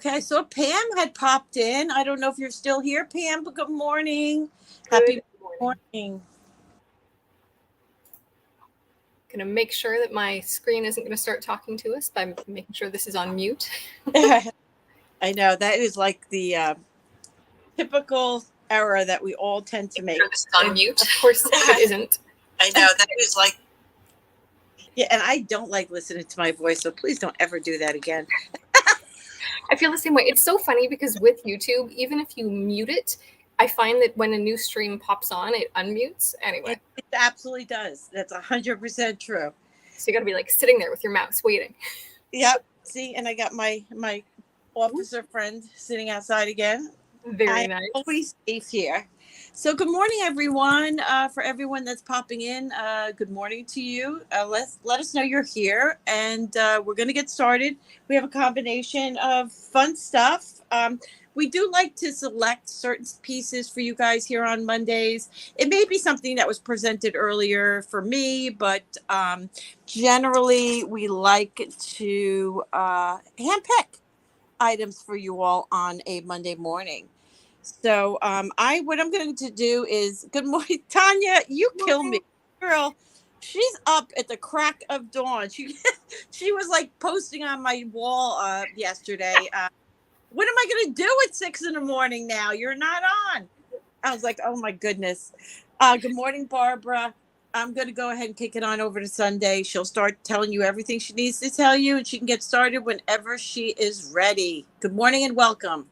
Okay, I saw Pam had popped in. I don't know if you're still here, Pam, but good morning. Good Happy morning. morning. Gonna make sure that my screen isn't gonna start talking to us by making sure this is on mute. I know that is like the typical error that we all tend to make. Sure this is on mute. Of course, it isn't. I know that is like, yeah, and I don't like listening to my voice, so please don't ever do that again. I feel the same way. It's so funny because with YouTube, even if you mute it, I find that when a new stream pops on, it unmutes anyway. It absolutely does. That's 100% true. So you got to be like sitting there with your mouse waiting. Yep. See, and I got my officer friend sitting outside again. Very nice. Always safe here. So good morning, everyone. For everyone that's popping in, good morning to you. Let us know you're here, and we're going to get started. We have a combination of fun stuff. We do like to select certain pieces for you guys here on Mondays. It may be something that was presented earlier for me, but generally we like to handpick items for you all on a Monday morning. So what I'm going to do is, good morning, Tanya, you kill me, girl. She's up at the crack of dawn. She was like posting on my wall yesterday. What am I going to do at 6 a.m. now? You're not on. I was like, oh my goodness. Good morning, Barbara. I'm going to go ahead and kick it on over to Sundae. She'll start telling you everything she needs to tell you, and she can get started whenever she is ready. Good morning and welcome.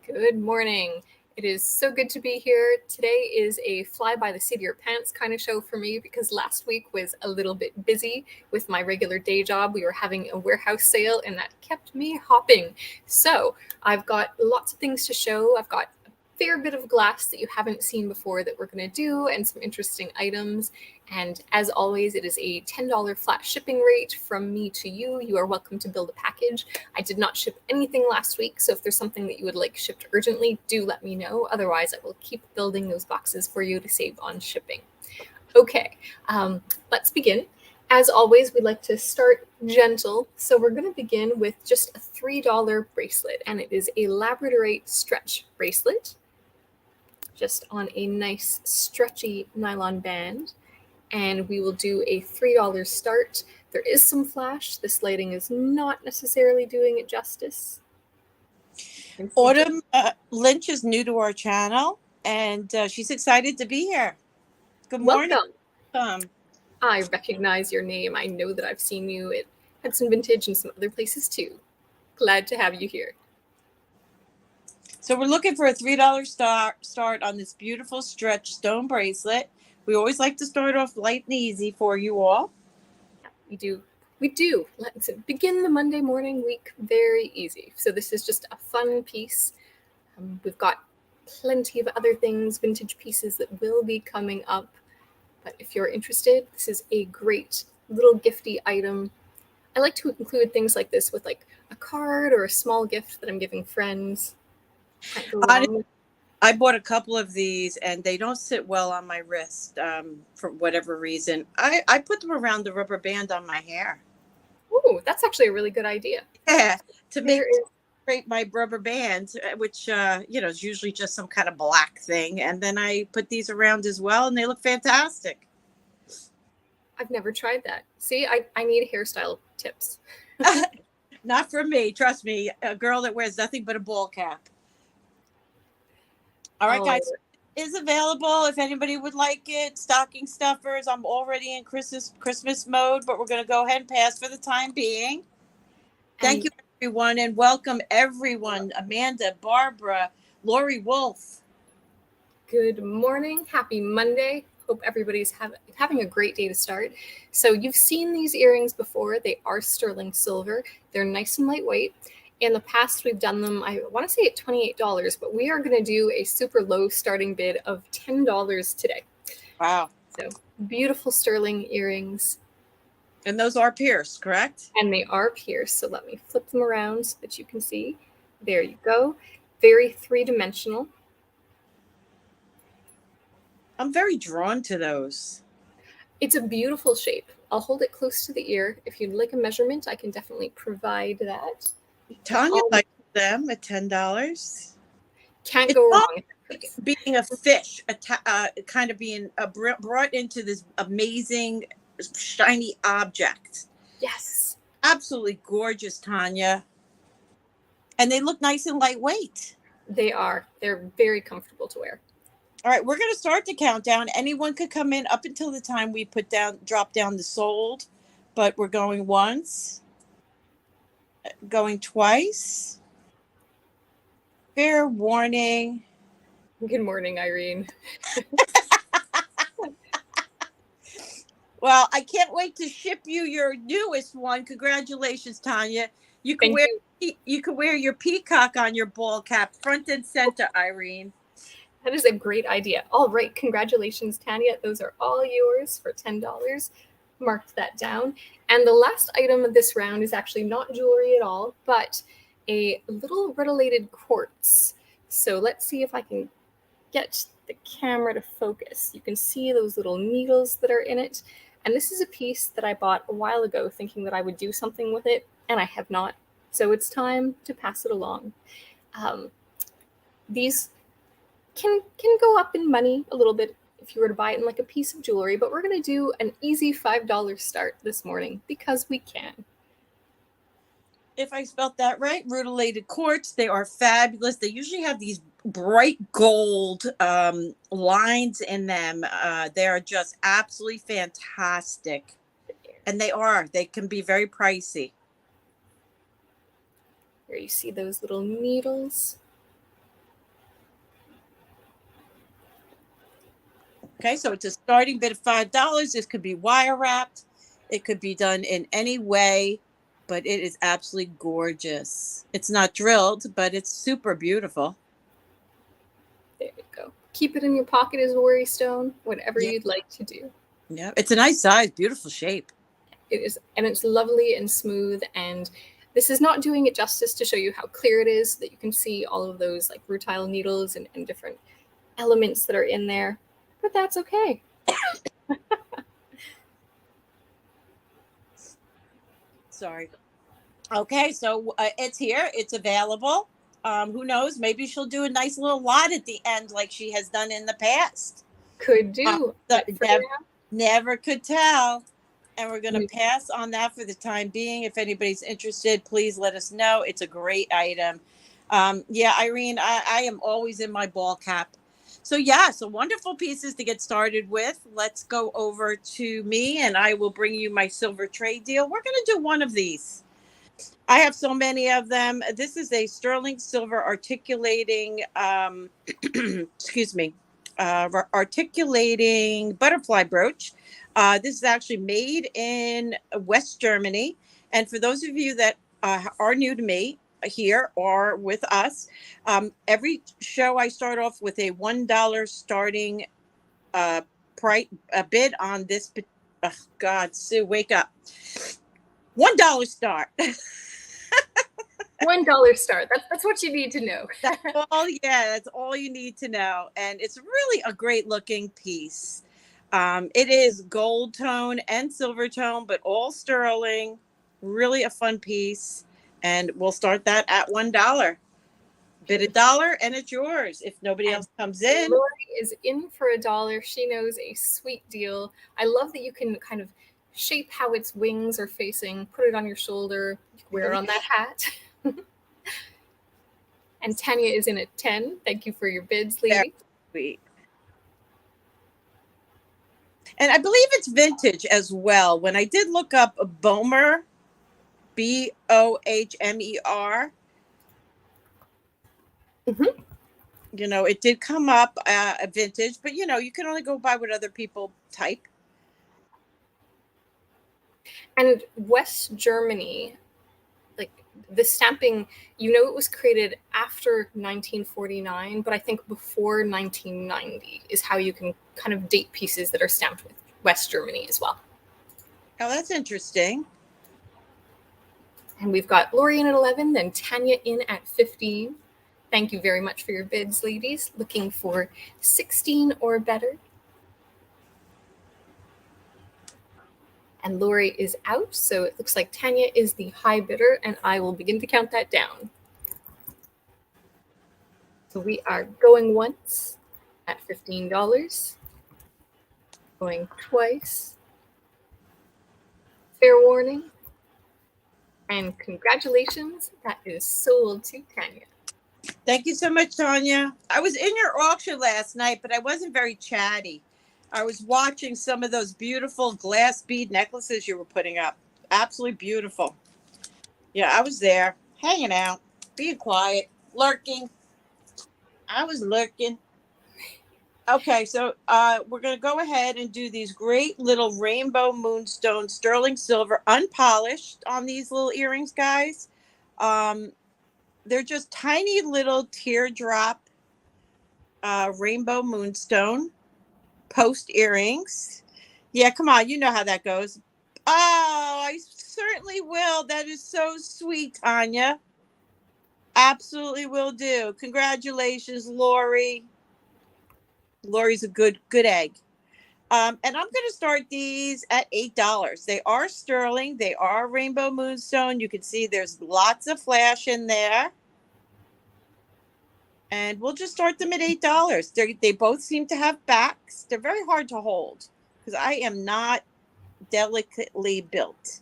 Good morning. It is so good to be here. Today is a fly by the seat of your pants kind of show for me because last week was a little bit busy with my regular day job. We were having a warehouse sale and that kept me hopping. So I've got lots of things to show. I've got a fair bit of glass that you haven't seen before that we're going to do and some interesting items. And as always, it is a $10 flat shipping rate from me to you. You are welcome to build a package. I did not ship anything last week, so if there's something that you would like shipped urgently, do let me know. Otherwise, I will keep building those boxes for you to save on shipping. Okay, let's begin. As always, we like to start gentle, so we're going to begin with just a $3 bracelet, and it is a Labradorite stretch bracelet, just on a nice stretchy nylon band. And we will do a $3 start. There is some flash. This lighting is not necessarily doing it justice. Autumn Lynch is new to our channel, and she's excited to be here. Good morning. Welcome. I recognize your name. I know that I've seen you at Hudson Vintage and some other places too. Glad to have you here. So we're looking for a $3 start on this beautiful stretch stone bracelet. We always like to start off light and easy for you all. We do. Let's begin the Monday morning week very easy. So this is just a fun piece. We've got plenty of other things, vintage pieces that will be coming up. But if you're interested, this is a great little gifty item. I like to include things like this with like a card or a small gift that I'm giving friends. I bought a couple of these and they don't sit well on my wrist for whatever reason. I put them around the rubber band on my hair. Ooh, that's actually a really good idea. Yeah, to make my rubber band, which is usually just some kind of black thing. And then I put these around as well and they look fantastic. I've never tried that. See, I need hairstyle tips. Not for me, trust me. A girl that wears nothing but a ball cap. All right, guys, it is available if anybody would like it. Stocking stuffers. I'm already in Christmas mode, but we're going to go ahead and pass for the time being. Thank you, everyone, and welcome everyone. Amanda, Barbara, Lori Wolf. Good morning. Happy Monday. Hope everybody's having a great day to start. So you've seen these earrings before. They are sterling silver. They're nice and lightweight. In the past, we've done them, I want to say at $28, but we are going to do a super low starting bid of $10 today. Wow. So beautiful sterling earrings. And those are pierced, correct? And they are pierced. So let me flip them around so that you can see. There you go. Very three-dimensional. I'm very drawn to those. It's a beautiful shape. I'll hold it close to the ear. If you'd like a measurement, I can definitely provide that. Tanya likes them at $10. Can't It's go all wrong. being a fish, kind of being brought into this amazing, shiny object. Yes. Absolutely gorgeous, Tanya. And they look nice and lightweight. They are. They're very comfortable to wear. All right, we're going to start the countdown. Anyone could come in up until the time we drop down the sold, but we're going once, going twice. Fair warning. Good morning, Irene. Well, I can't wait to ship you your newest one. Congratulations, Tanya. You can wear your peacock on your ball cap, front and center, Irene. That is a great idea. All right, congratulations, Tanya. Those are all yours for $10. Marked that down. And the last item of this round is actually not jewelry at all, but a little rutilated quartz. So let's see if I can get the camera to focus. You can see those little needles that are in it. And this is a piece that I bought a while ago thinking that I would do something with it, and I have not. So it's time to pass it along. These can go up in money a little bit if you were to buy it in like a piece of jewelry, but we're going to do an easy $5 start this morning because we can. If I spelt that right, rutilated quartz. They are fabulous. They usually have these bright gold lines in them. They are just absolutely fantastic. And they can be very pricey. Here you see those little needles. Okay, so it's a starting bid of $5. This could be wire wrapped. It could be done in any way, but it is absolutely gorgeous. It's not drilled, but it's super beautiful. There you go. Keep it in your pocket as a worry stone, whatever you'd like to do. Yeah, it's a nice size, beautiful shape. It is, and it's lovely and smooth. And this is not doing it justice to show you how clear it is, so that you can see all of those like rutile needles and different elements that are in there. But that's okay. Sorry. Okay, so it's here. It's available. Who knows? Maybe she'll do a nice little lot at the end like she has done in the past. Could do. Never could tell. And we're going to pass on that for the time being. If anybody's interested, please let us know. It's a great item. Yeah, Irene, I am always in my ball cap. So wonderful pieces to get started with. Let's go over to me and I will bring you my silver trade deal. We're going to do one of these. I have so many of them. This is a sterling silver articulating, articulating butterfly brooch. This is actually made in West Germany. And for those of you that are new to me here or with us, every show I start off with a $1 starting bid on this. Oh God, Sue, wake up. $1 start. $1 start. That's what you need to know. That's all you need to know. And it's really a great looking piece. It is gold tone and silver tone, but all sterling. Really a fun piece. And we'll start that at $1. Bid $1 and it's yours if nobody else comes in. Lori is in for $1. She knows a sweet deal. I love that you can kind of shape how its wings are facing, put it on your shoulder, wear it on that hat. And Tanya is in at 10. Thank you for your bids, lady. Very sweet. And I believe it's vintage as well. When I did look up Bohmer, Bohmer, it did come up a vintage, but you can only go by what other people type. And West Germany, like the stamping, it was created after 1949, but I think before 1990 is how you can kind of date pieces that are stamped with West Germany as well. Oh, that's interesting. And we've got Lori in at 11, then Tanya in at 15. Thank you very much for your bids, ladies. Looking for 16 or better. And Lori is out, so it looks like Tanya is the high bidder, and I will begin to count that down. So we are going once at $15, going twice, fair warning, and congratulations, that is sold to Tanya. Thank you so much, Tanya. I was in your auction last night, but I wasn't very chatty. I was watching some of those beautiful glass bead necklaces you were putting up. Absolutely beautiful. Yeah, I was there, hanging out, being quiet, lurking. I was lurking. Okay, so we're going to go ahead and do these great little rainbow moonstone sterling silver unpolished on these little earrings, guys. They're just tiny little teardrop rainbow moonstone post earrings. Yeah, come on, you know how that goes. Oh, I certainly will. That is so sweet, Tanya. Absolutely will do. Congratulations, Lori. Lori's a good egg. And I'm going to start these at $8. They are sterling. They are rainbow moonstone. You can see there's lots of flash in there. And we'll just start them at $8. They both seem to have backs. They're very hard to hold because I am not delicately built.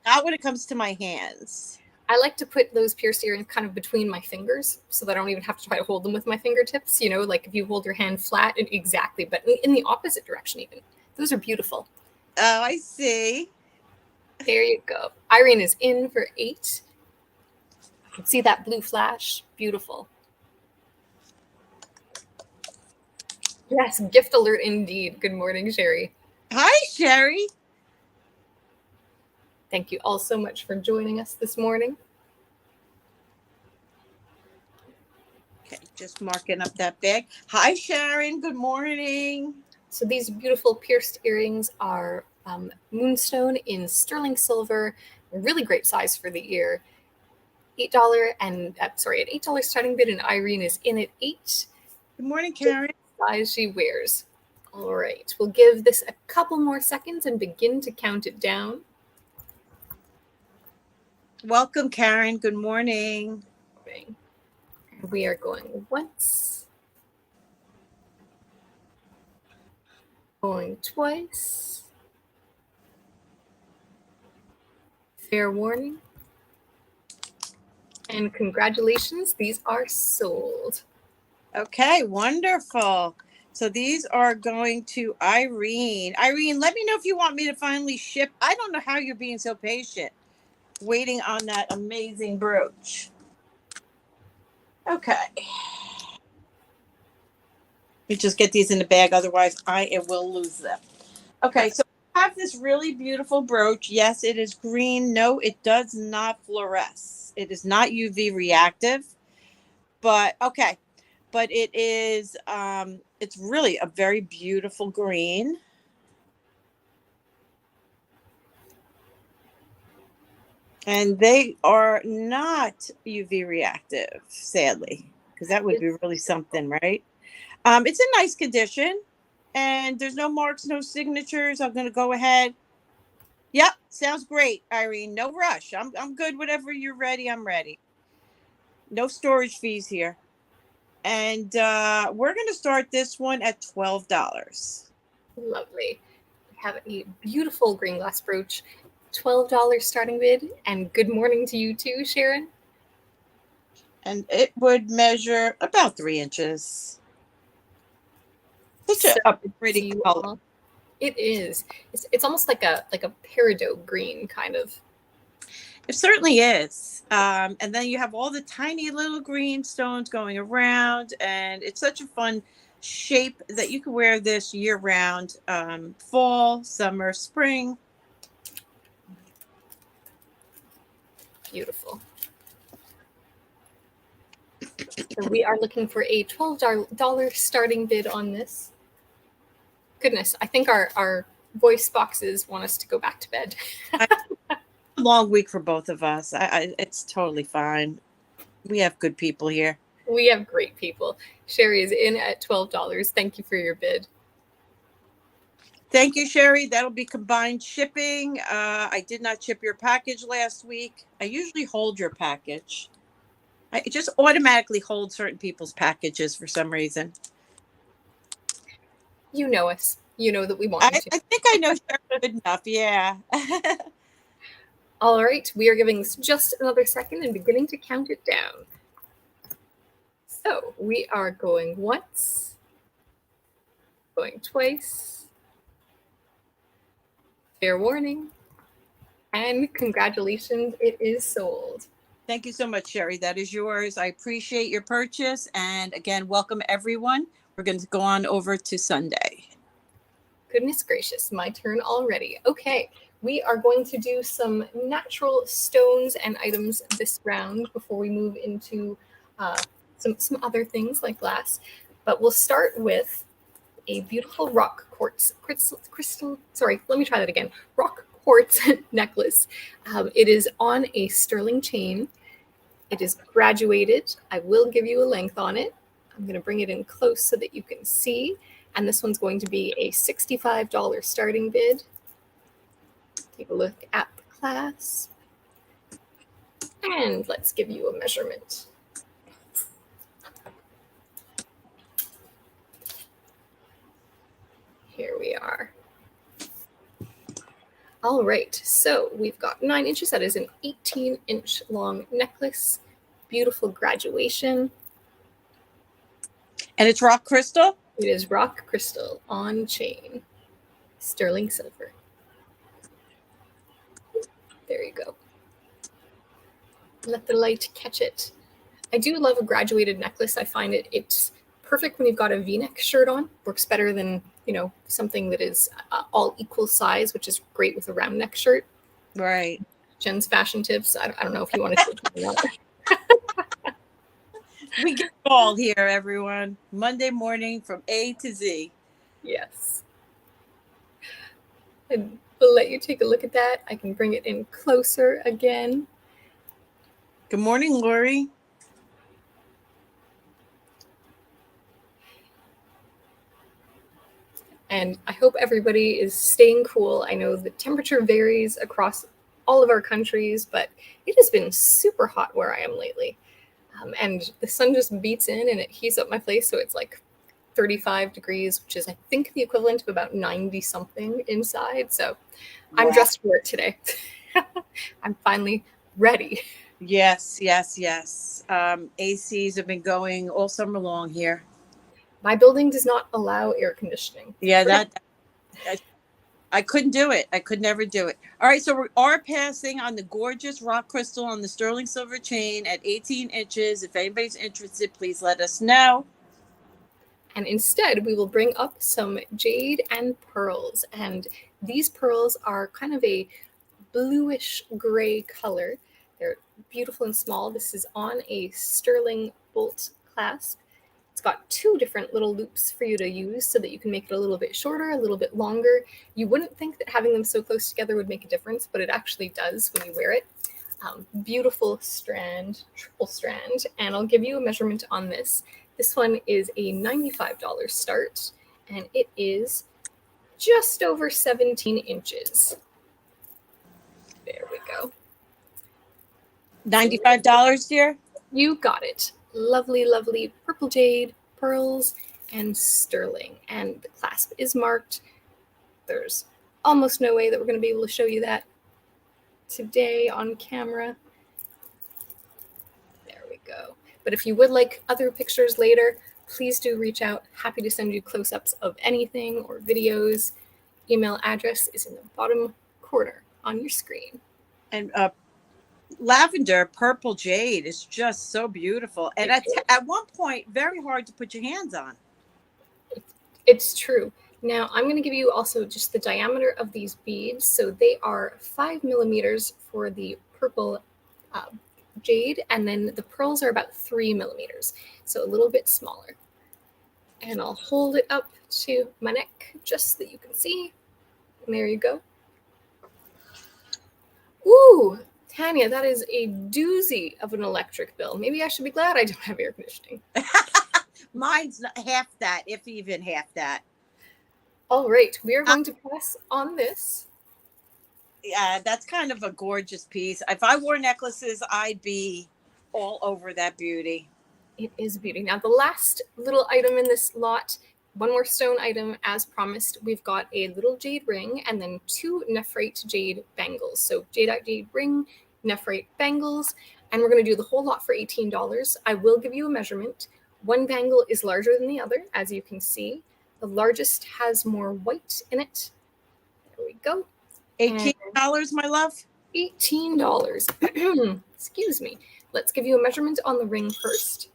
Not when it comes to my hands. I like to put those pierced earrings kind of between my fingers so that I don't even have to try to hold them with my fingertips. You know, like if you hold your hand flat, exactly, but in the opposite direction even. Those are beautiful. Oh, I see. There you go. Irene is in for 8. You can see that blue flash. Beautiful. Yes, gift alert indeed. Good morning, Sherry. Hi, Sherry. Thank you all so much for joining us this morning. Okay, just marking up that bag. Hi, Sharon. Good morning. So these beautiful pierced earrings are Moonstone in sterling silver. Really great size for the ear. $8 and at $8 starting bid, and Irene is in at 8. Good morning, Karen. Size she wears. All right, we'll give this a couple more seconds and begin to count it down. Welcome, Karen. Good morning. We are going once, going twice. Fair warning. And congratulations, these are sold. Okay, wonderful. So these are going to Irene. Irene, let me know if you want me to finally ship. I don't know how you're being so patient, waiting on that amazing brooch. Okay. Let me just get these in the bag, otherwise I will lose them. Okay, so I have this really beautiful brooch. Yes, it is green. No, it does not fluoresce. It is not UV reactive, but okay. But it is, it's really a very beautiful green. And they are not UV reactive, sadly, because that would be really something, right? It's in nice condition, and there's no marks, no signatures. I'm going to go ahead. Yep, sounds great, Irene. No rush. I'm good. Whatever you're ready, I'm ready. No storage fees here. And we're going to start this one at $12. Lovely. We have a beautiful green glass brooch, $12 starting bid, and good morning to you too, Sharon. And it would measure about 3 inches. Such a pretty color. All. It is. It's almost like a peridot green kind of. It certainly is. And then you have all the tiny little green stones going around, and it's such a fun shape that you can wear this year round, fall, summer, spring. Beautiful. So we are looking for a $12 starting bid on this. Goodness, I think our voice boxes want us to go back to bed. Long week for both of us. It's totally fine. We have good people here. We have great people. Sherry is in at $12. Thank you for your bid. Thank you, Sherry. That'll be combined shipping. I did not ship your package last week. I usually hold your package. It just automatically holds certain people's packages for some reason. You know us. You know that we want you to. I think I know Sherry good enough. Yeah. All right, we are giving this just another second and beginning to count it down. So we are going once, going twice. Fair warning. And congratulations, it is sold. Thank you so much, Sherry. That is yours. I appreciate your purchase. And again, welcome everyone. We're going to go on over to Sundae. Goodness gracious, my turn already. Okay, we are going to do some natural stones and items this round before we move into some other things like glass. But we'll start with a beautiful rock quartz crystal. Sorry, let me try that again. Rock quartz necklace. It is on a sterling chain. It is graduated. I will give you a length on it. I'm going to bring it in close so that you can see. And this one's going to be a $65 starting bid. Take a look at the clasp. And let's give you a measurement. Here we are. All right, so we've got 9 inches. That is an 18-inch long necklace. Beautiful graduation. And it's rock crystal? It is rock crystal on chain. Sterling silver. There you go. Let the light catch it. I do love a graduated necklace. I find it's perfect when you've got a V-neck shirt on. Works better than, something that is all equal size, which is great with a round neck shirt. Right. Jen's fashion tips. I don't know if you want to take that. We get it all here, everyone. Monday morning from A to Z. Yes. And we'll let you take a look at that. I can bring it in closer again. Good morning, Lori. And I hope everybody is staying cool. I know the temperature varies across all of our countries, but it has been super hot where I am lately. And the sun just beats in and it heats up my place. So it's like 35 degrees, which is, I think, the equivalent of about 90 something inside. So I'm dressed for it today. I'm finally ready. Yes. ACs have been going all summer long here. My building does not allow air conditioning. Yeah, I couldn't do it. I could never do it. All right, so we are passing on the gorgeous rock crystal on the sterling silver chain at 18 inches. If anybody's interested, please let us know. And instead, we will bring up some jade and pearls. And these pearls are kind of a bluish gray color. They're beautiful and small. This is on a sterling bolt clasp. It's got 2 different little loops for you to use so that you can make it a little bit shorter, a little bit longer. You wouldn't think that having them so close together would make a difference, but it actually does when you wear it. Beautiful strand, triple strand, and I'll give you a measurement on this. This one is a $95 start, and it is just over 17 inches. There we go. $95, dear? You got it. Lovely, lovely purple jade, pearls, and sterling. And the clasp is marked. There's almost no way that we're going to be able to show you that today on camera. There we go. But if you would like other pictures later, please do reach out. Happy to send you close-ups of anything or videos. Email address is in the bottom corner on your screen. And lavender purple jade is just so beautiful, and at one point very hard to put your hands on. It's true. Now I'm going to give you also just the diameter of these beads. So they are 5 millimeters for the purple jade, and then the pearls are about 3 millimeters, so a little bit smaller. And I'll hold it up to my neck just so that you can see. And there you go. Ooh, Tanya, that is a doozy of an electric bill. Maybe I should be glad I don't have air conditioning. Mine's half that, if even half that. All right, we are going to pass on this. Yeah, that's kind of a gorgeous piece. If I wore necklaces, I'd be all over that beauty. It is a beauty. Now, the last little item in this lot, one more stone item as promised. We've got a little jade ring and then 2 nephrite jade bangles. So jadeite jade ring, nephrite bangles, and we're going to do the whole lot for $18. I will give you a measurement. One bangle is larger than the other, as you can see. The largest has more white in it. There we go. $18, my love. $18. Excuse me. Let's give you a measurement on the ring first.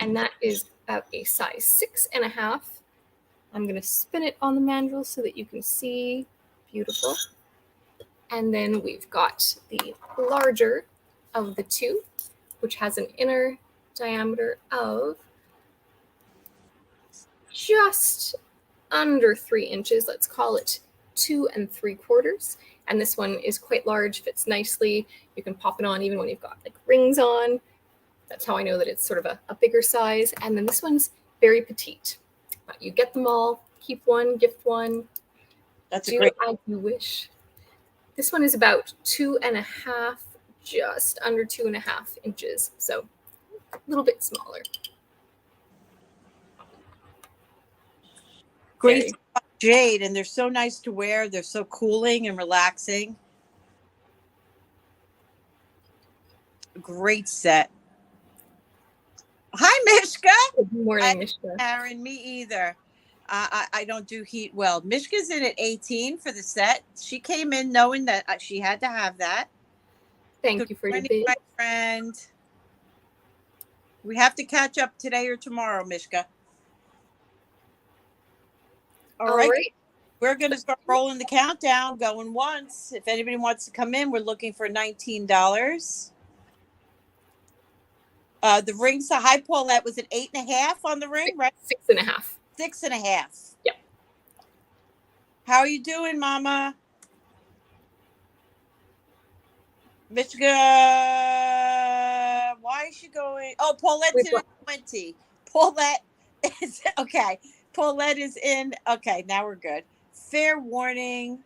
And that is about a size 6.5. I'm going to spin it on the mandrel so that you can see. Beautiful. And then we've got the larger of the two, which has an inner diameter of just under 3 inches. Let's call it 2 3/4. And this one is quite large, fits nicely. You can pop it on even when you've got like rings on. That's how I know that it's sort of a bigger size. And then this one's very petite. But you get them all, keep one, gift one. That's a great. As you wish. This one is about 2.5, just under 2.5 inches. So a little bit smaller. Great jade, and they're so nice to wear. They're so cooling and relaxing. Great set. Hi, Mishka. Good morning, Mishka. Aaron, me either. I don't do heat well. Mishka's in at 18 for the set. She came in knowing that she had to have that. Thank you for your bid. My friend. We have to catch up today or tomorrow, Mishka. All right. We're going to start rolling the countdown, going once. If anybody wants to come in, we're looking for $19. The ring, so hi, Paulette, was it 8.5 on the ring, right? 6.5. 6.5. Yep. How are you doing, Mama? Mishka, why is she going? Oh, Paulette's in at 20. Paulette is, okay. Paulette is in. Okay, now we're good. Fair warning.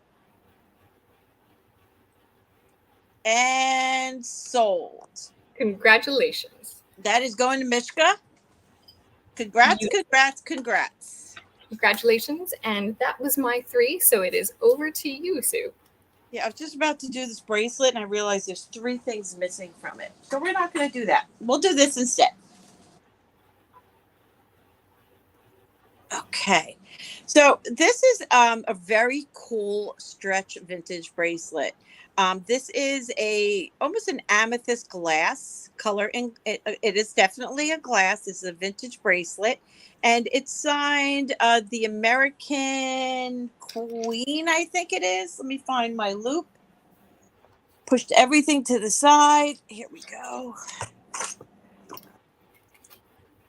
And sold. Congratulations. That is going to Mishka. Congrats, congrats, congrats. Congratulations. And that was my 3. So it is over to you, Sue. Yeah, I was just about to do this bracelet and I realized there's 3 things missing from it. So we're not going to do that. We'll do this instead. Okay. So this is a very cool stretch vintage bracelet. This is almost an amethyst glass color, and it is definitely a glass. This is a vintage bracelet, and it's signed the American Queen, I think it is. Let me find my loop. Pushed everything to the side. Here we go.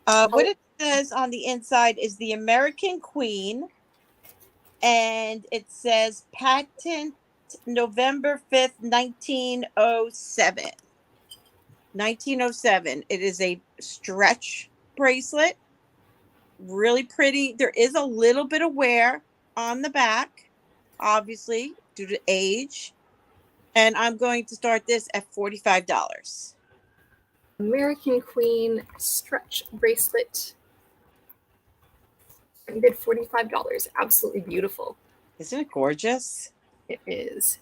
What it says on the inside is the American Queen, and it says patent November 5th, 1907. 1907. It is a stretch bracelet. Really pretty. There is a little bit of wear on the back, obviously, due to age. And I'm going to start this at $45. American Queen stretch bracelet. I bid $45. Absolutely beautiful. Isn't it gorgeous? It is.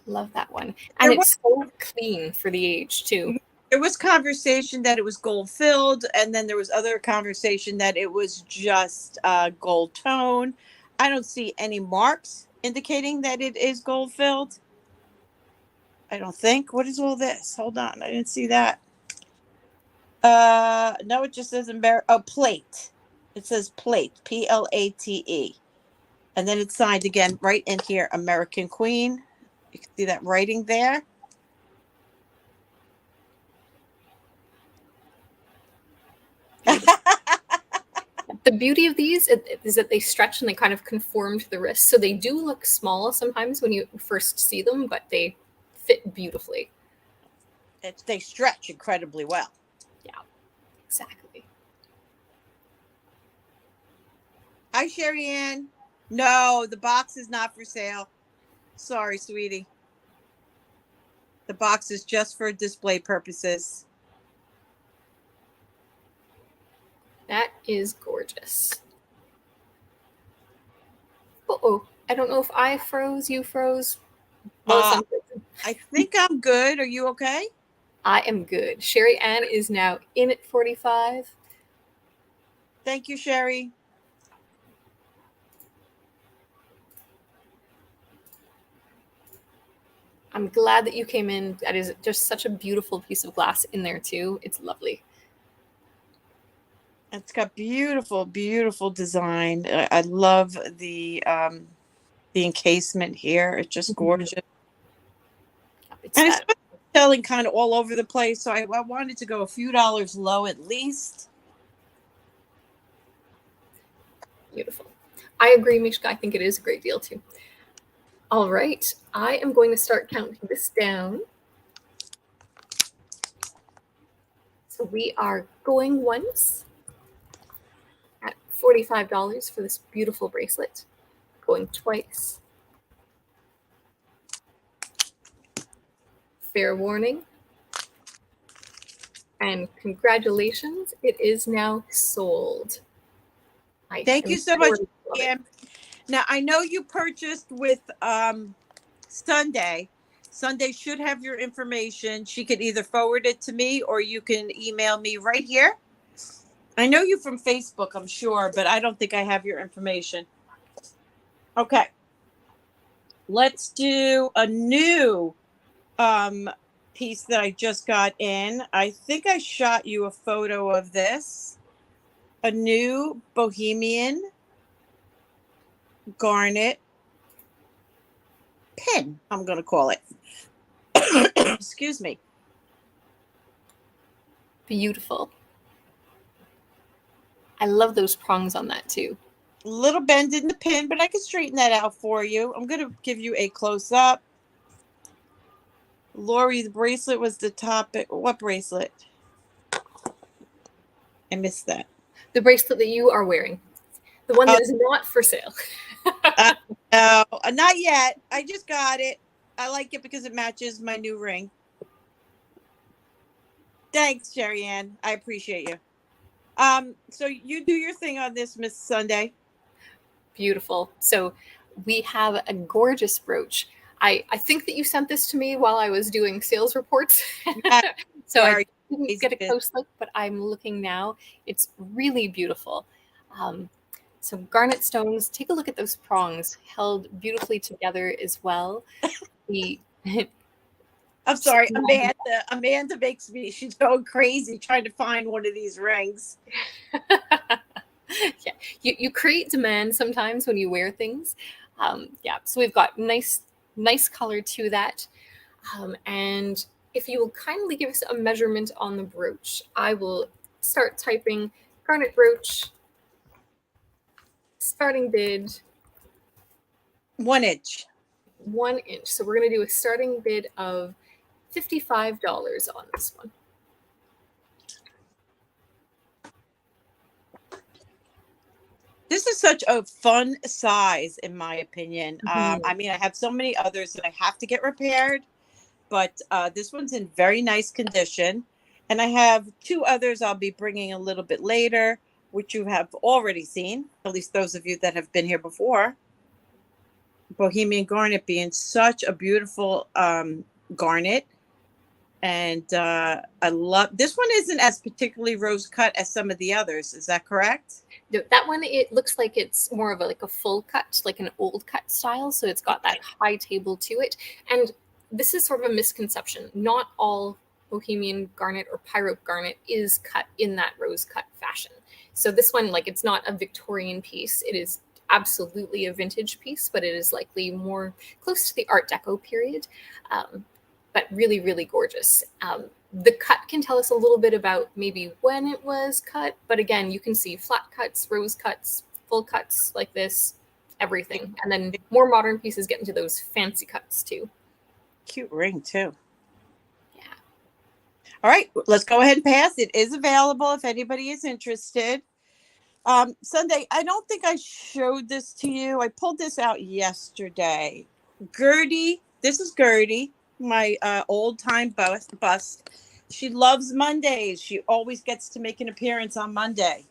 Love that one. And it's so clean for the age, too. There was conversation that it was gold filled, and then there was other conversation that it was just gold tone. I don't see any marks indicating that it is gold filled. I don't think. What is all this? Hold on. I didn't see that. No, it just says plate. It says plate, Plate. And then it's signed again right in here, American Queen. You can see that writing there. The beauty of these is that they stretch and they kind of conform to the wrist. So they do look small sometimes when you first see them, but they fit beautifully. They stretch incredibly well. Yeah, exactly. Hi, Sherry Ann. No, the box is not for sale. Sorry, sweetie. The box is just for display purposes. That is gorgeous. Uh-oh. I don't know if I froze, you froze. Well, I think I'm good. Are you okay? I am good. Sherry Ann is now in at 45. Thank you, Sherry. I'm glad that you came in. That is just such a beautiful piece of glass in there too. It's lovely. It's got beautiful, beautiful design. I love the encasement here. It's just gorgeous. And it's selling kind of all over the place, so I wanted to go a few dollars low at least. Beautiful. I agree, Mishka. I think it is a great deal too. All right. I am going to start counting this down. So we are going once at $45 for this beautiful bracelet. Going twice. Fair warning. And congratulations, it is now sold. Thank you so much, Pam. Now, I know you purchased with Sundae. Sundae should have your information. She could either forward it to me or you can email me right here. I know you from Facebook, I'm sure, but I don't think I have your information. Okay. Let's do a new piece that I just got in. I think I shot you a photo of this. A new Bohemian Garnet pin, I'm going to call it. Excuse me. Beautiful. I love those prongs on that too. A little bend in the pin, but I can straighten that out for you. I'm going to give you a close-up. Lori, the bracelet was the topic. What bracelet? I missed that. The bracelet that you are wearing. The one that is not for sale. No, not yet. I just got it. I like it because it matches my new ring. Thanks, Sherry Ann. I appreciate you. So you do your thing on this, Miss Sundae. Beautiful. So we have a gorgeous brooch. I think that you sent this to me while I was doing sales reports. So I didn't get a close look, but I'm looking now. It's really beautiful. So garnet stones, take a look at those prongs held beautifully together as well. I'm sorry, Amanda makes me, she's going crazy trying to find one of these rings. Yeah, you create demand sometimes when you wear things. Yeah, so we've got nice color to that. And if you will kindly give us a measurement on the brooch, I will start typing garnet brooch, starting bid. 1 inch. 1 inch. So we're going to do a starting bid of $55 on this one. This is such a fun size, in my opinion. I mean, I have so many others that I have to get repaired, but this one's in very nice condition. And I have 2 others I'll be bringing a little bit later, which you have already seen, at least those of you that have been here before. Bohemian Garnet being such a beautiful garnet. And I love this one. Isn't as particularly rose cut as some of the others. Is that correct? That one, it looks like it's more of a full cut, like an old cut style. So it's got that high table to it. And this is sort of a misconception. Not all Bohemian Garnet or Pyrope Garnet is cut in that rose cut fashion. So this one, it's not a Victorian piece. It is absolutely a vintage piece, but it is likely more close to the Art Deco period. But really, really gorgeous. The cut can tell us a little bit about maybe when it was cut, but again, you can see flat cuts, rose cuts, full cuts like this, everything. And then more modern pieces get into those fancy cuts too. Cute ring too. Yeah. All right, let's go ahead and pass. It is available if anybody is interested. Sundae, I don't think I showed this to you. I pulled this out yesterday. Gertie, this is Gertie, my old time bust. She loves Mondays. She always gets to make an appearance on Monday.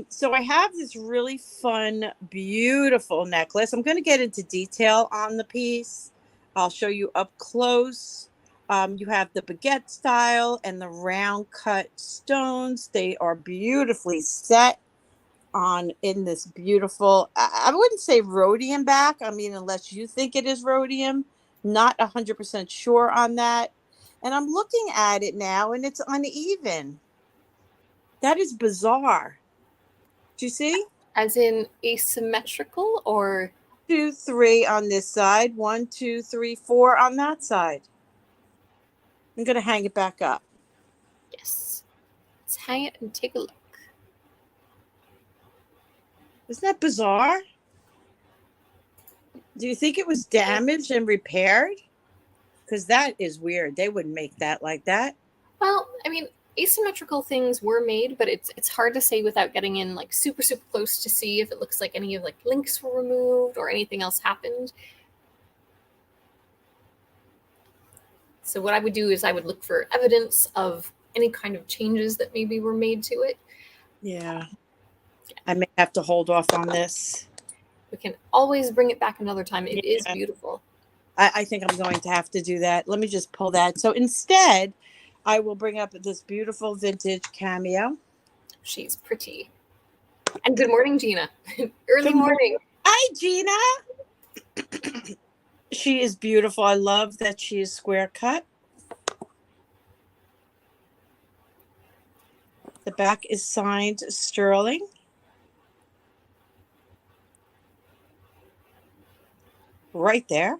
So I have this really fun, beautiful necklace. I'm going to get into detail on the piece. I'll show you up close. You have the baguette style and the round cut stones. They are beautifully set on in this beautiful, I wouldn't say rhodium back. I mean, unless you think it is rhodium, not 100% sure on that. And I'm looking at it now and it's uneven. That is bizarre. Do you see? As in asymmetrical or? 2, 3 on this side. 1, 2, 3, 4 on that side. I'm going to hang it back up. Yes. Let's hang it and take a look. Isn't that bizarre? Do you think it was damaged and repaired? Because that is weird. They wouldn't make that like that. Well, I mean, asymmetrical things were made, but it's hard to say without getting in like super close to see if it looks like any of like links were removed or anything else happened. So what I would do is I would look for evidence of any kind of changes that maybe were made to it. Yeah. I may have to hold off on this. We can always bring it back another time. It is beautiful. I think I'm going to have to do that. Let me just pull that. So instead, I will bring up this beautiful vintage cameo. She's pretty. And good morning, Gina. Early morning. Hi, Gina. She is beautiful. I love that she is square cut. The back is signed sterling. Right there.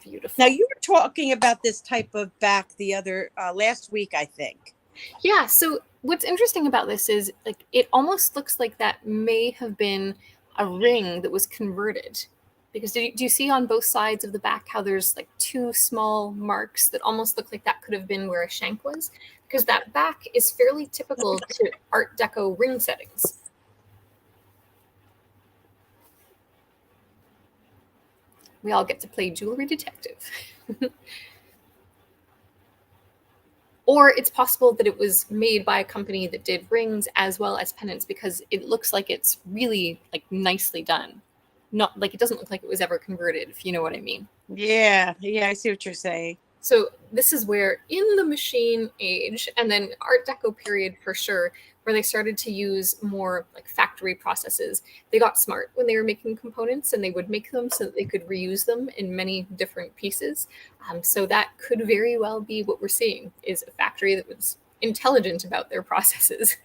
Beautiful. Now, you were talking about this type of back the other last week, I think. Yeah. So what's interesting about this is like it almost looks like that may have been a ring that was converted, because do you see on both sides of the back how there's like two small marks that almost look like that could have been where a shank was? Because that back is fairly typical to Art Deco ring settings. We all get to play jewelry detective. Or it's possible that it was made by a company that did rings as well as pendants, because it looks like it's really like nicely done. Not like it doesn't look like it was ever converted, if you know what I mean. Yeah, I see what you're saying. So this is where in the machine age and then Art Deco period for sure, where they started to use more like factory processes. They got smart when they were making components and they would make them so that they could reuse them in many different pieces. So that could very well be what we're seeing, is a factory that was intelligent about their processes.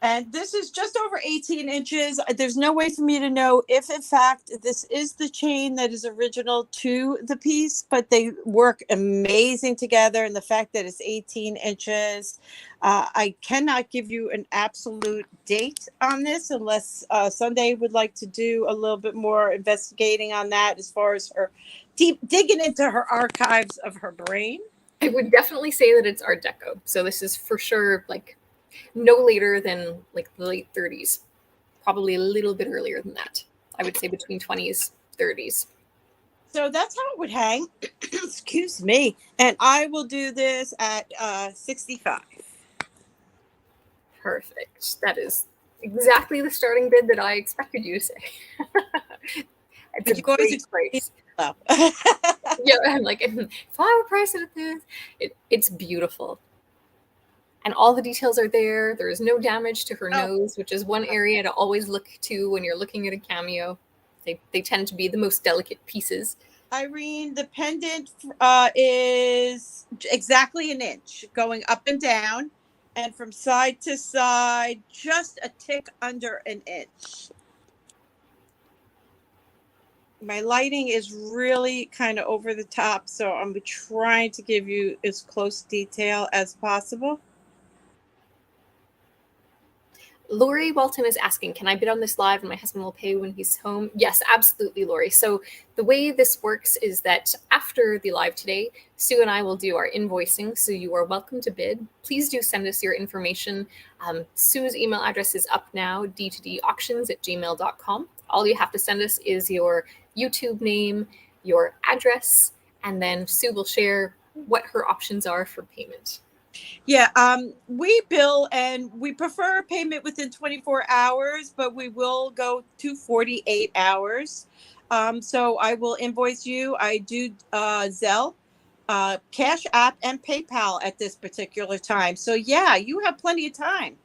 And this is just over 18 inches. There's no way for me to know if, in fact, this is the chain that is original to the piece, but they work amazing together. And the fact that it's 18 inches, I cannot give you an absolute date on this unless Sundae would like to do a little bit more investigating on that as far as her deep digging into her archives of her brain. I would definitely say that it's Art Deco. So this is for sure like no later than like the late 30s, probably a little bit earlier than that. I would say between 20s, 30s. So that's how it would hang. Excuse me. And I will do this at 65. Perfect. That is exactly the starting bid that I expected you to say. It's a great price. Yeah, I'm like, if I were priced at this, it's beautiful. And all the details are there. There is no damage to her nose, which is one area to always look to when you're looking at a cameo. They tend to be the most delicate pieces. Irene, the pendant is exactly an inch going up and down, and from side to side, just a tick under an inch. My lighting is really kind of over the top, so I'm trying to give you as close detail as possible. Lori Walton is asking, can I bid on this live and my husband will pay when he's home? Yes, absolutely, Lori. So the way this works is that after the live today, Sue and I will do our invoicing. So you are welcome to bid. Please do send us your information. Sue's email address is up now, d2dauctions@gmail.com. All you have to send us is your YouTube name, your address, and then Sue will share what her options are for payment. Yeah, we bill and we prefer payment within 24 hours, but we will go to 48 hours. So I will invoice you. I do Zelle, Cash App, and PayPal at this particular time. So yeah, you have plenty of time.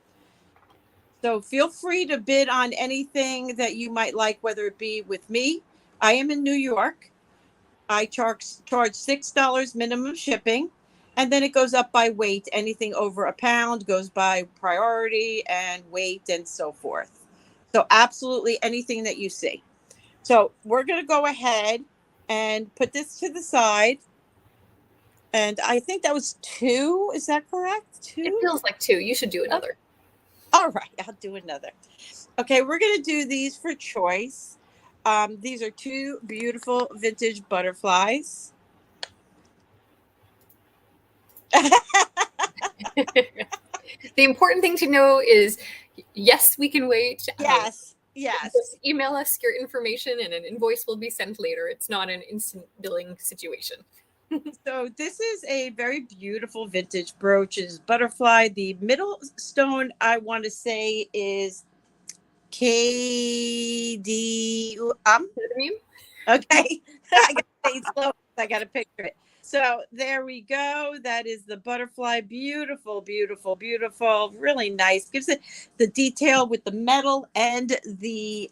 So feel free to bid on anything that you might like, whether it be with me. I am in New York. I charge $6 minimum shipping, and then it goes up by weight. Anything over a pound goes by priority and weight and so forth. So absolutely anything that you see. So we're going to go ahead and put this to the side. And I think that was 2. Is that correct? 2? It feels like 2. You should do another. All right, I'll do another. Okay, we're going to do these for choice. These are 2 beautiful vintage butterflies. The important thing to know is, yes, we can wait. Yes, yes. Just email us your information and an invoice will be sent later. It's not an instant billing situation. So this is a very beautiful vintage brooch. Is butterfly. The middle stone, I want to say, is KD. Okay. I got to say it slow. I got to picture it. So there we go. That is the butterfly. Beautiful, beautiful, beautiful. Really nice. Gives it the detail with the metal and the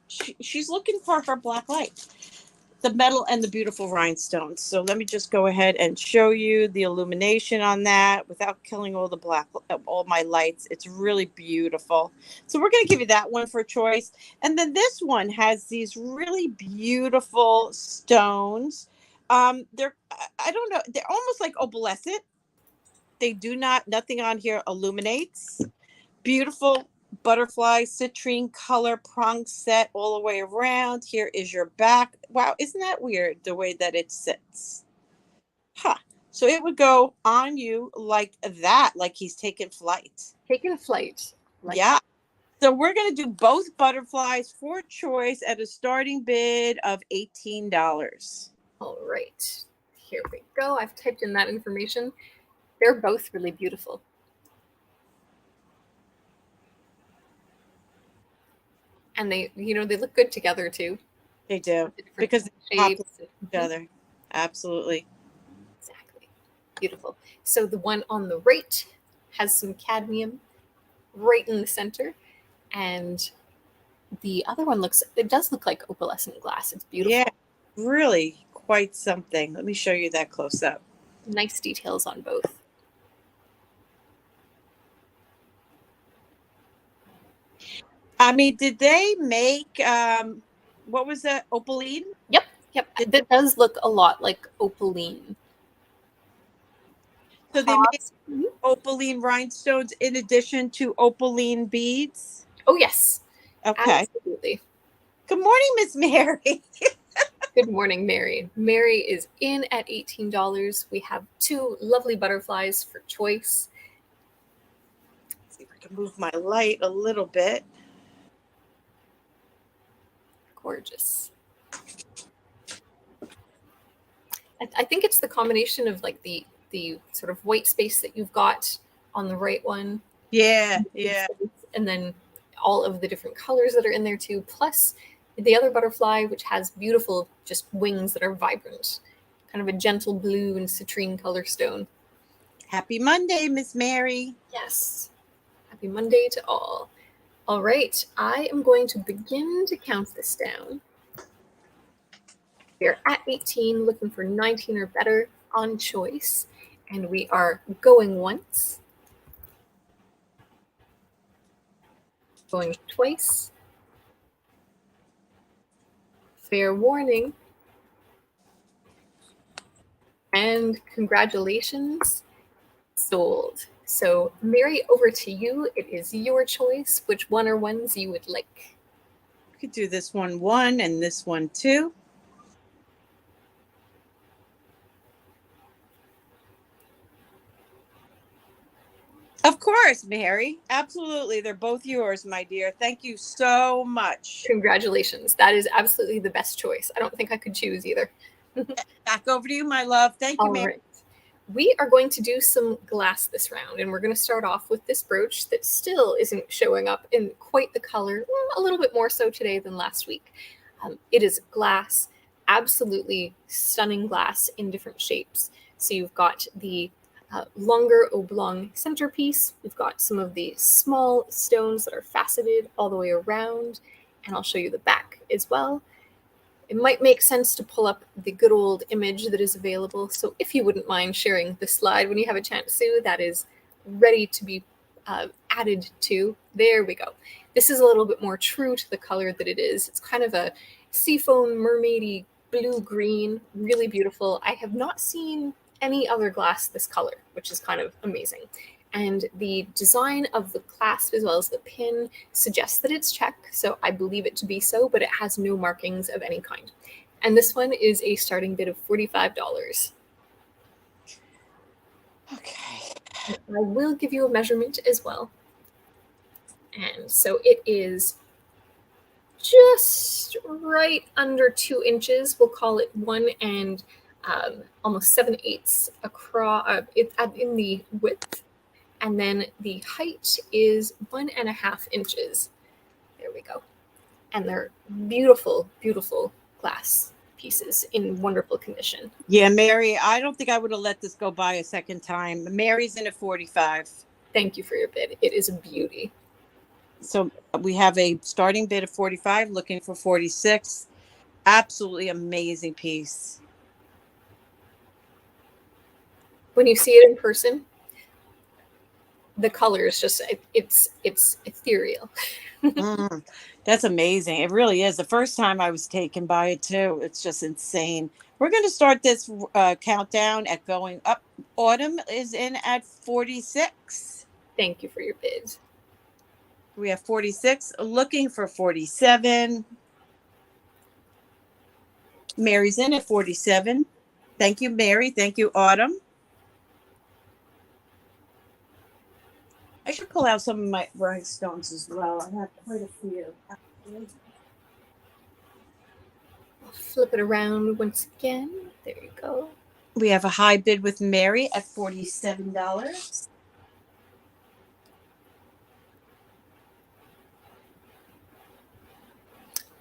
she's looking for her black light. The metal and the beautiful rhinestones. So let me just go ahead and show you the illumination on that without killing all my lights. It's really beautiful. So we're going to give you that one for choice. And then this one has these really beautiful stones. They're, I don't know, they're almost like opalescent. They do not, nothing on here illuminates. Beautiful butterfly citrine color prong set all the way around. Here is your back. Wow, isn't that weird the way that it sits? Huh. So it would go on you like that, like he's taking flight. Taking flight. Like yeah. So we're going to do both butterflies for choice at a starting bid of $18. All right. Here we go. I've typed in that information. They're both really beautiful. And they, they look good together too. They do, because they complement each other. Absolutely. Exactly. Beautiful. So the one on the right has some cadmium right in the center, and the other one does look like opalescent glass. It's beautiful. Yeah, really quite something. Let me show you that close up. Nice details on both. I mean, did they make what was that, opaline? Yep. That does look a lot like opaline. So they made opaline rhinestones in addition to opaline beads? Oh, yes. Okay. Absolutely. Good morning, Miss Mary. Good morning, Mary. Mary is in at $18. We have 2 lovely butterflies for choice. Let's see if I can move my light a little bit. Gorgeous. I think it's the combination of like the sort of white space that you've got on the right one. Yeah. And then all of the different colors that are in there too, plus the other butterfly, which has beautiful just wings that are vibrant, kind of a gentle blue and citrine color stone. Happy Monday, Miss Mary. Yes. Happy Monday to all. All right. I am going to begin to count this down. We're at 18, looking for 19 or better on choice. And we are going once, going twice. Fair warning. And congratulations, sold. So Mary, over to you. It is your choice. Which one or ones you would like? We could do this one and this one 2. Of course, Mary. Absolutely. They're both yours, my dear. Thank you so much. Congratulations. That is absolutely the best choice. I don't think I could choose either. Back over to you, my love. Thank you, All Mary. right. We are going to do some glass this round, and we're going to start off with this brooch that still isn't showing up in quite the color, a little bit more so today than last week. It is glass, absolutely stunning glass in different shapes. So you've got the longer oblong centerpiece. We've got some of the small stones that are faceted all the way around, and I'll show you the back as well. It might make sense to pull up the good old image that is available. So if you wouldn't mind sharing the slide when you have a chance, Sue, that is ready to be added to. There we go. This is a little bit more true to the color that it is. It's kind of a seafoam mermaidy blue-green, really beautiful. I have not seen any other glass this color, which is kind of amazing. And the design of the clasp as well as the pin suggests that it's check, so I believe it to be so, but it has no markings of any kind. And this one is a starting bid of $45. Okay. I will give you a measurement as well. And so it is just right under 2 inches. We'll call it 1 and almost 7/8 across in the width. And then the height is 1.5 inches. There we go. And they're beautiful, beautiful glass pieces in wonderful condition. Yeah, Mary, I don't think I would have let this go by a second time. Mary's in at 45. Thank you for your bid. It is a beauty. So we have a starting bid of 45, looking for 46. Absolutely amazing piece. When you see it in person, the color is just it's ethereal. That's amazing. It really is. The first time I was taken by it too. It's just insane. We're going to start this countdown at going up. Autumn is in at 46. Thank you for your bids. We have 46, looking for 47. Mary's in at 47. Thank you, Mary. Thank you, Autumn. I should pull out some of my rhinestones as well. I have quite a few. I'll flip it around once again. There you go. We have a high bid with Mary at $47.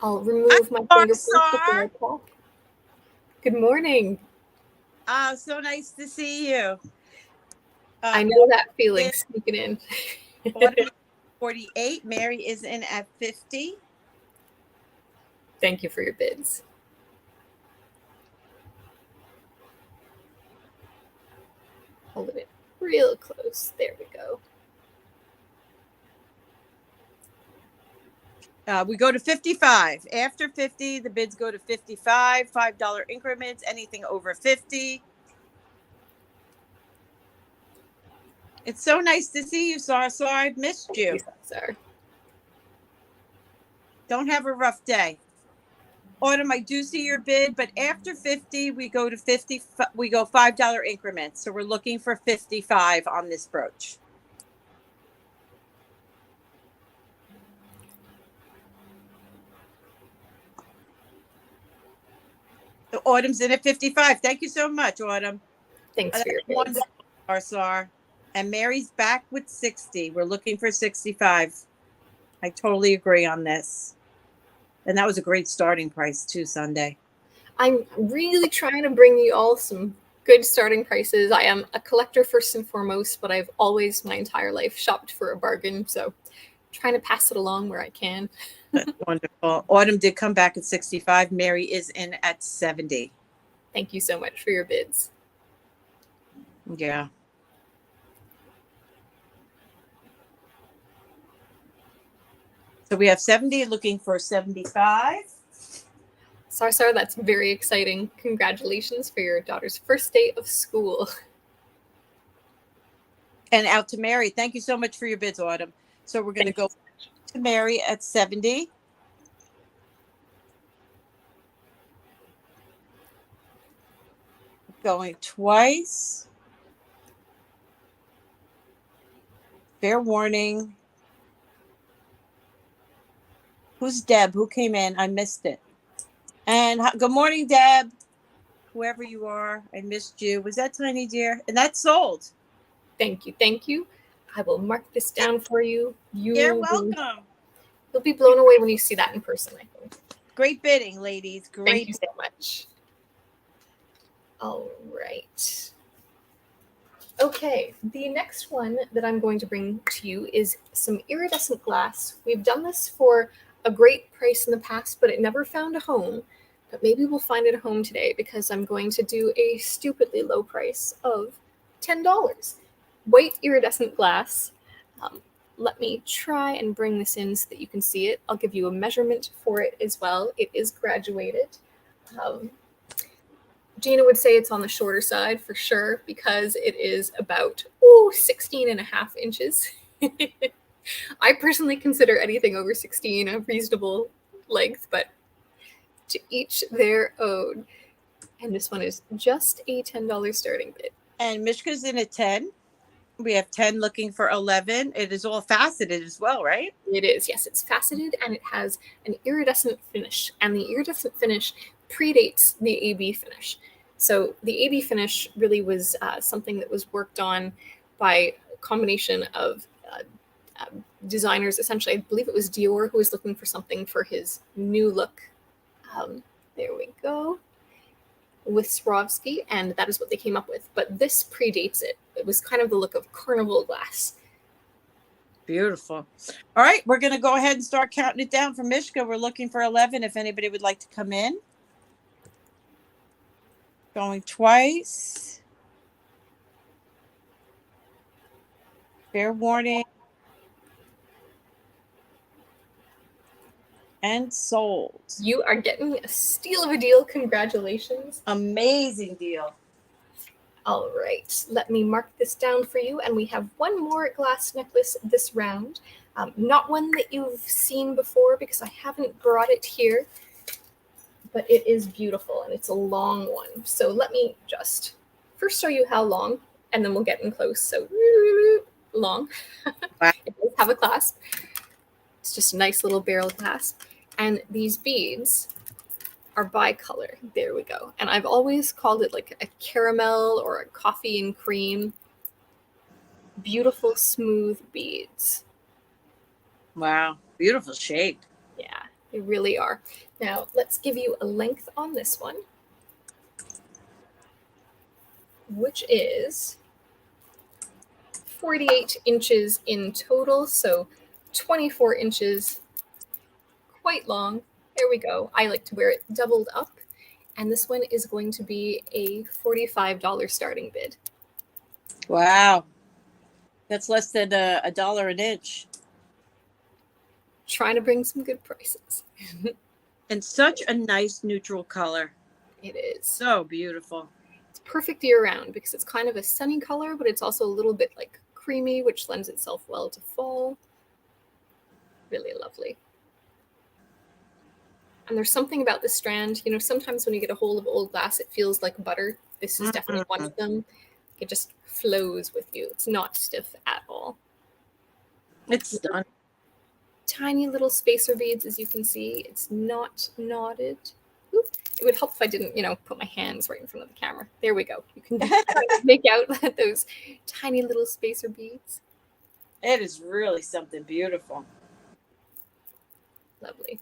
I'll remove my fingerprint before I talk. Good morning. So nice to see you. I know that feeling sneaking in. 48. Mary is in at 50. Thank you for your bids. Hold it real close. There we go. We go to 55. After 50, the bids go to 55, $5 increments, anything over 50. It's so nice to see you, Sar. So I missed you. Sorry. Don't have a rough day. Autumn, I do see your bid, but after 50, we go to 50. We go $5 increments. So we're looking for 55 on this brooch. The Autumn's in at 55. Thank you so much, Autumn. Thanks for your bids. Sar. And Mary's back with 60. We're looking for 65. I totally agree on this. And that was a great starting price too, Sundae. I'm really trying to bring you all some good starting prices. I am a collector first and foremost, but I've always my entire life shopped for a bargain. So trying to pass it along where I can. That's wonderful. Autumn did come back at 65. Mary is in at 70. Thank you so much for your bids. Yeah. So we have 70 looking for 75. Sar, that's very exciting. Congratulations for your daughter's first day of school. And out to Mary. Thank you so much for your bids, Autumn. So we're going to go to Mary at 70. Going twice. Fair warning. Who's Deb? Who came in? I missed it. And good morning, Deb. Whoever you are, I missed you. Was that Tiny Dear? And that's sold. Thank you. Thank you. I will mark this down for you. You're welcome. You'll be blown away when you see that in person, I think. Great bidding, ladies. Great. Thank you so much. All right. Okay, the next one that I'm going to bring to you is some iridescent glass. We've done this for a great price in the past, but it never found a home. But maybe we'll find it a home today because I'm going to do a stupidly low price of $10. White iridescent glass. Let me try and bring this in so that you can see it. I'll give you a measurement for it as well. It is graduated. Gina would say it's on the shorter side for sure because it is about 16.5 inches. I personally consider anything over 16 a reasonable length, but to each their own. And this one is just a $10 starting bid. And Mishka's in at 10. We have 10 looking for 11. It is all faceted as well, right? It is, yes. It's faceted and it has an iridescent finish. And the iridescent finish predates the AB finish. So the AB finish really was something that was worked on by a combination of designers. Essentially, I believe it was Dior who was looking for something for his new look. There we go. With Swarovski, and that is what they came up with. But this predates it. It was kind of the look of carnival glass. Beautiful. All right, we're going to go ahead and start counting it down for Mishka. We're looking for 11 if anybody would like to come in. Going twice. Fair warning. And sold. You are getting a steal of a deal. Congratulations. Amazing deal. All right, let me mark this down for you. And we have one more glass necklace this round. Not one that you've seen before because I haven't brought it here, but it is beautiful and it's a long one. So let me just first show you how long and then we'll get in close. So long. Wow. It does have a clasp. It's just a nice little barrel clasp. And these beads are bicolor. There we go. And I've always called it like a caramel or a coffee and cream. Beautiful, smooth beads. Wow. Beautiful shape. Yeah, they really are. Now, let's give you a length on this one, which is 48 inches in total. So 24 inches, quite long. There we go. I like to wear it doubled up. And this one is going to be a $45 starting bid. Wow. That's less than a dollar an inch. Trying to bring some good prices. And such a nice neutral color. It is. So beautiful. It's perfect year round because it's kind of a sunny color, but it's also a little bit like creamy, which lends itself well to fall. Really lovely. And there's something about this strand, you know, sometimes when you get a hold of old glass, it feels like butter. This is definitely one of them. It just flows with you. It's not stiff at all. It's stunning. Tiny little spacer beads, as you can see. It's not knotted. Oop. It would help if I didn't, you know, put my hands right in front of the camera. There we go. You can make out those tiny little spacer beads. It is really something beautiful. Lovely.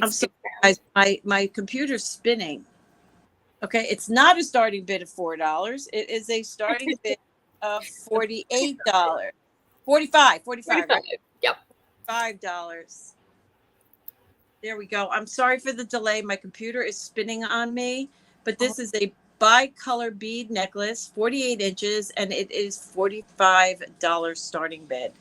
I'm sorry, guys. My computer's spinning. Okay, it's not a starting bid of $4. It is a starting bid of $48. 45. Right? Yep. $5. There we go. I'm sorry for the delay. My computer is spinning on me, but this is a bicolor bead necklace, 48 inches, and it is $45 starting bid.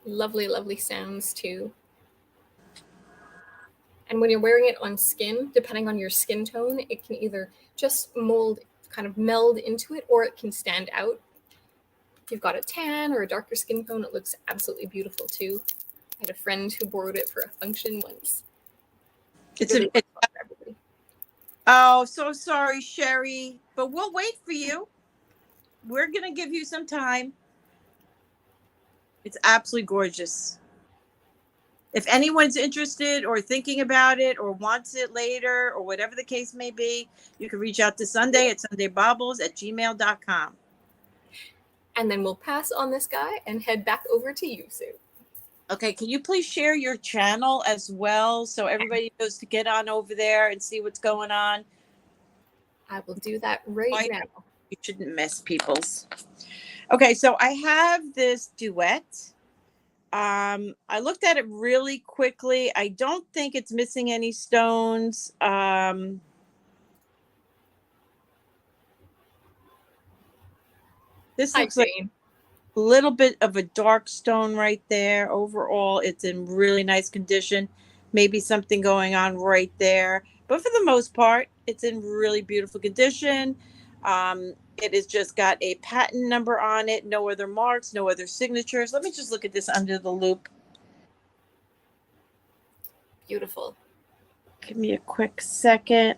Lovely, lovely sounds too. And when you're wearing it on skin, depending on your skin tone, it can either just mold, kind of meld into it, or it can stand out. If you've got a tan or a darker skin tone, it looks absolutely beautiful too. I had a friend who borrowed it for a function once. Oh, so sorry, Sherry, but we'll wait for you. we're going to give you some time. It's absolutely gorgeous. If anyone's interested or thinking about it or wants it later or whatever the case may be, you can reach out to Sundae at SundaeBaubles@gmail.com. And then we'll pass on this guy and head back over to you, Sue. Okay, can you please share your channel as well so everybody knows to get on over there and see what's going on? I will do that right now. You shouldn't miss people's. Okay, so I have this Duet. I looked at it really quickly. I don't think it's missing any stones. This looks like a little bit of a dark stone right there. Overall, it's in really nice condition. Maybe something going on right there. But for the most part, it's in really beautiful condition. It has just got a patent number on it. No other marks, no other signatures. Let me just look at this under the loop. Beautiful. Give me a quick second.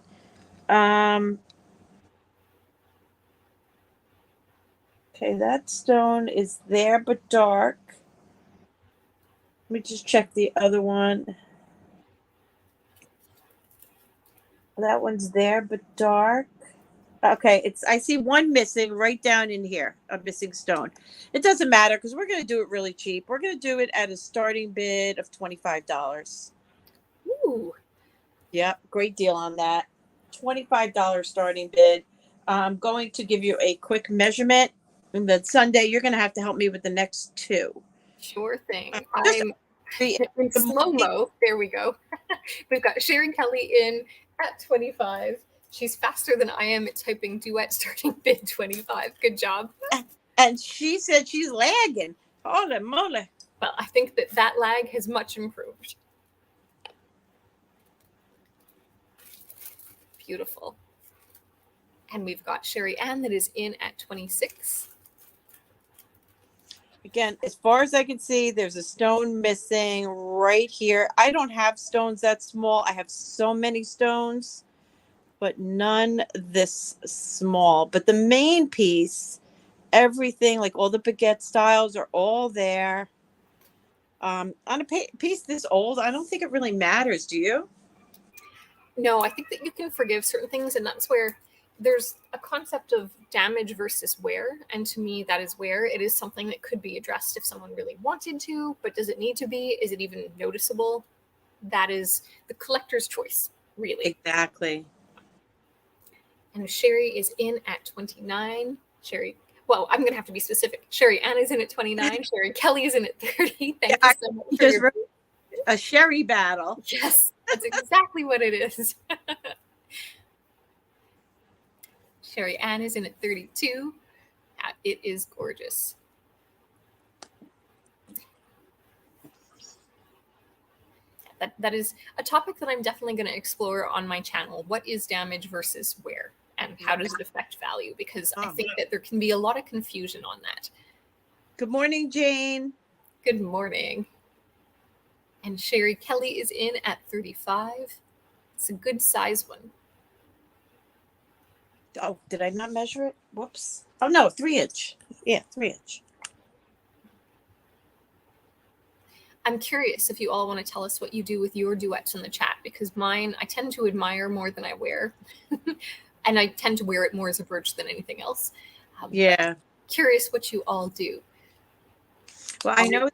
Okay, that stone is there but dark. Let me just check the other one. That one's there but dark. Okay, I see one missing right down in here, a missing stone. It doesn't matter because we're going to do it really cheap. We're going to do it at a starting bid of $25. Ooh. Yep, great deal on that. $25 starting bid. I'm going to give you a quick measurement. And then Sundae, you're going to have to help me with the next two. Sure thing. I'm in slow-mo. There we go. We've got Sherry Kelly in at 25. She's faster than I am at typing Duet starting bid 25. Good job. And she said she's lagging. Holy moly. Well, I think that lag has much improved. Beautiful. And we've got Sherry Ann that is in at 26. Again, as far as I can see, there's a stone missing right here. I don't have stones that small. I have so many stones, but none this small. But the main piece, everything, like all the baguette styles are all there. On a piece this old, I don't think it really matters. Do you? No, I think that you can forgive certain things, and that's where there's a concept of damage versus wear. And to me, that is where it is something that could be addressed if someone really wanted to, but does it need to be? Is it even noticeable? That is the collector's choice, really. Exactly. And Sherry is in at 29. Well, I'm going to have to be specific. Sherry Ann is in at 29. Sherry Kelly is in at 30. Thank you so much for your... A Sherry battle. Yes, that's exactly what it is. Sherry Ann is in at 32. It is gorgeous. That is a topic that I'm definitely going to explore on my channel. What is damage versus wear? And how does it affect value? Because I think that there can be a lot of confusion on that. Good morning, Jane. Good morning. And Sherry Kelly is in at 35. It's a good size one. Oh, did I not measure it? Whoops. Oh, no, 3-inch. Yeah, 3-inch. I'm curious if you all want to tell us what you do with your duets in the chat, because mine, I tend to admire more than I wear. And I tend to wear it more as a brooch than anything else. Yeah. Curious what you all do. Well, I know a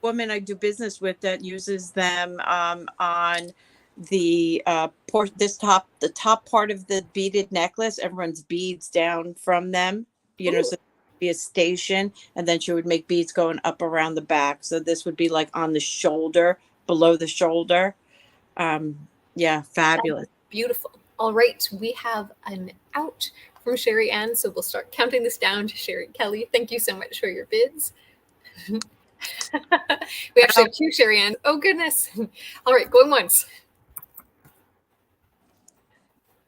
woman I do business with that uses them on the the top part of the beaded necklace and runs beads down from them. You know, so it'd be a station, and then she would make beads going up around the back. So this would be like on the shoulder, below the shoulder. Yeah, fabulous. That's beautiful. All right, we have an out from Sherry Ann, so we'll start counting this down to Sherry Kelly. Thank you so much for your bids. We actually have 2 Sherry Ann. Oh, goodness. All right, going once.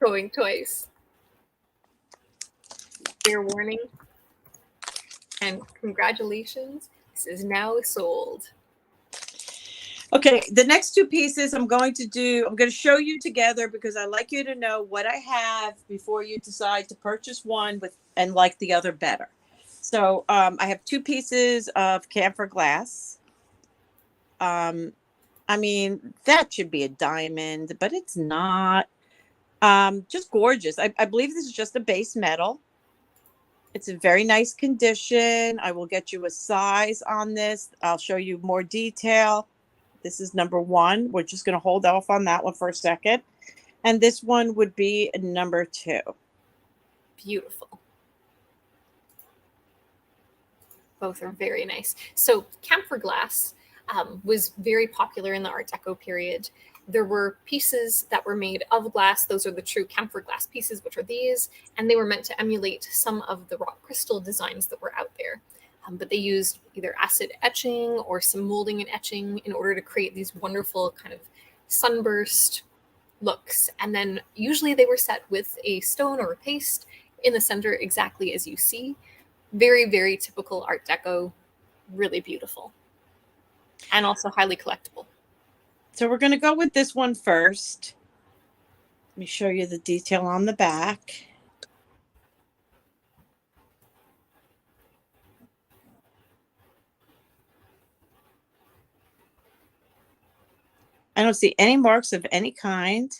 Going twice. Fair warning. And congratulations, this is now sold. Okay, the next 2 pieces I'm going to show you together because I like you to know what I have before you decide to purchase one and like the other better. So I have 2 pieces of camphor glass. I mean, that should be a diamond, but it's not. Just gorgeous. I believe this is just a base metal. It's in very nice condition. I will get you a size on this. I'll show you more detail. This is number 1. We're just going to hold off on that one for a second. And this one would be number 2. Beautiful. Both are very nice. So camphor glass was very popular in the Art Deco period. There were pieces that were made of glass. Those are the true camphor glass pieces, which are these. And they were meant to emulate some of the rock crystal designs that were out there. But they used either acid etching or some molding and etching in order to create these wonderful kind of sunburst looks. And then usually they were set with a stone or a paste in the center, exactly as you see. Very, very typical Art Deco, really beautiful. And also highly collectible. So we're going to go with this one first. Let me show you the detail on the back. I don't see any marks of any kind.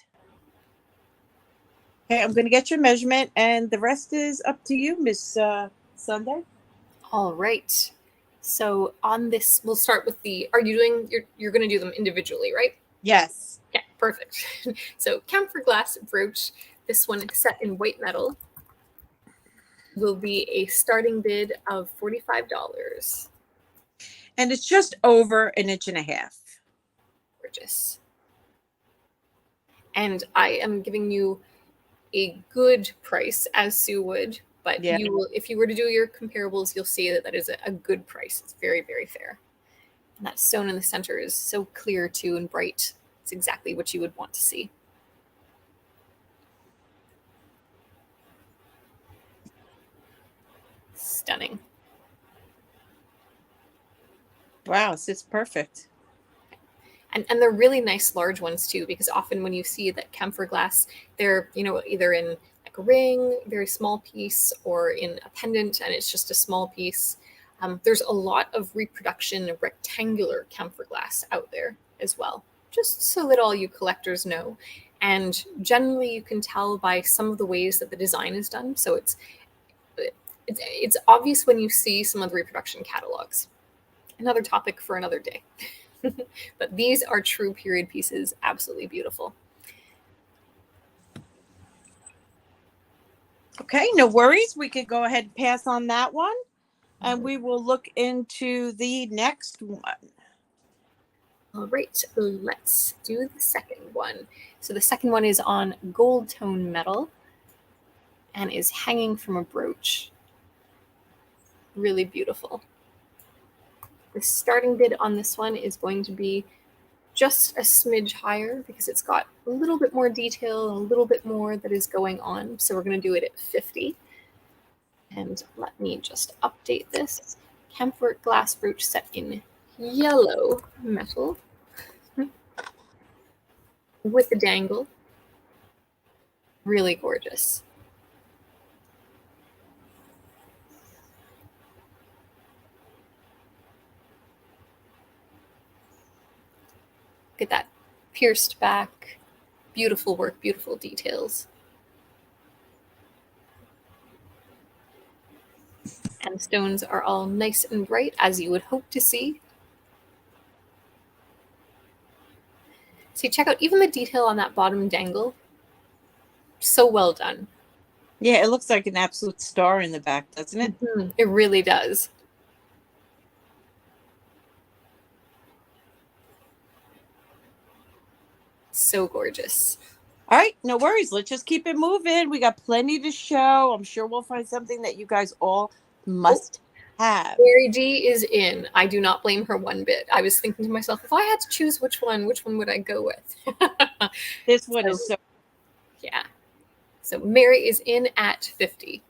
Okay, I'm going to get your measurement, and the rest is up to you, Miss Sundae. All right. So on this, we'll start with are you doing, you're going to do them individually, right? Yes. Yeah, perfect. So camphor glass brooch, this one set in white metal, will be a starting bid of $45. And it's just over 1.5 inches. Gorgeous. And I am giving you a good price, as Sue would, but Yeah. you will, if you were to do your comparables, you'll see that is a good price. It's very, very fair. And that stone in the center is so clear too and bright. It's exactly what you would want to see. Stunning. Wow, it's perfect. And they're really nice large ones too, because often when you see that camphor glass, they're, either in like a ring, very small piece, or in a pendant, and it's just a small piece. There's a lot of reproduction of rectangular camphor glass out there as well, just so that all you collectors know. And generally you can tell by some of the ways that the design is done. So it's obvious when you see some of the reproduction catalogs. Another topic for another day. But these are true period pieces, absolutely beautiful. Okay, no worries. We could go ahead and pass on that one. And we will look into the next one. All right, let's do the second one. So the second one is on gold tone metal and is hanging from a brooch. Really beautiful. The starting bid on this one is going to be just a smidge higher because it's got a little bit more detail, a little bit more that is going on. So we're going to do it at 50. And let me just update this. Camphor glass brooch set in yellow metal with the dangle. Really gorgeous. Look at that pierced back. Beautiful work, beautiful details. And the stones are all nice and bright, as you would hope to see. See, check out even the detail on that bottom dangle. So well done. Yeah, it looks like an absolute star in the back, doesn't it? Mm-hmm. It really does. So gorgeous. All right, no worries. Let's just keep it moving. We got plenty to show. I'm sure we'll find something that you guys all must have. Mary D is in. I do not blame her one bit. I was thinking to myself, if I had to choose which one would I go with? This one is so... Yeah. So Mary is in at 50.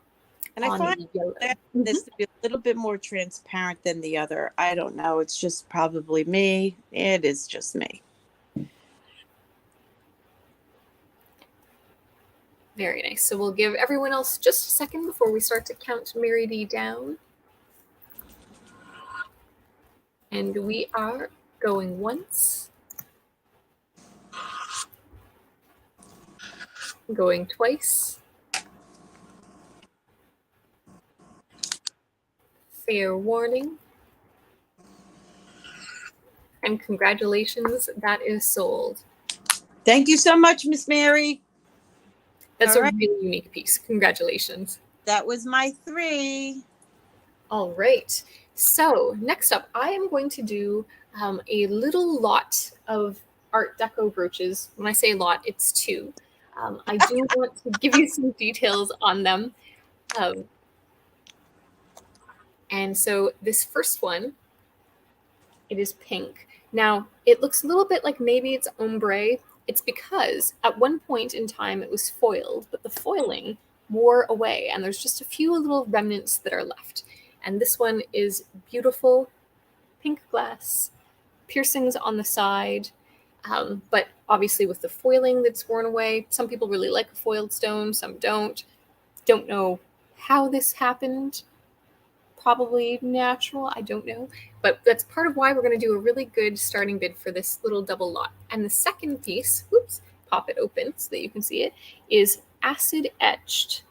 And I find that this to be a little bit more transparent than the other. I don't know. It's just probably me. It is just me. Very nice. So we'll give everyone else just a second before we start to count Mary D down. And we are going once, going twice. Fair warning. And congratulations, that is sold. Thank you so much, Miss Mary. That's All a right. really unique piece. Congratulations. That was my 3. All right. So next up, I am going to do a little lot of Art Deco brooches. When I say lot, it's 2. I do want to give you some details on them. And so this first one, it is pink. Now, it looks a little bit like maybe it's ombre. It's because at one point in time it was foiled, but the foiling wore away, and there's just a few little remnants that are left. And this one is beautiful pink glass, piercings on the side, but obviously with the foiling that's worn away. Some people really like a foiled stone, some don't. Don't know how this happened. Probably natural, I don't know. But that's part of why we're going to do a really good starting bid for this little double lot. And the second piece, whoops, pop it open so that you can see it, is acid etched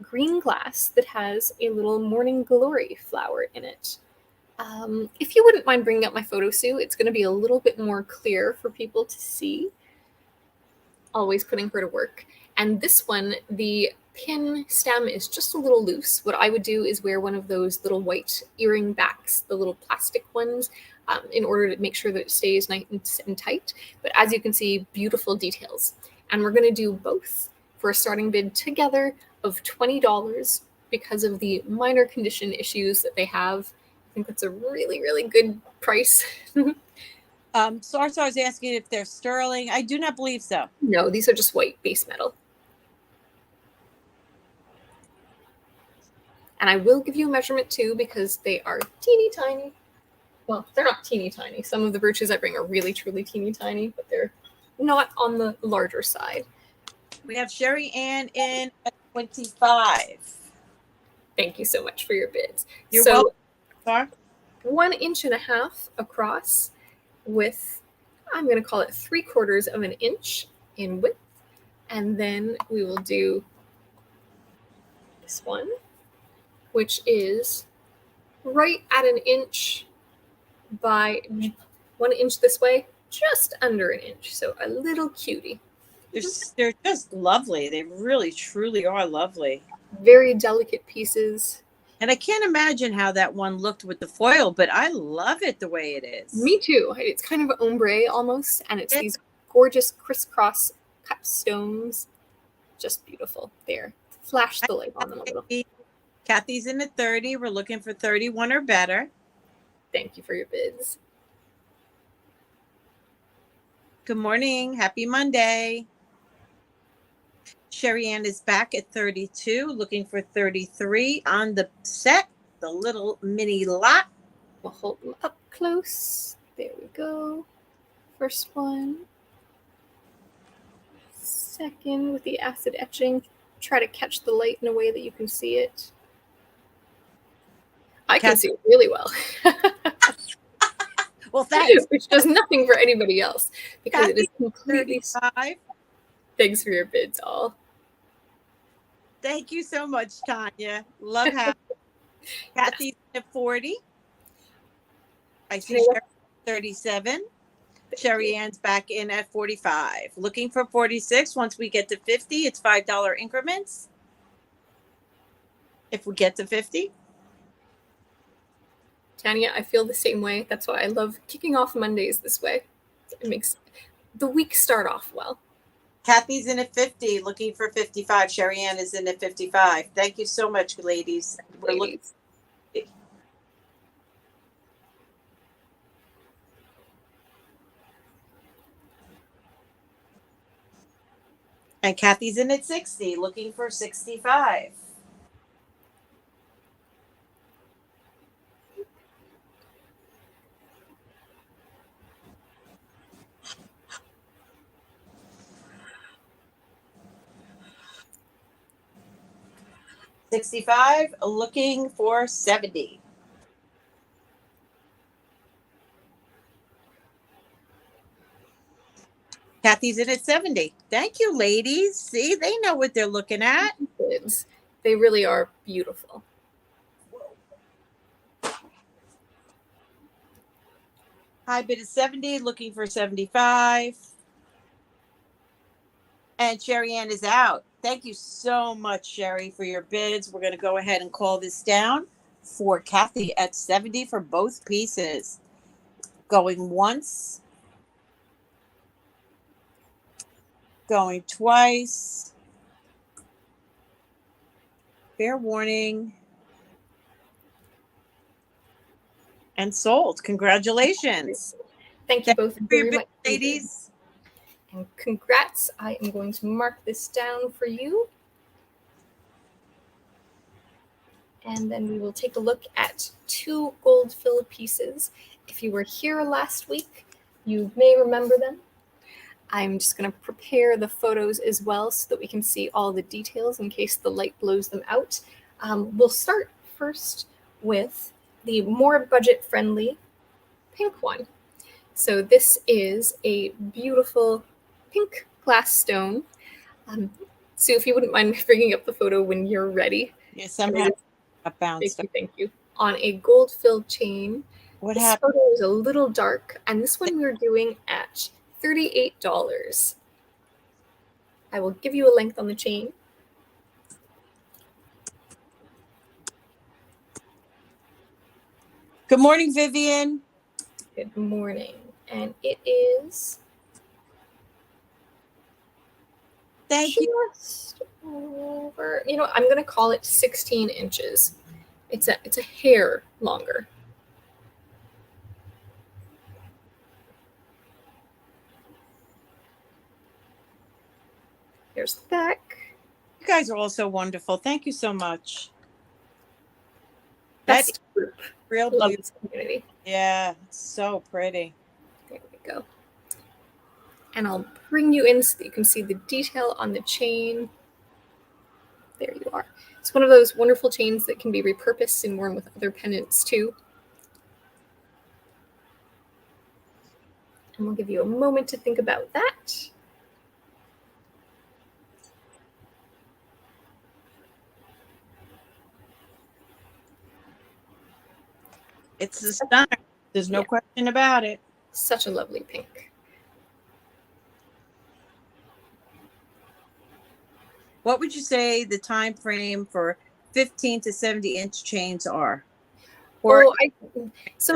green glass that has a little morning glory flower in it. If you wouldn't mind bringing up my photo, Sue, it's going to be a little bit more clear for people to see. Always putting her to work. And this one, the pin stem is just a little loose. What I would do is wear one of those little white earring backs, the little plastic ones, in order to make sure that it stays nice and tight. But as you can see, beautiful details. And we're going to do both for a starting bid together of $20 because of the minor condition issues that they have. I think that's a really, really good price. Sarsa is asking if they're sterling. I do not believe so. No, these are just white base metal. And I will give you a measurement too because they are teeny tiny. Well, they're not teeny tiny. Some of the brooches I bring are really, truly teeny tiny, but they're not on the larger side. We have Sherry Ann in at 25. Thank you so much for your bids. You're welcome, Sar. 1.5 inches across with, I'm going to call it 3/4 of an inch in width. And then we will do this one, which is right at an inch by 1 inch this way, just under an inch. So a little cutie. They're just lovely. They really, truly are lovely. Very delicate pieces. And I can't imagine how that one looked with the foil, but I love it the way it is. Me too. It's kind of ombre almost, and it's these gorgeous crisscross cut stones. Just beautiful. There. Flash the light on them a little. Kathy's in at 30. We're looking for 31 or better. Thank you for your bids. Good morning. Happy Monday. Sherry Ann is back at 32, looking for 33 on the set, the little mini lot. We'll hold them up close. There we go. First one. Second with the acid etching. Try to catch the light in a way that you can see it. I can see it really well. Well, thanks. Which does nothing for anybody else because it is completely 35. Thanks for your bids, all. Thank you so much, Tanya. Love having Kathy's at 40. I see Sherry 37. Sherry Ann's back in at 45. Looking for 46. Once we get to 50, it's $5 increments. If we get to 50. Tanya, I feel the same way. That's why I love kicking off Mondays this way. It makes the week start off well. Kathy's in at 50, looking for 55. Sherry Ann is in at 55. Thank you so much, ladies. We're looking. And Kathy's in at 60, looking for 65. $65, looking for 70. Kathy's in at 70. Thank you, ladies. See, they know what they're looking at. They really are beautiful. High bid is 70, looking for 75. And Sherry Ann is out. Thank you so much, Sherry, for your bids. We're going to go ahead and call this down for Kathy at 70 for both pieces. Going once. Going twice. Fair warning. And sold. Congratulations. Thank you both very much, ladies. And congrats. I am going to mark this down for you. And then we will take a look at 2 gold fill pieces. If you were here last week, you may remember them. I'm just going to prepare the photos as well so that we can see all the details in case the light blows them out. We'll start first with the more budget-friendly pink one. So this is a beautiful pink glass stone. Sue, if you wouldn't mind bringing up the photo when you're ready. Yes, I'm happy. Thank you. On a gold-filled chain. What this happened? Photo is a little dark, and this one we're doing at $38. I will give you a length on the chain. Good morning, Vivian. Good morning. And it is Thank you. Over, I'm going to call it 16 inches. It's a hair longer. Here's the back. You guys are all so wonderful. Thank you so much. Best group. Real love this community. Yeah, it's so pretty. There we go. And I'll bring you in so that you can see the detail on the chain. There you are. It's one of those wonderful chains that can be repurposed and worn with other pendants too. And we'll give you a moment to think about that. It's a stunner. There's no question about it. Such a lovely pink. What would you say the time frame for 15 to 70 inch chains are? It's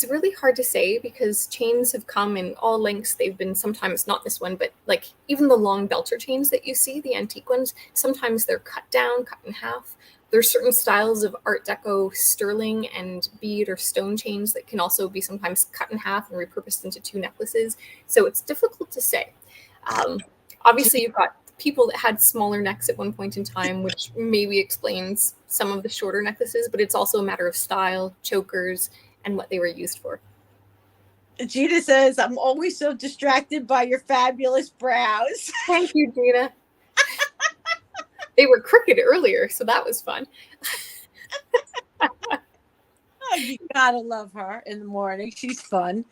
really hard to say because chains have come in all lengths. They've been sometimes not this one, but like even the long belter chains that you see, the antique ones, sometimes they're cut down, cut in half. There's certain styles of Art Deco sterling and bead or stone chains that can also be sometimes cut in half and repurposed into 2 necklaces. So it's difficult to say. Obviously, you've got people that had smaller necks at one point in time, which maybe explains some of the shorter necklaces, but it's also a matter of style, chokers, and what they were used for. Gina says, I'm always so distracted by your fabulous brows. Thank you, Gina. They were crooked earlier, so that was fun. Oh, you gotta love her in the morning. She's fun.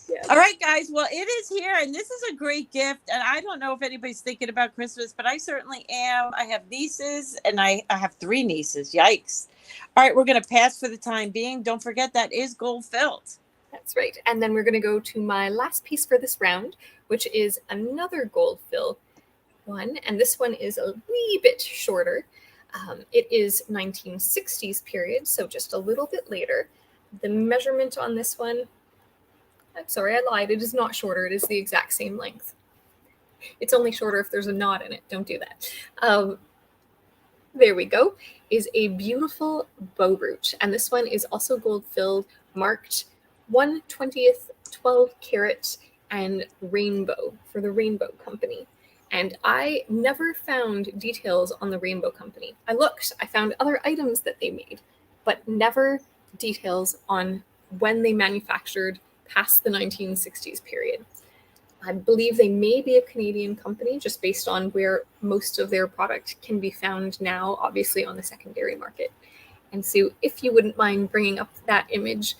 Yeah. All right, guys. Well, it is here, and this is a great gift. And I don't know if anybody's thinking about Christmas, but I certainly am. I have nieces, and I have 3 nieces. Yikes. All right, we're going to pass for the time being. Don't forget that is gold filled. That's right. And then we're going to go to my last piece for this round, which is another gold fill one. And this one is a wee bit shorter. It is 1960s period, so just a little bit later. The measurement on this one, I'm sorry, I lied. It is not shorter. It is the exact same length. It's only shorter if there's a knot in it. Don't do that. There we go. Is a beautiful bow brooch. And this one is also gold filled, marked 1/20th 12 karat and rainbow for the Rainbow Company. And I never found details on the Rainbow Company. I looked, I found other items that they made, but never details on when they manufactured past the 1960s period. I believe they may be a Canadian company just based on where most of their product can be found now, obviously on the secondary market. And so if you wouldn't mind bringing up that image,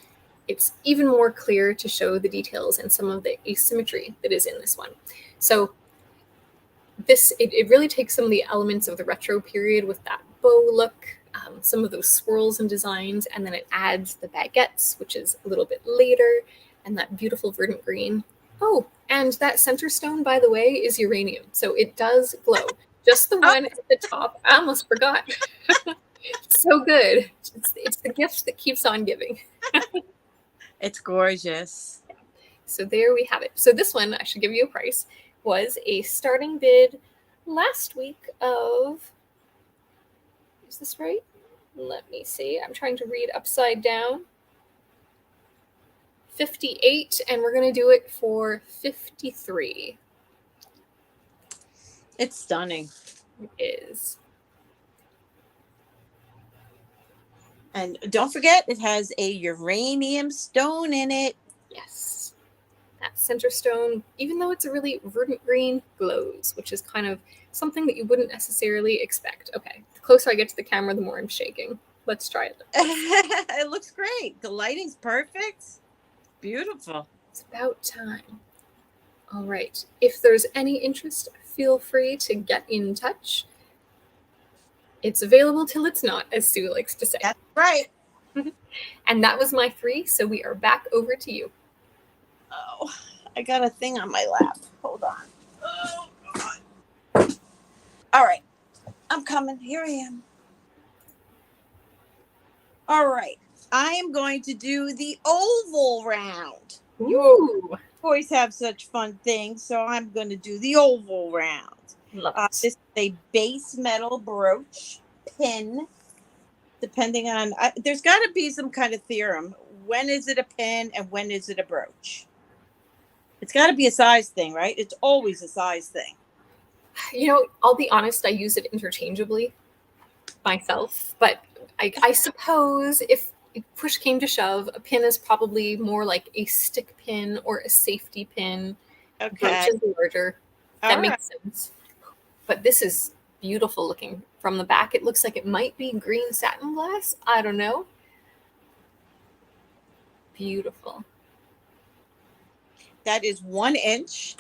it's even more clear to show the details and some of the asymmetry that is in this one. So it really takes some of the elements of the retro period with that bow look, some of those swirls and designs, and then it adds the baguettes, which is a little bit later, and that beautiful verdant green. Oh, and that center stone, by the way, is uranium, so it does glow. Just the one at the top. I almost forgot. So good. It's the gift that keeps on giving. It's gorgeous. So there we have it. So this one, I should give you a price, was a starting bid last week of, is this right? Let me see. I'm trying to read upside down. 58, and we're going to do it for 53. It's stunning. It is. And don't forget, it has a uranium stone in it. Yes. That center stone, even though it's a really verdant green, glows, which is kind of something that you wouldn't necessarily expect. Okay, the closer I get to the camera, the more I'm shaking. Let's try it. It looks great. The lighting's perfect. Beautiful. It's about time. All right. If there's any interest, feel free to get in touch. It's available till it's not, as Sue likes to say. That's right. And that was my 3, so we are back over to you. Oh, I got a thing on my lap. Hold on. Oh, God. All right. I'm coming. Here I am. All right. I am going to do the oval round. Ooh. Boys have such fun things, so I'm going to do the oval round. Love it. This is a base metal brooch pin, depending on, there's got to be some kind of theorem. When is it a pin and when is it a brooch? It's got to be a size thing, right? It's always a size thing. You know, I'll be honest, I use it interchangeably myself, but I suppose if push came to shove, a pin is probably more like a stick pin or a safety pin. Okay. Brooch is larger. That makes sense. But this is beautiful looking from the back. It looks like it might be green satin glass. I don't know. Beautiful. That is 1 inch.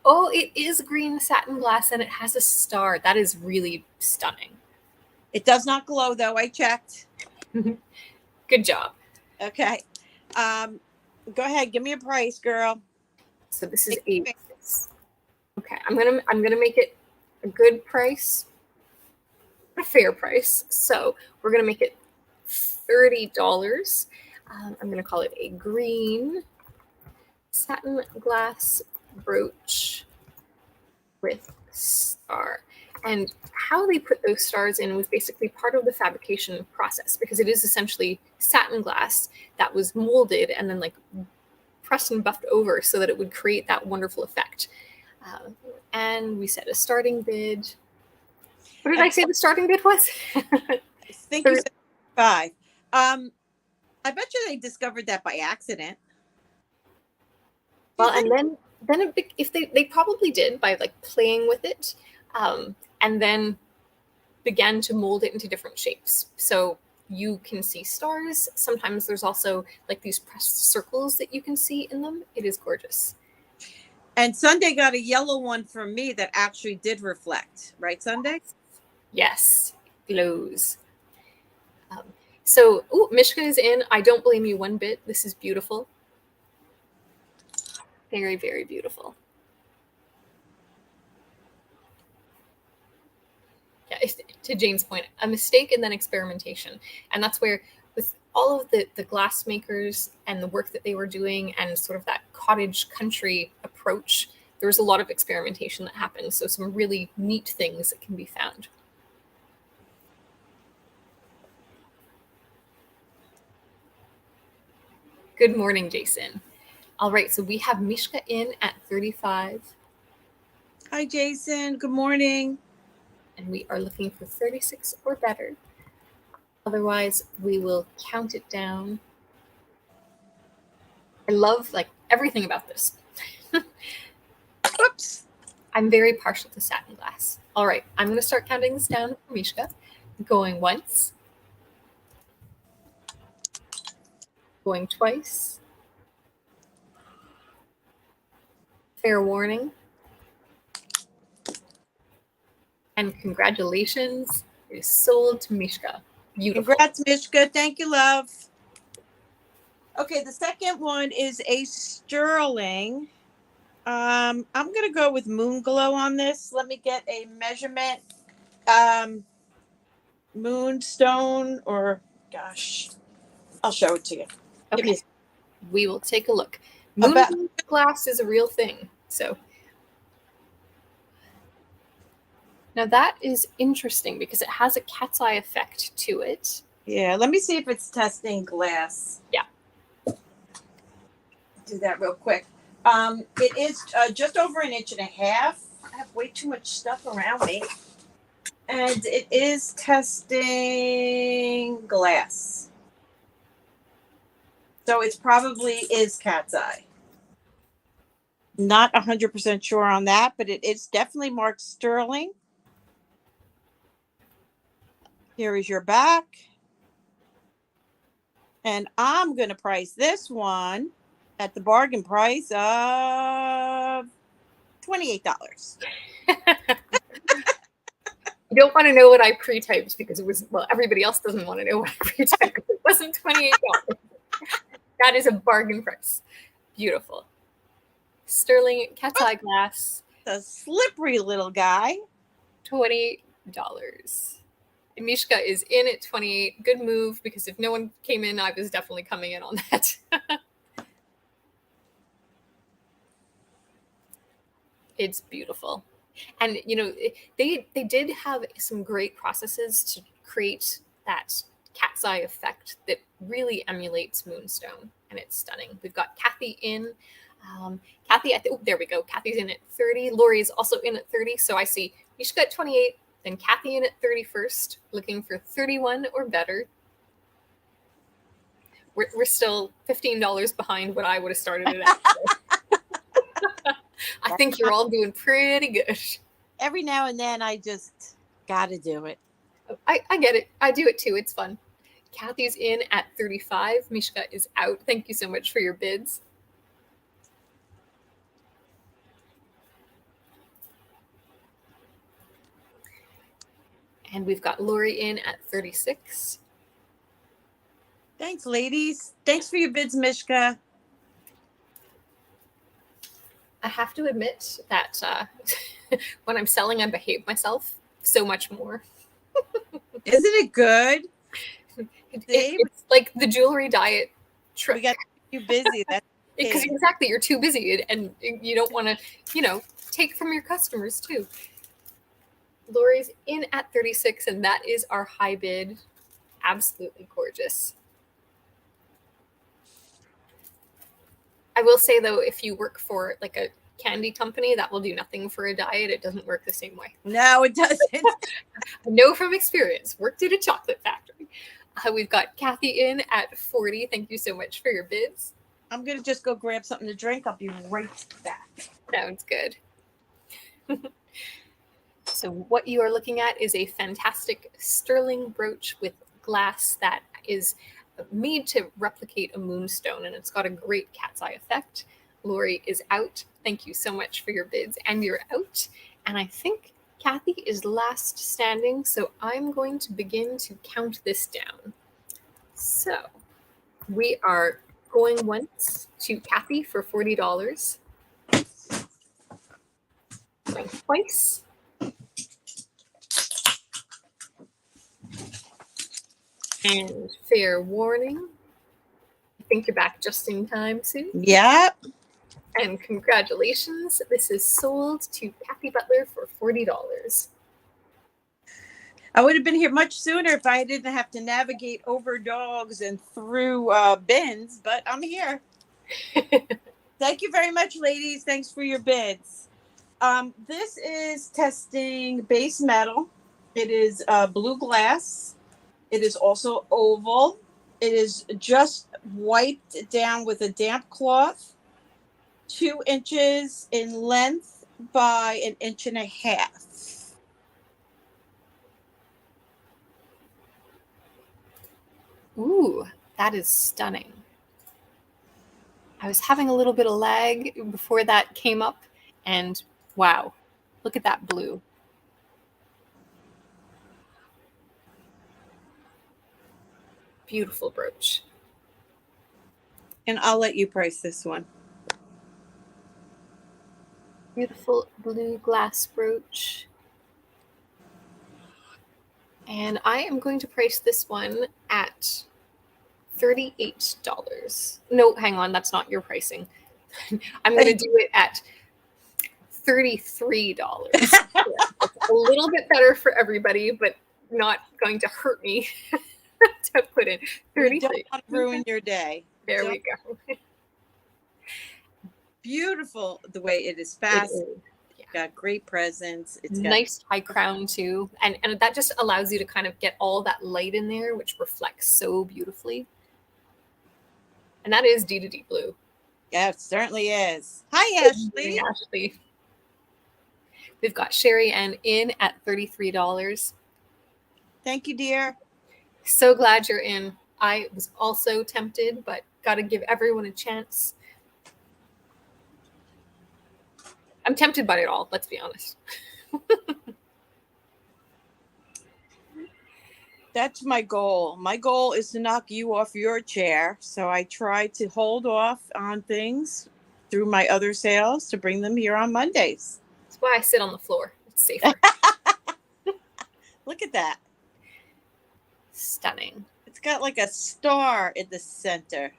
Oh, it is green satin glass and it has a star. That is really stunning. It does not glow, though. I checked. Good job. Okay. Go ahead. Give me a price, girl. So this is okay. I'm gonna make it a good price, a fair price. So we're gonna make it $30. I'm gonna call it a green satin glass brooch with star. And how they put those stars in was basically part of the fabrication process, because it is essentially satin glass that was molded and then like pressed and buffed over so that it would create that wonderful effect. And we set a starting bid. What did I say the starting bid was? I think you said 5. I bet you they discovered that by accident. Well, and then if they probably did by like playing with it, and then began to mold it into different shapes. So you can see stars. Sometimes there's also like these pressed circles that you can see in them. It is gorgeous. And Sundae got a yellow one from me that actually did reflect, right, Sundae? Yes, glows. So, Mishka is in. I don't blame you one bit. This is beautiful. Very, very beautiful. Yeah, to Jane's point, a mistake and then experimentation. And that's where, with all of the glass makers and the work that they were doing and sort of that cottage country approach, there was a lot of experimentation that happened. So some really neat things that can be found. Good morning, Jason. All right, so we have Mishka in at 35. Hi, Jason. Good morning. And we are looking for 36 or better. Otherwise, we will count it down. I love like everything about this. Oops. I'm very partial to satin glass. All right, I'm going to start counting this down for Mishka. Going once. Going twice. Fair warning. And congratulations, it is sold to Mishka. Beautiful. Congrats, Mishka. Thank you, love. Okay, the second one is a sterling. I'm gonna go with Moon Glow on this. Let me get a measurement. Moonstone, or gosh, I'll show it to you. Give me Okay, we will take a look. about Moon glass is a real thing. So now that is interesting because it has a cat's eye effect to it. yeah. Let me see if it's testing glass. Yeah. Do that real quick. It is just over an inch and a half. I have way too much stuff around me. And it is testing glass. So it probably is cat's eye. Not 100% sure on that, but it's definitely marked sterling. Here is your back. And I'm going to price this one at the bargain price of $28. You don't want to know what I pre-typed because it was, well, everybody else doesn't want to know what I pre-typed because it wasn't $28. That is a bargain price. Beautiful. Sterling cat's eye glass. The slippery little guy. $28. And Mishka is in at 28. Good move because if no one came in, I was definitely coming in on that. It's beautiful. And you know, they did have some great processes to create that cat's eye effect that really emulates Moonstone, and it's stunning. We've got Kathy in. Kathy, there we go. Kathy's in at 30. Lori's also in at 30. So I see Mishka at 28, then Kathy in at 31st, looking for 31 or better. We're still $15 behind what I would have started it at. I think you're all doing pretty good. Every now and then I just got to do it. I get it. I do it too. It's fun. Kathy's in at 35. Mishka is out. Thank you so much for your bids. And we've got Lori in at 36. Thanks, ladies. Thanks for your bids, Mishka. I have to admit that when I'm selling, I behave myself so much more. Isn't it good? It's like the jewelry diet trick. We got you busy. That's because exactly, you're too busy and you don't want to, take from your customers too. Lori's in at 36, and that is our high bid. Absolutely gorgeous. I will say though, if you work for like a candy company, that will do nothing for a diet. It doesn't work the same way. No, it doesn't. I know from experience. Worked at a chocolate factory. We've got Kathy in at 40. Thank you so much for your bids. I'm going to just go grab something to drink. I'll be right back. Sounds good. So what you are looking at is a fantastic sterling brooch with glass that is made to replicate a moonstone, and it's got a great cat's eye effect. Lori is out. Thank you so much for your bids, and you're out. And I think Kathy is last standing, so I'm going to begin to count this down. So we are going once to Kathy for $40. Going twice. And fair warning. I think you're back just in time, Sue. Yep. And congratulations. This is sold to Kathy Butler for $40. I would have been here much sooner if I didn't have to navigate over dogs and through bins, but I'm here. Thank you very much, ladies. Thanks for your bids. This is testing base metal. It is blue glass. It is also oval. It is just wiped down with a damp cloth, 2 inches in length by 1.5 inches. Ooh, that is stunning. I was having a little bit of lag before that came up, and wow, look at that blue. Beautiful brooch. And I'll let you price this one. Beautiful blue glass brooch. And I am going to price this one at $38. No, hang on, that's not your pricing. I'm going to do it at $33. It's a little bit better for everybody, but not going to hurt me to put in 33. Don't want to ruin your day. There we go. Beautiful the way it is fast. Yeah. Got great presence. It's got nice high crown too. And that just allows you to kind of get all that light in there, which reflects so beautifully. And that is D2D blue. Yeah, it certainly is. Hi, Ashley. Ashley. We've got Sherry Ann in at $33. Thank you, dear. So glad you're in. I was also tempted, but got to give everyone a chance. I'm tempted by it all, let's be honest. That's my goal. My goal is to knock you off your chair. So I try to hold off on things through my other sales to bring them here on Mondays. That's why I sit on the floor. It's safer. Look at that. Stunning. It's got like a star in the center.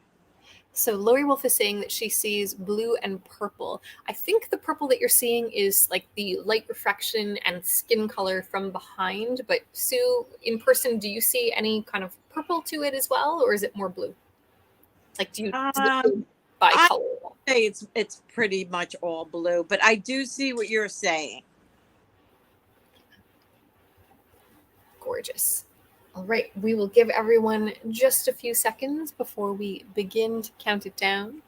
So Lori Wolf is saying that she sees blue and purple. I think the purple that you're seeing is like the light refraction and skin color from behind. But Sue, in person, do you see any kind of purple to it as well? Or is it more blue? Like, do you by color? I'd say it's pretty much all blue, but I do see what you're saying. Gorgeous. All right, we will give everyone just a few seconds before we begin to count it down.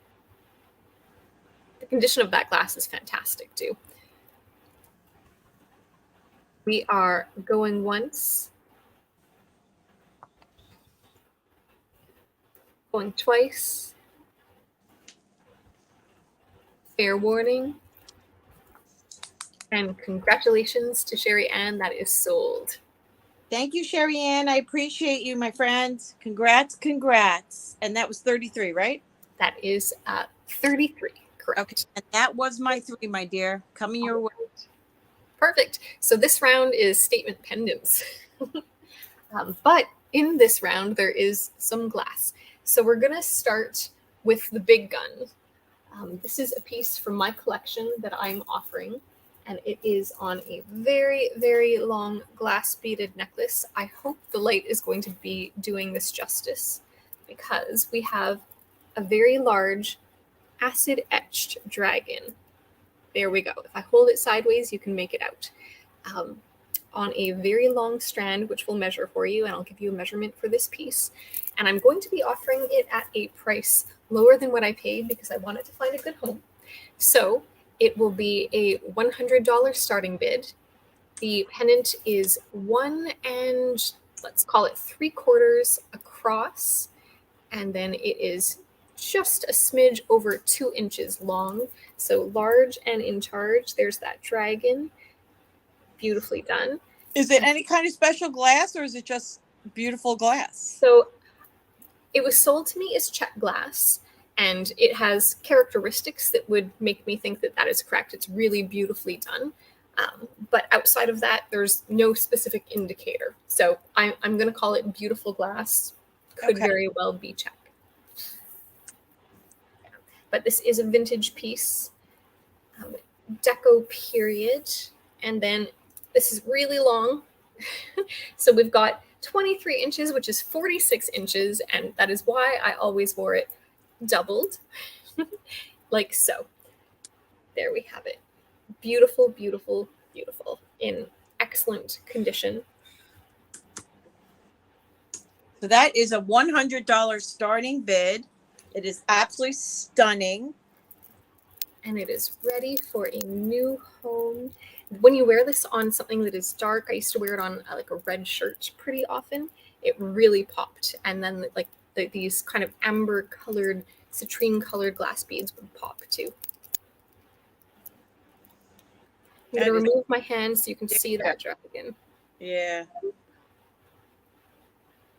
The condition of that glass is fantastic too. We are going once, going twice. Fair warning. And congratulations to Sherry Ann, that is sold. Thank you, Sherry Ann. I appreciate you, my friend. Congrats, congrats. And that was 33, right? That is 33, correct. Okay, and that was my 3, my dear. Coming your way. Perfect. So this round is statement pendants. But in this round, there is some glass. So we're going to start with the big gun. This is a piece from my collection that I'm offering. And it is on a very, very long glass beaded necklace. I hope the light is going to be doing this justice because we have a very large acid etched dragon. There we go. If I hold it sideways, you can make it out. On a very long strand, which we'll measure for you, and I'll give you a measurement for this piece. And I'm going to be offering it at a price lower than what I paid because I wanted to find a good home. So it will be a $100 starting bid. The pendant is 1 and let's call it 3/4 across. And then it is just a smidge over 2 inches long. So large and in charge. There's that dragon. Beautifully done. Is it any kind of special glass or is it just beautiful glass? So it was sold to me as check glass. And it has characteristics that would make me think that that is correct. It's really beautifully done. But outside of that, there's no specific indicator. So I'm going to call it beautiful glass. Could very well be check. But this is a vintage piece. Deco period. And then this is really long. So we've got 23 inches, which is 46 inches. And that is why I always wore it doubled like so. There we have it. Beautiful, beautiful, beautiful, in excellent condition. So that is a $100 starting bid. It is absolutely stunning. And it is ready for a new home. When you wear this on something that is dark, I used to wear it on like a red shirt pretty often. It really popped. And then like these kind of amber colored citrine colored glass beads would pop too. I'm going to remove my hand so you can see that dragon. Yeah.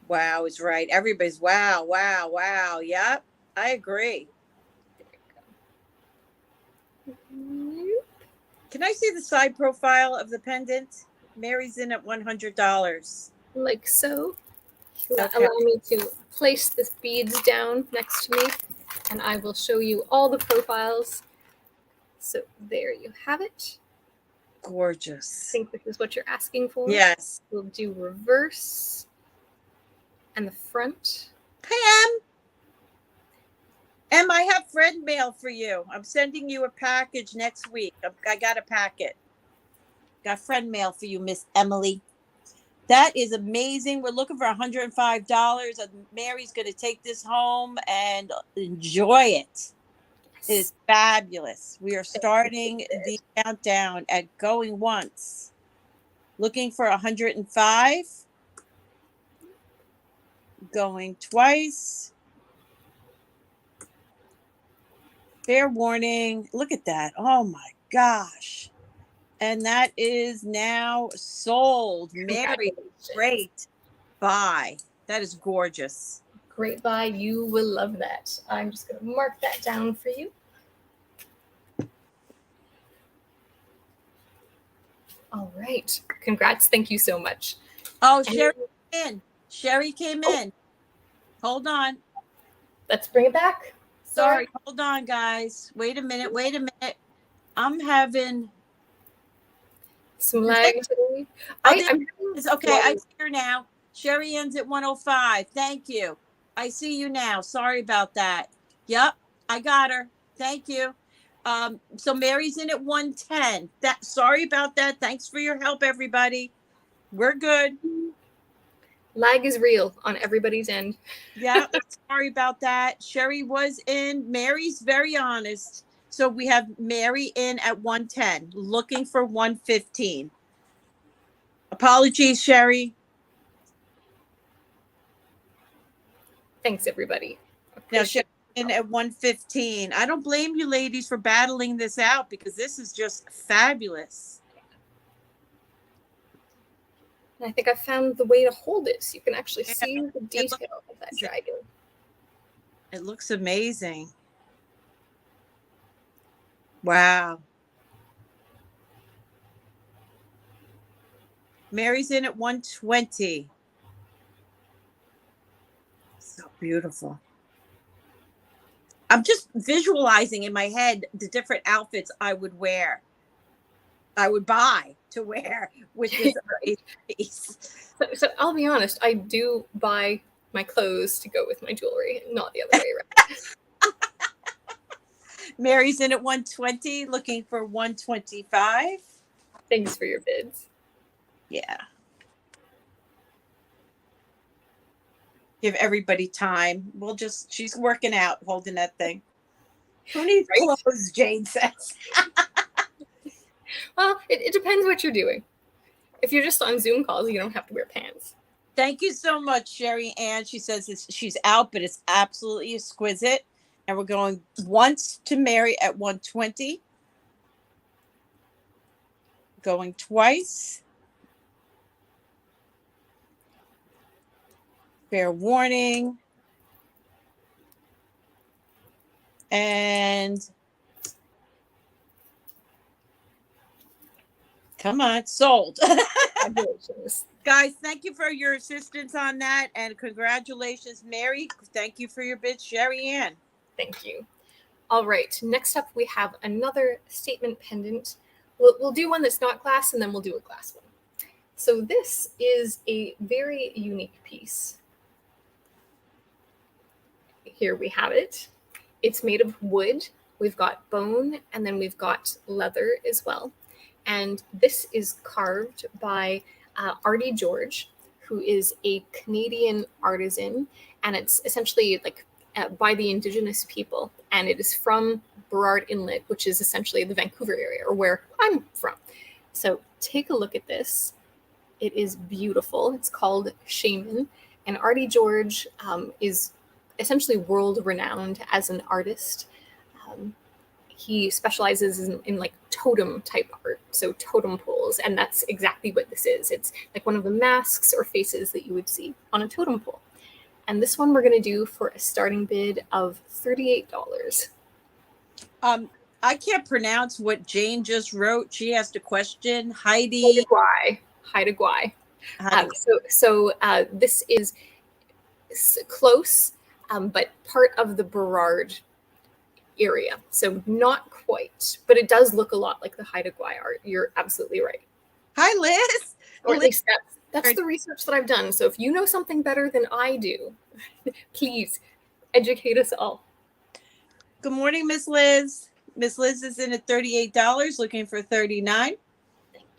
Wow is right. Everybody's wow, wow, wow. Yep, I agree. Can I see the side profile of the pendant? Mary's in at $100. Like so. Okay. Allow me to place the beads down next to me, and I will show you all the profiles. So there you have it. Gorgeous. I think this is what you're asking for. Yes. We'll do reverse and the front. Hey, Em, I have friend mail for you. I'm sending you a package next week. I got a packet. Got friend mail for you, Miss Emily. That is amazing. We're looking for $105. Mary's going to take this home and enjoy it. It is fabulous. We are starting the countdown at going once. Looking for 105. Going twice. Fair warning. Look at that. Oh my gosh. And that is now sold. Mary, great buy. That is gorgeous. Great buy. You will love that. I'm just going to mark that down for you. All right. Congrats. Thank you so much. Oh, Sherry came in. Sherry came in. Hold on. Let's bring it back. Sorry. Hold on, guys. Wait a minute. Wait a minute. I'm having some lag today. Okay, I see her now. Sherry ends at 105. Thank you. I see you now. Sorry about that. Yep, I got her. Thank you. So Mary's in at 110. Sorry about that. Thanks for your help, everybody. We're good. Lag is real on everybody's end. Yeah, sorry about that. Sherry was in. Mary's very honest. So we have Mary in at 110, looking for 115. Apologies, Sherry. Thanks, everybody. Now, Sherry in at 115. I don't blame you ladies for battling this out because this is just fabulous. And I think I found the way to hold it so you can actually see the detail of that dragon. It looks amazing. Wow. Mary's in at 120. So beautiful. I'm just visualizing in my head the different outfits I would wear. I would buy to wear with this piece. So I'll be honest, I do buy my clothes to go with my jewelry, not the other way around. Mary's in at 120, looking for 125. Thanks for your bids. Yeah. Give everybody time. She's working out, holding that thing. Who needs clothes, Jade says. Well, it depends what you're doing. If you're just on Zoom calls, you don't have to wear pants. Thank you so much, Sherry Ann. She says she's out, but it's absolutely exquisite. And we're going once to Mary at 120. Going twice. Fair warning. And come on, sold. Guys, thank you for your assistance on that. And congratulations, Mary. Thank you for your bid, Sherry Ann. Thank you. All right. Next up, we have another statement pendant. We'll do one that's not glass, and then we'll do a glass one. So this is a very unique piece. Here we have it. It's made of wood. We've got bone, and then we've got leather as well. And this is carved by Artie George, who is a Canadian artisan, and it's essentially like by the Indigenous people, and it is from Burrard Inlet, which is essentially the Vancouver area, or where I'm from. So take a look at this. It is beautiful. It's called Shaman, and Artie George is essentially world renowned as an artist. He specializes in like totem type art, so totem poles, and that's exactly what this is. It's like one of the masks or faces that you would see on a totem pole. And this one we're going to do for a starting bid of $38. I can't pronounce what Jane just wrote. She asked a question. Haida Gui. This is close, but part of the Burrard area. So not quite, but it does look a lot like the Haida Gui art. You're absolutely right. Hi, Liz. Or at least that's the research that I've done. So if you know something better than I do, please educate us all. Good morning, Miss Liz. Miss Liz is in at $38, looking for $39. Thank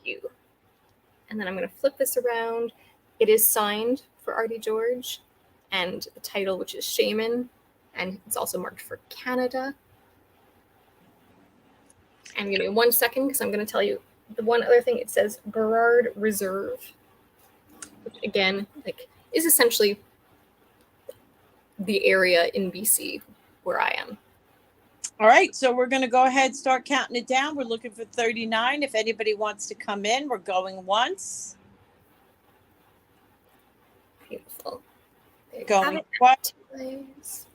you. And then I'm going to flip this around. It is signed for Artie George, and the title, which is Shaman, and it's also marked for Canada. And give me 1 second, because I'm going to tell you the one other thing. It says Burrard Reserve, which again, like, is essentially the area in BC where I am. All right, so we're going to go ahead and start counting it down. We're looking for 39. If anybody wants to come in, we're going once. Beautiful. Going twice.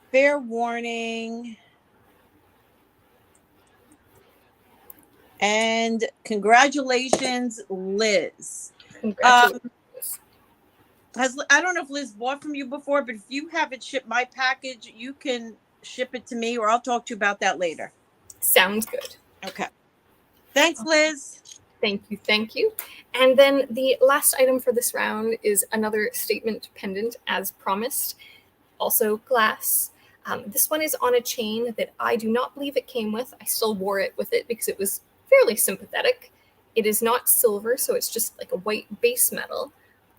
Fair warning. And congratulations, Liz. Congratulations. I don't know if Liz bought from you before, but if you haven't shipped my package, you can ship it to me, or I'll talk to you about that later. Sounds good. Okay. Thanks, Liz. Thank you. Thank you. And then the last item for this round is another statement pendant, as promised. Also glass. This one is on a chain that I do not believe it came with. I still wore it with it because it was fairly sympathetic. It is not silver, so it's just like a white base metal.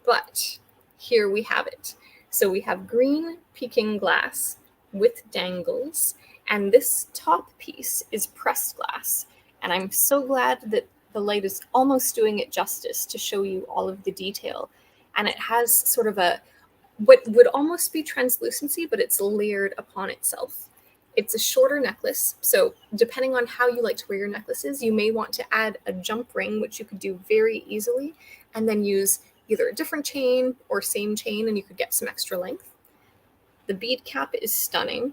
But here we have it. So we have green Peking glass with dangles, and this top piece is pressed glass. And I'm so glad that the light is almost doing it justice to show you all of the detail. And it has sort of a, what would almost be translucency, but it's layered upon itself. It's a shorter necklace, so depending on how you like to wear your necklaces, you may want to add a jump ring, which you could do very easily, and then use either a different chain or same chain, and you could get some extra length. The bead cap is stunning.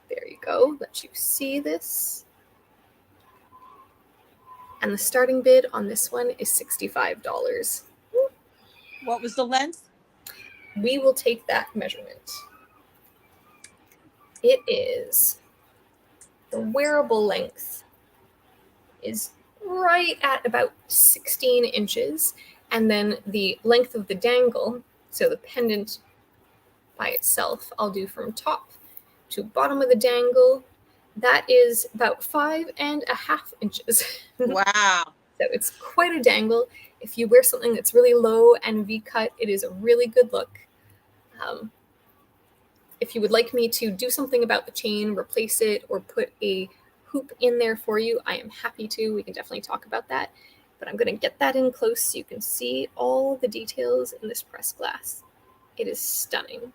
There you go. Let you see this. And the starting bid on this one is $65. What was the length? We will take that measurement. It is, the wearable length is right at about 16 inches. And then the length of the dangle, so the pendant by itself, I'll do from top to bottom of the dangle. That is about 5.5 inches. Wow. So it's quite a dangle. If you wear something that's really low and V-cut, it is a really good look. If you would like me to do something about the chain, replace it, or put a hoop in there for you, I am happy to. We can definitely talk about that. But I'm going to get that in close so you can see all the details in this pressed glass. It is stunning.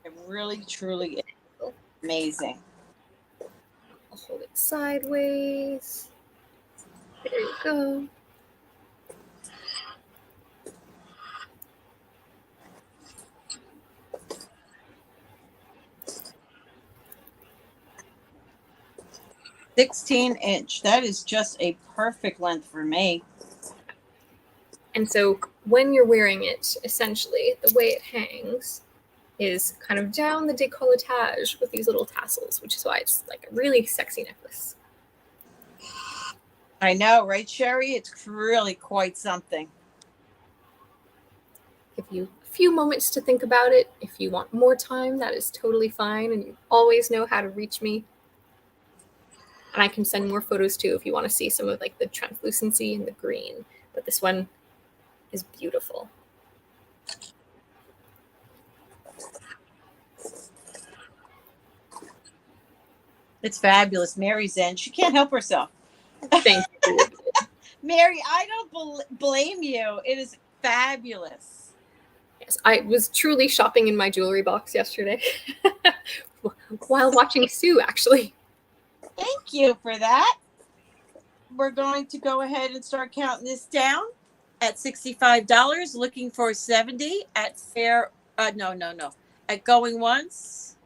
It really, truly is amazing. I'll hold it sideways. There you go. $16-inch. That is just a perfect length for me. And so when you're wearing it, essentially, the way it hangs is kind of down the décolletage with these little tassels, which is why it's like a really sexy necklace. I know, right, Sherry? It's really quite something. Give you a few moments to think about it. If you want more time, that is totally fine, and you always know how to reach me. And I can send more photos too if you want to see some of like the translucency and the green. But this one is beautiful. It's fabulous. Mary's in. She can't help herself. Thank you. Mary, I don't blame you. It is fabulous. I was truly shopping in my jewelry box yesterday while watching Sue, actually. Thank you for that. We're going to go ahead and start counting this down at $65, looking for 70 at fair. No. At going once,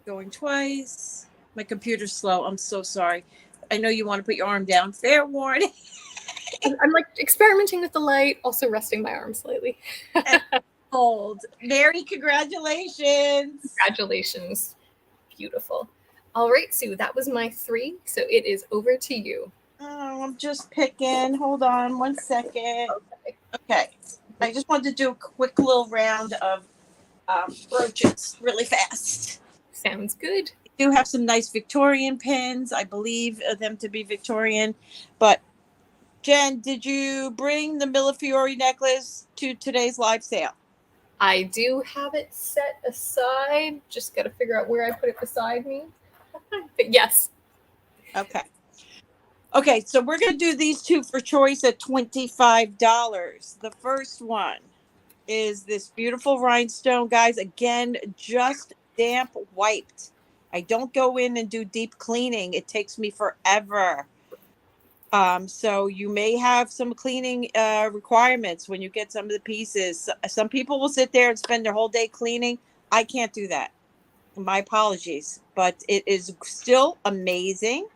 going twice. My computer's slow. I'm so sorry. I know you want to put your arm down. Fair warning. I'm like experimenting with the light, also resting my arm slightly. Old Mary, congratulations. Congratulations. Beautiful. All right, Sue, that was my 3. So it is over to you. Oh, I'm just picking. Hold on 1 second. Okay. I just wanted to do a quick little round of brooches really fast. Sounds good. We do have some nice Victorian pins. I believe them to be Victorian. But Jen, did you bring the Millefiori necklace to today's live sale? I do have it set aside. Just got to figure out where I put it beside me. But yes. Okay. Okay, so we're going to do these two for choice at $25. The first one is this beautiful rhinestone, guys. Again, just damp wiped. I don't go in and do deep cleaning. It takes me forever. So you may have some cleaning requirements when you get some of the pieces. Some people will sit there and spend their whole day cleaning. I can't do that. My apologies, but it is still amazing.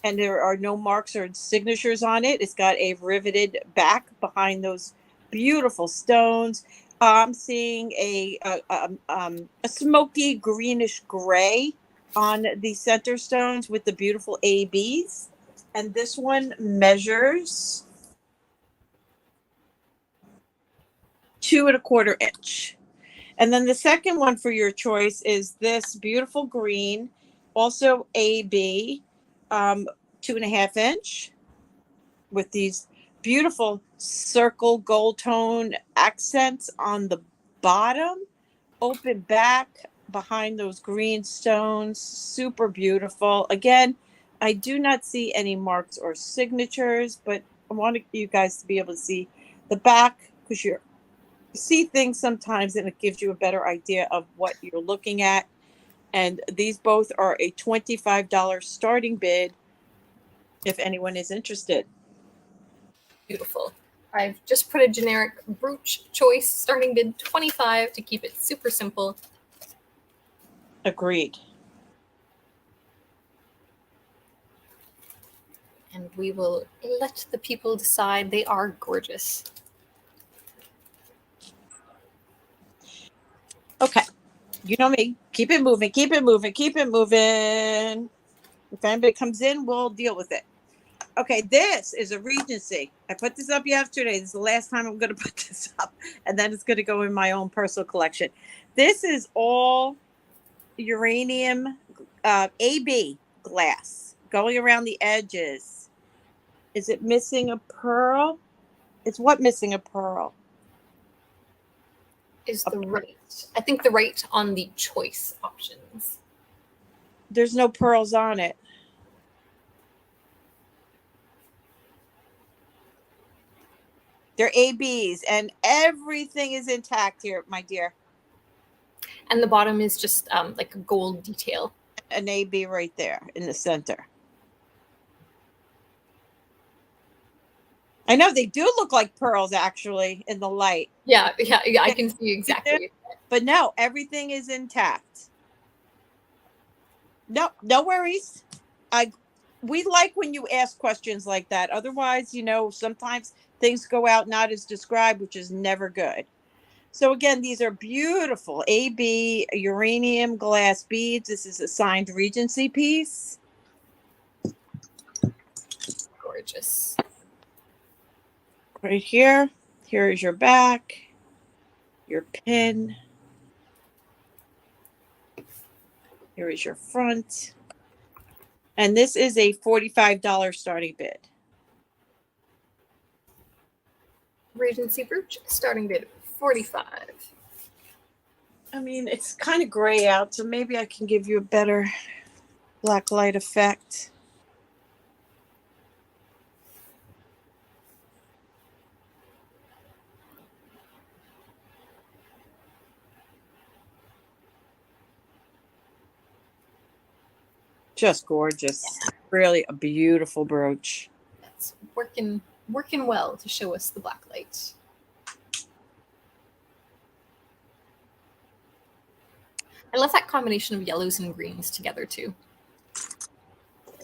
And there are no marks or signatures on it. It's got a riveted back behind those beautiful stones. I'm seeing a smoky greenish gray on the center stones with the beautiful ABs. And this one measures 2 1/4 inch. And then the second one for your choice is this beautiful green, also AB, 2.5 inch, with these beautiful circle gold tone accents on the bottom, open back behind those green stones. Super beautiful. Again, I do not see any marks or signatures, but I want you guys to be able to see the back, because you see things sometimes and it gives you a better idea of what you're looking at. And these both are a $25 starting bid if anyone is interested. Beautiful. I've just put a generic brooch choice, starting bid 25 to keep it super simple. Agreed. And we will let the people decide. They are gorgeous. Okay. You know me. Keep it moving. Keep it moving. Keep it moving. If anybody comes in, we'll deal with it. Okay, this is a Regency. I put this up yesterday. This is the last time I'm going to put this up. And then it's going to go in my own personal collection. This is all uranium AB glass going around the edges. Is it missing a pearl? It's what missing a pearl? Is the right. I think the right on the choice options. There's no pearls on it. They're ABs and everything is intact here, my dear. And the bottom is just like a gold detail. An AB right there in the center. I know they do look like pearls actually in the light. Yeah, I can see exactly. But no, everything is intact. No worries. We like when you ask questions like that. Otherwise, sometimes things go out not as described, which is never good. So again, these are beautiful AB uranium glass beads. This is a signed Regency piece. Gorgeous. Right here. Here is your back, your pin. Here is your front. And this is a $45 starting bid. Regency brooch, starting bid 45. I mean, it's kind of gray out, so maybe I can give you a better black light effect. Just gorgeous. Really a beautiful brooch. That's working well to show us the black light. I love that combination of yellows and greens together too.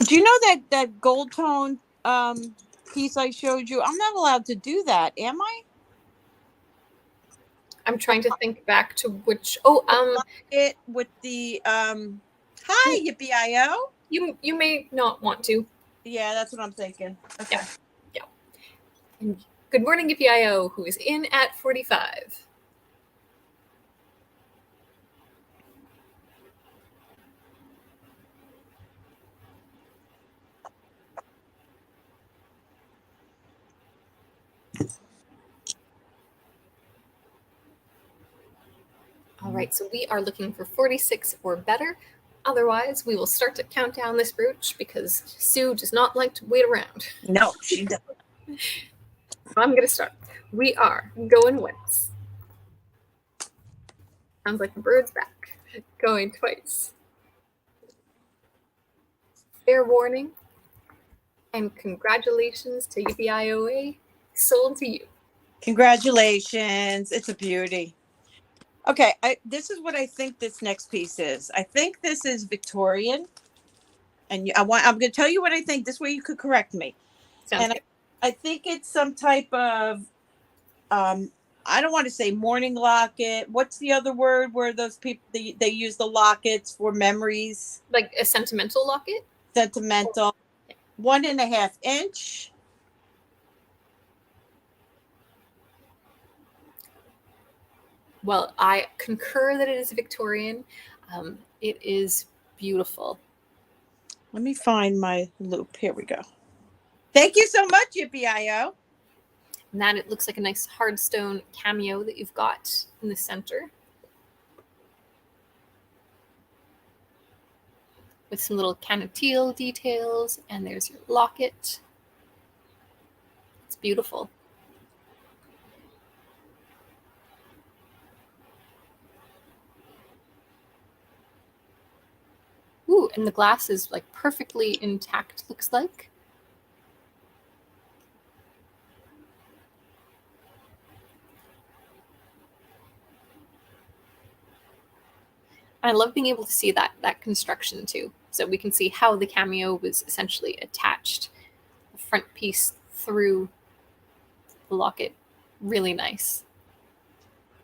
Do you know that gold tone piece I showed you? I'm not allowed to do that, am I? I'm trying to think back to which. It with the hi yippee-i-o. You may not want to. Yeah, that's what I'm thinking. Okay. Yeah. And good morning, yippee-i-o, who is in at 45. All right, so we are looking for 46 or better. Otherwise, we will start to count down this brooch because Sue does not like to wait around. No, she doesn't. I'm going to start. We are going once. Sounds like a bird's back. Going twice. Fair warning. And congratulations to yippee-i-o-a, sold to you. Congratulations. It's a beauty. Okay, this is what I think this next piece is. I think this is Victorian. And I'm going to tell you what I think. This way you could correct me. Sounds good. I think it's some type of, I don't want to say morning locket. What's the other word where those people, they use the lockets for memories? Like a sentimental locket? Sentimental. 1.5 inch. Well, I concur that it is Victorian. It is beautiful. Let me find my loop. Here we go. Thank you so much, yippee-i-o. And that it looks like a nice hard stone cameo that you've got in the center. With some little kind of teal details. And there's your locket. It's beautiful. Ooh, and the glass is like perfectly intact, looks like. I love being able to see that construction too. So we can see how the cameo was essentially attached. The front piece through the locket. Really nice.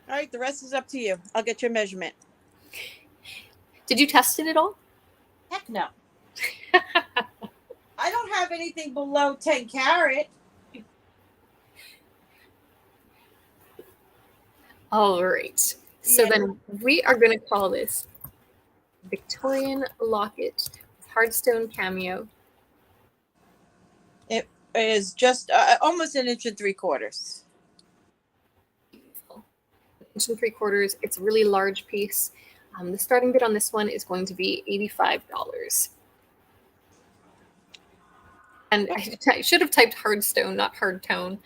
All right, the rest is up to you. I'll get your measurement. Did you test it at all? Heck no. I don't have anything below 10 carat. All right. So then we are going to call this Victorian locket hardstone cameo. It is just almost 1 3/4 inches. 1 3/4. It's a really large piece. The starting bid on this one is going to be $85. And I should have typed hardstone, not hardtone.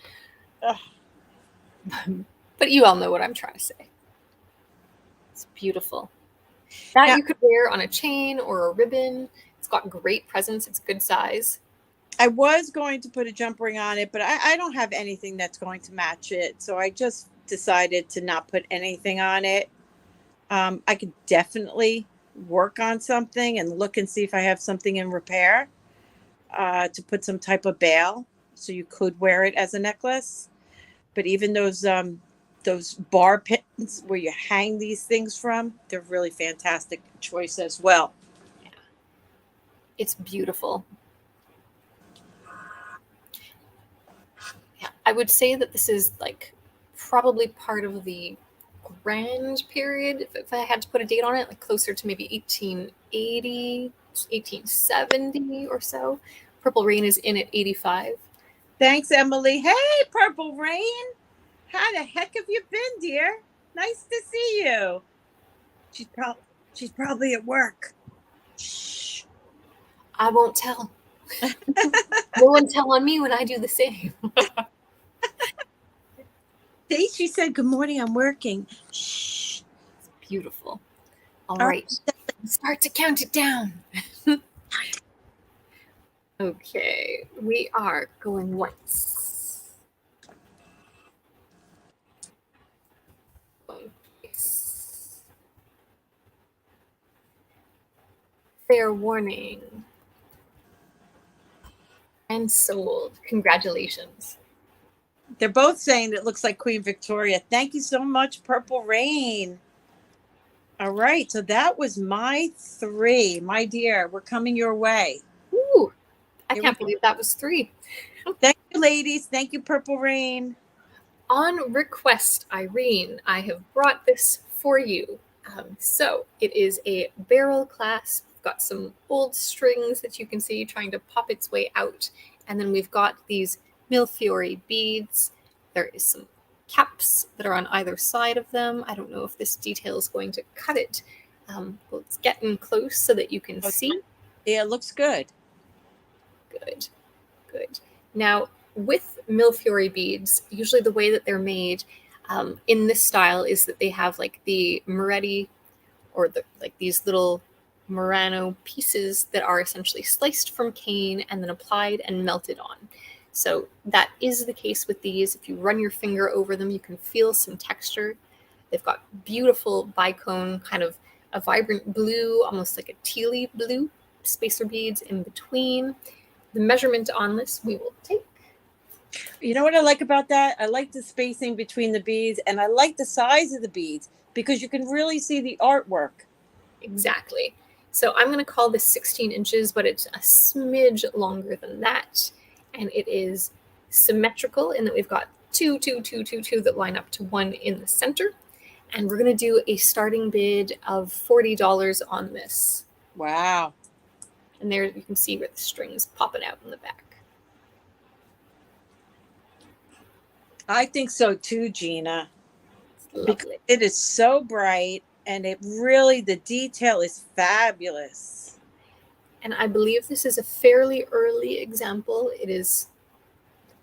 But you all know what I'm trying to say. It's beautiful. That you could wear on a chain or a ribbon. It's got great presence. It's good size. I was going to put a jump ring on it, but I don't have anything that's going to match it. So I just decided to not put anything on it. I could definitely work on something and look and see if I have something in repair to put some type of bail so you could wear it as a necklace. But even those bar pins where you hang these things from, they're really fantastic choice as well. Yeah. It's beautiful. Yeah, I would say that this is like probably part of the grand period, if I had to put a date on it, like closer to maybe 1880, 1870 or so. Purple Rain is in at 85. Thanks, Emily. Hey, Purple Rain. How the heck have you been, dear? Nice to see you. She's probably at work. Shh. I won't tell. No one tell on me when I do the same. See, she said, "Good morning, I'm working." Shh. It's beautiful. All right. Start to count it down. Okay, we are going once. Going twice. Fair warning. And sold. Congratulations. They're both saying it looks like Queen Victoria. Thank you so much, Purple Rain. All right, so that was my 3. My dear, we're coming your way. Ooh, I Here can't believe that was 3. Thank you, ladies. Thank you, Purple Rain. On request, Irene, I have brought this for you. So it is a barrel clasp. We've got some old strings that you can see trying to pop its way out. And then we've got these Millefiori beads. There is some caps that are on either side of them. I don't know if this detail is going to cut it. Well, it's getting close so that you can see. Yeah, it looks good. Good, good. Now, with Millefiori beads, usually the way that they're made in this style is that they have like the Moretti or like these little Murano pieces that are essentially sliced from cane and then applied and melted on. So that is the case with these. If you run your finger over them, you can feel some texture. They've got beautiful bicone, kind of a vibrant blue, almost like a tealy blue spacer beads in between. The measurement on this we will take. You know what I like about that? I like the spacing between the beads, and I like the size of the beads because you can really see the artwork. Exactly. So I'm going to call this 16 inches, but it's a smidge longer than that. And it is symmetrical in that we've got two that line up to one in the center. And we're going to do a starting bid of $40 on this. Wow. And there you can see where the string's popping out in the back. I think so too, Gina. Lovely. It is so bright, and it really, the detail is fabulous. And I believe this is a fairly early example. It is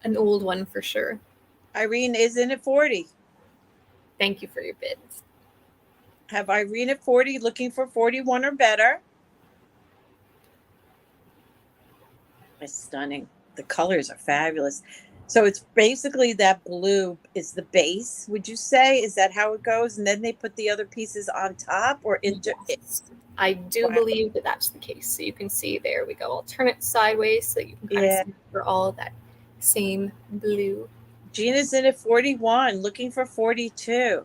an old one for sure. Irene is in at 40. Thank you for your bids. Have Irene at 40 looking for 41 or better. It's stunning. The colors are fabulous. So it's basically that blue is the base, would you say? Is that how it goes? And then they put the other pieces on top or into it? I do believe that that's the case. So you can see there we go. I'll turn it sideways so you can kind of see for all that same blue. Gina's in at 41, looking for 42.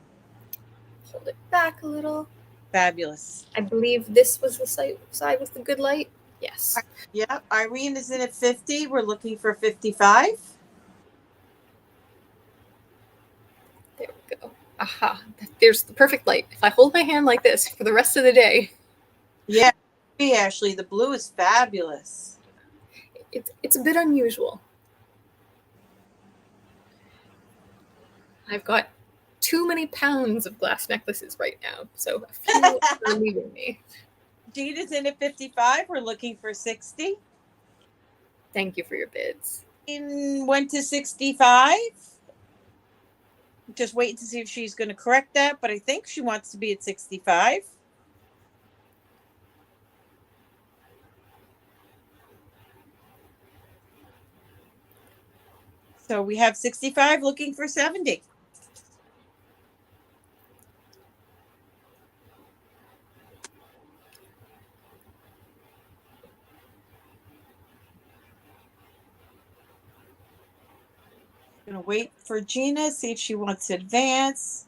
Hold it back a little. Fabulous. I believe this was the side with the good light. Yes. Yeah. Irene is in at 50. We're looking for 55. There we go. Aha. There's the perfect light. If I hold my hand like this for the rest of the day. Yeah. Ashley, the blue is fabulous. It's a bit unusual. I've got too many pounds of glass necklaces right now, so a few are leaving me. Jade in at 55. We're looking for 60. Thank you for your bids. Went to 65. Just waiting to see if she's going to correct that, but I think she wants to be at 65. So we have 65 looking for 70. Gonna wait for Gina, see if she wants to advance.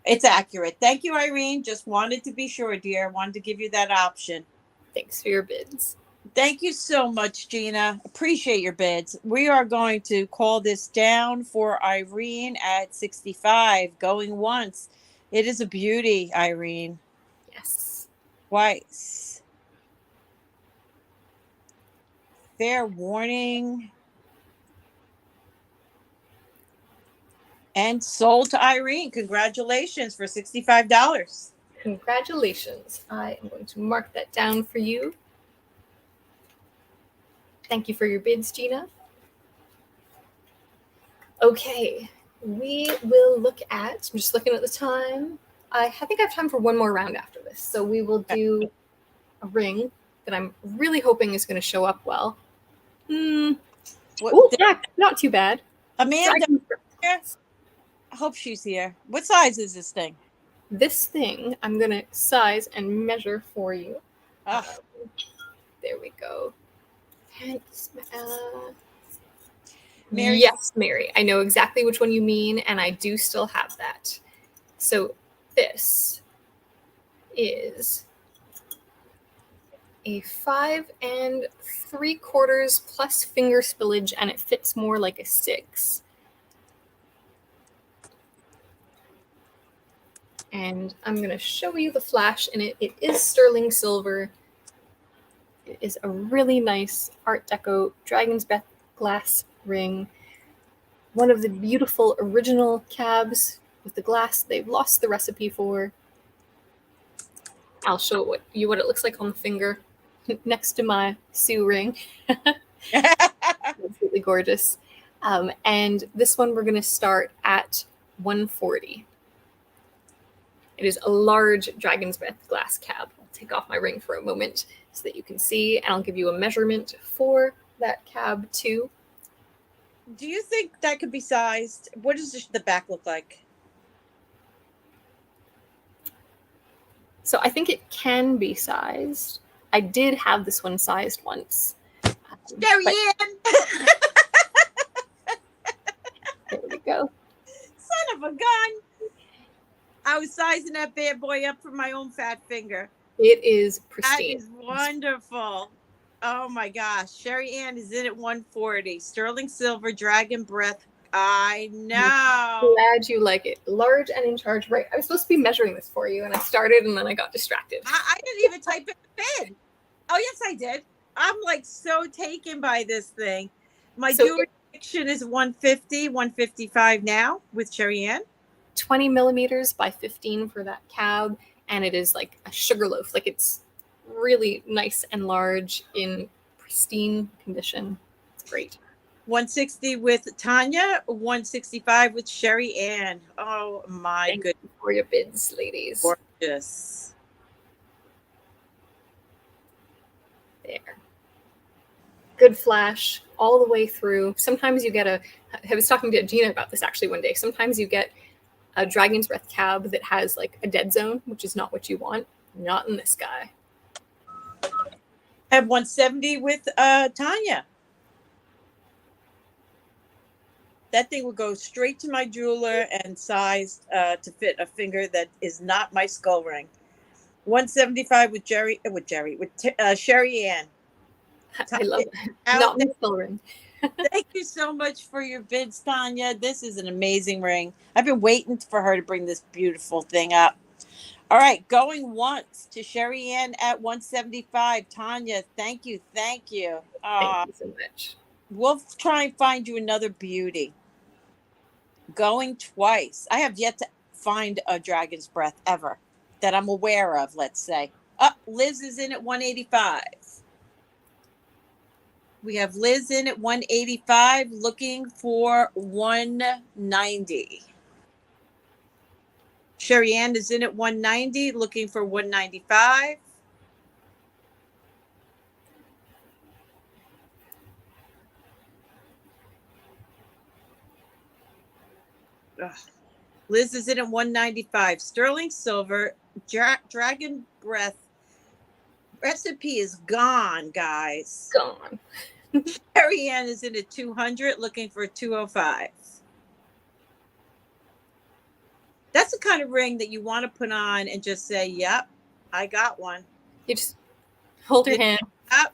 It's accurate. Thank you, Irene. Just wanted to be sure, dear. Wanted to give you that option. Thanks for your bids. Thank you so much, Gina. Appreciate your bids. We are going to call this down for Irene at 65, going once. It is a beauty, Irene. Yes. Twice. Fair warning. And sold to Irene. Congratulations for $65. Congratulations. I am going to mark that down for you. Thank you for your bids, Gina. Okay, we will look at, I'm just looking at the time. I think I have time for one more round after this. So we will do a ring that I'm really hoping is going to show up well. What, Oh, yeah, not too bad. Amanda, I hope she's here. What size is this thing? This thing, I'm going to size and measure for you. There we go. Mary. Yes, Mary. I know exactly which one you mean, and I do still have that. So this is a 5 3/4 plus finger spillage, and it fits more like a 6. And I'm going to show you the flash in it. It is sterling silver. It is a really nice Art Deco Dragon's Breath glass ring. One of the beautiful original cabs with the glass they've lost the recipe for. I'll show you what it looks like on the finger next to my Sue ring. Absolutely gorgeous. And this one we're going to start at 140. It is a large Dragon's Breath glass cab. I'll take off my ring for a moment so that you can see, and I'll give you a measurement for that cab too. Do you think that could be sized? What does the back look like? So I think it can be sized. I did have this one sized once. There he is. There we go. Son of a gun. I was sizing that bad boy up for my own fat finger. It is pristine. That is wonderful. Oh my gosh. Sherry Ann is in at 140. Sterling silver, Dragon Breath. I know. I'm glad you like it. Large and in charge. Right. I was supposed to be measuring this for you, and I started, and then I got distracted. I didn't even type in the bid. Oh, yes, I did. I'm like so taken by this thing. My jurisdiction is 150, 155 now with Sherry Ann. 20 millimeters by 15 for that cab, and it is like a sugar loaf. Like, it's really nice and large in pristine condition. It's great. 160 with Tanya, 165 with Sherry Ann. Oh my goodness. Thank you for your bids, ladies. Gorgeous. There. Good flash all the way through. Sometimes you get I was talking to Gina about this actually one day. Sometimes you get a Dragon's Breath cab that has like a dead zone, which is not what you want. Not in this guy. I have 170 with Tanya. That thing will go straight to my jeweler and sized to fit a finger that is not my skull ring. 175 with Sherry Ann. I love it. Not my skull ring. Thank you so much for your bids, Tanya. This is an amazing ring. I've been waiting for her to bring this beautiful thing up. All right, going once to Sherry Ann at 175. Tanya, thank you. Thank you so much. We'll try and find you another beauty. Going twice. I have yet to find a Dragon's Breath ever that I'm aware of, let's say. Liz is in at 185. We have Liz in at 185, looking for 190. Sherry Ann is in at 190, looking for 195. Liz is in at 195. Sterling silver, Dragon Breath. Recipe is gone, guys. Gone. Sherry Ann is in at 200, looking for 205. That's the kind of ring that you want to put on and just say, yep, I got one. You just hold your hand.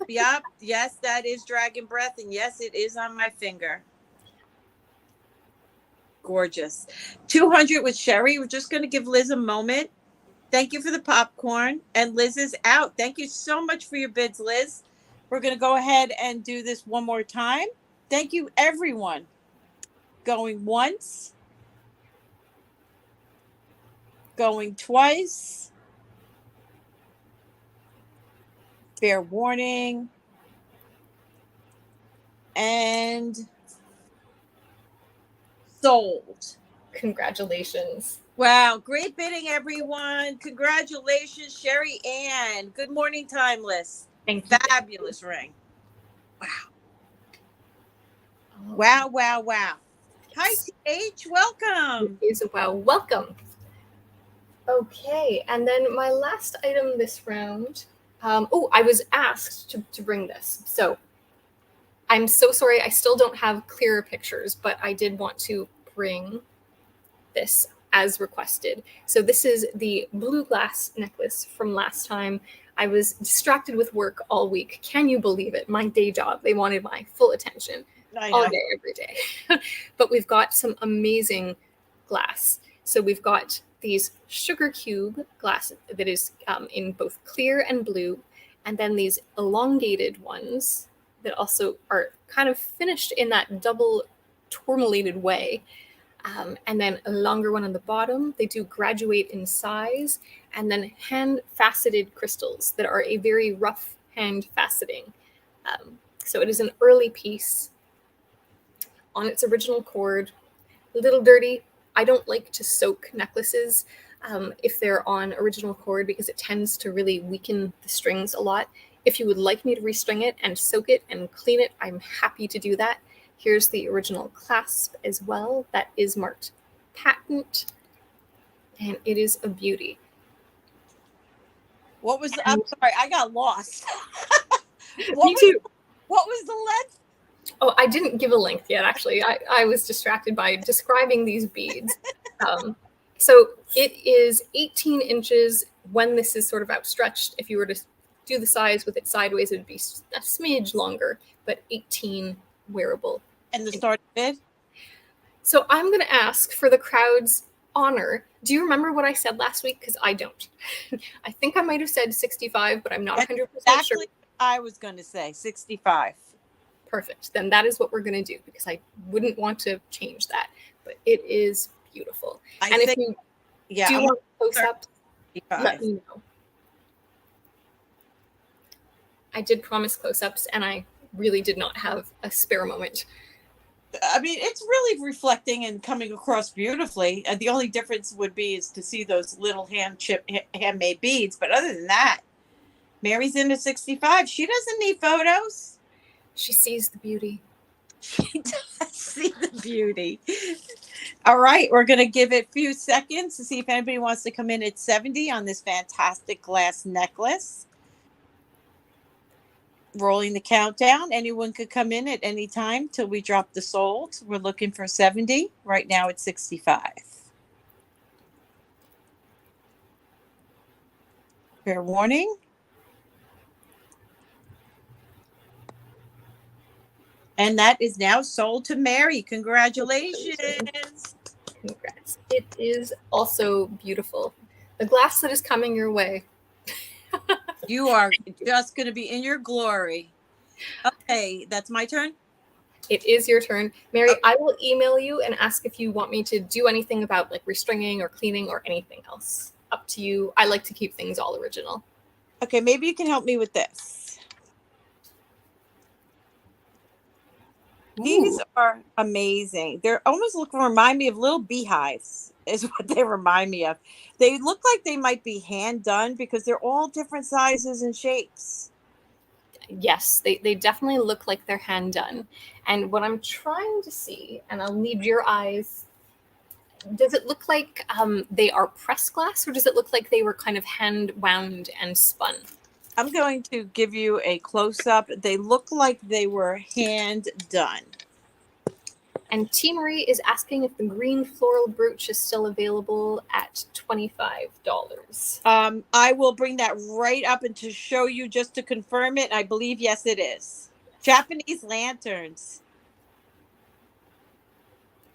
Yep. Yes, that is Dragon Breath. And yes, it is on my finger. Gorgeous. 200 with Sherry. We're just going to give Liz a moment. Thank you for the popcorn. And Liz is out. Thank you so much for your bids, Liz. We're going to go ahead and do this one more time. Thank you, everyone. Going once. Going twice. Fair warning. And sold. Congratulations. Wow, great bidding, everyone. Congratulations, Sherry Ann. Good morning, Timeless. Thank you. Fabulous ring. Wow. Wow, wow, wow. Hi, TH. Welcome. Welcome. Okay, and then my last item this round. I was asked to bring this. So I'm so sorry. I still don't have clearer pictures, but I did want to bring this as requested. So this is the blue glass necklace from last time. I was distracted with work all week. Can you believe it? My day job. They wanted my full attention all day, every day. But we've got some amazing glass. So we've got these sugar cube glass that is in both clear and blue, and then these elongated ones that also are kind of finished in that double tourmalated way. And then a longer one on the bottom. They do graduate in size, and then hand faceted crystals that are a very rough hand faceting. So it is an early piece on its original cord. A little dirty. I don't like to soak necklaces if they're on original cord because it tends to really weaken the strings a lot. If you would like me to restring it and soak it and clean it, I'm happy to do that. Here's the original clasp as well. That is marked patent, and it is a beauty. What was I'm sorry, I got lost. Me too. What was the length? Oh, I didn't give a length yet, actually. I was distracted by describing these beads. So it is 18 inches when this is sort of outstretched. If you were to do the size with it sideways, it would be a smidge longer, but 18 wearable. And the starting bid? So I'm going to ask for the crowd's honor. Do you remember what I said last week? Because I don't. I think I might have said 65, but I'm not 100% sure. I was going to say 65. Perfect. Then that is what we're going to do because I wouldn't want to change that. But it is beautiful. If you do want close-ups, let me know. I did promise close-ups, and I really did not have a spare moment. I mean, it's really reflecting and coming across beautifully. The only difference would be is to see those little handmade beads. But other than that, Mary's into 65. She doesn't need photos. She sees the beauty. She does see the beauty. All right, we're going to give it a few seconds to see if anybody wants to come in at 70 on this fantastic glass necklace. Rolling the countdown. Anyone could come in at any time till we drop the sold. We're looking for 70. Right now it's 65. Fair warning. And that is now sold to Mary. Congratulations. Congrats. It is also beautiful. The glass that is coming your way. You are just going to be in your glory. Okay, that's my turn. It is your turn. Mary, I will email you and ask if you want me to do anything about like restringing or cleaning or anything else. Up to you. I like to keep things all original. Okay, maybe you can help me with this. Ooh. These are amazing. They're almost remind me of little beehives is what they remind me of. They look like they might be hand done because they're all different sizes and shapes. Yes, they definitely look like they're hand done. And what I'm trying to see, and I'll need your eyes, does it look like they are pressed glass, or does it look like they were kind of hand wound and spun? I'm going to give you a close-up. They look like they were hand done. And T. Marie is asking if the green floral brooch is still available at $25. I will bring that right up and to show you just to confirm it. I believe, yes, it is. Japanese lanterns.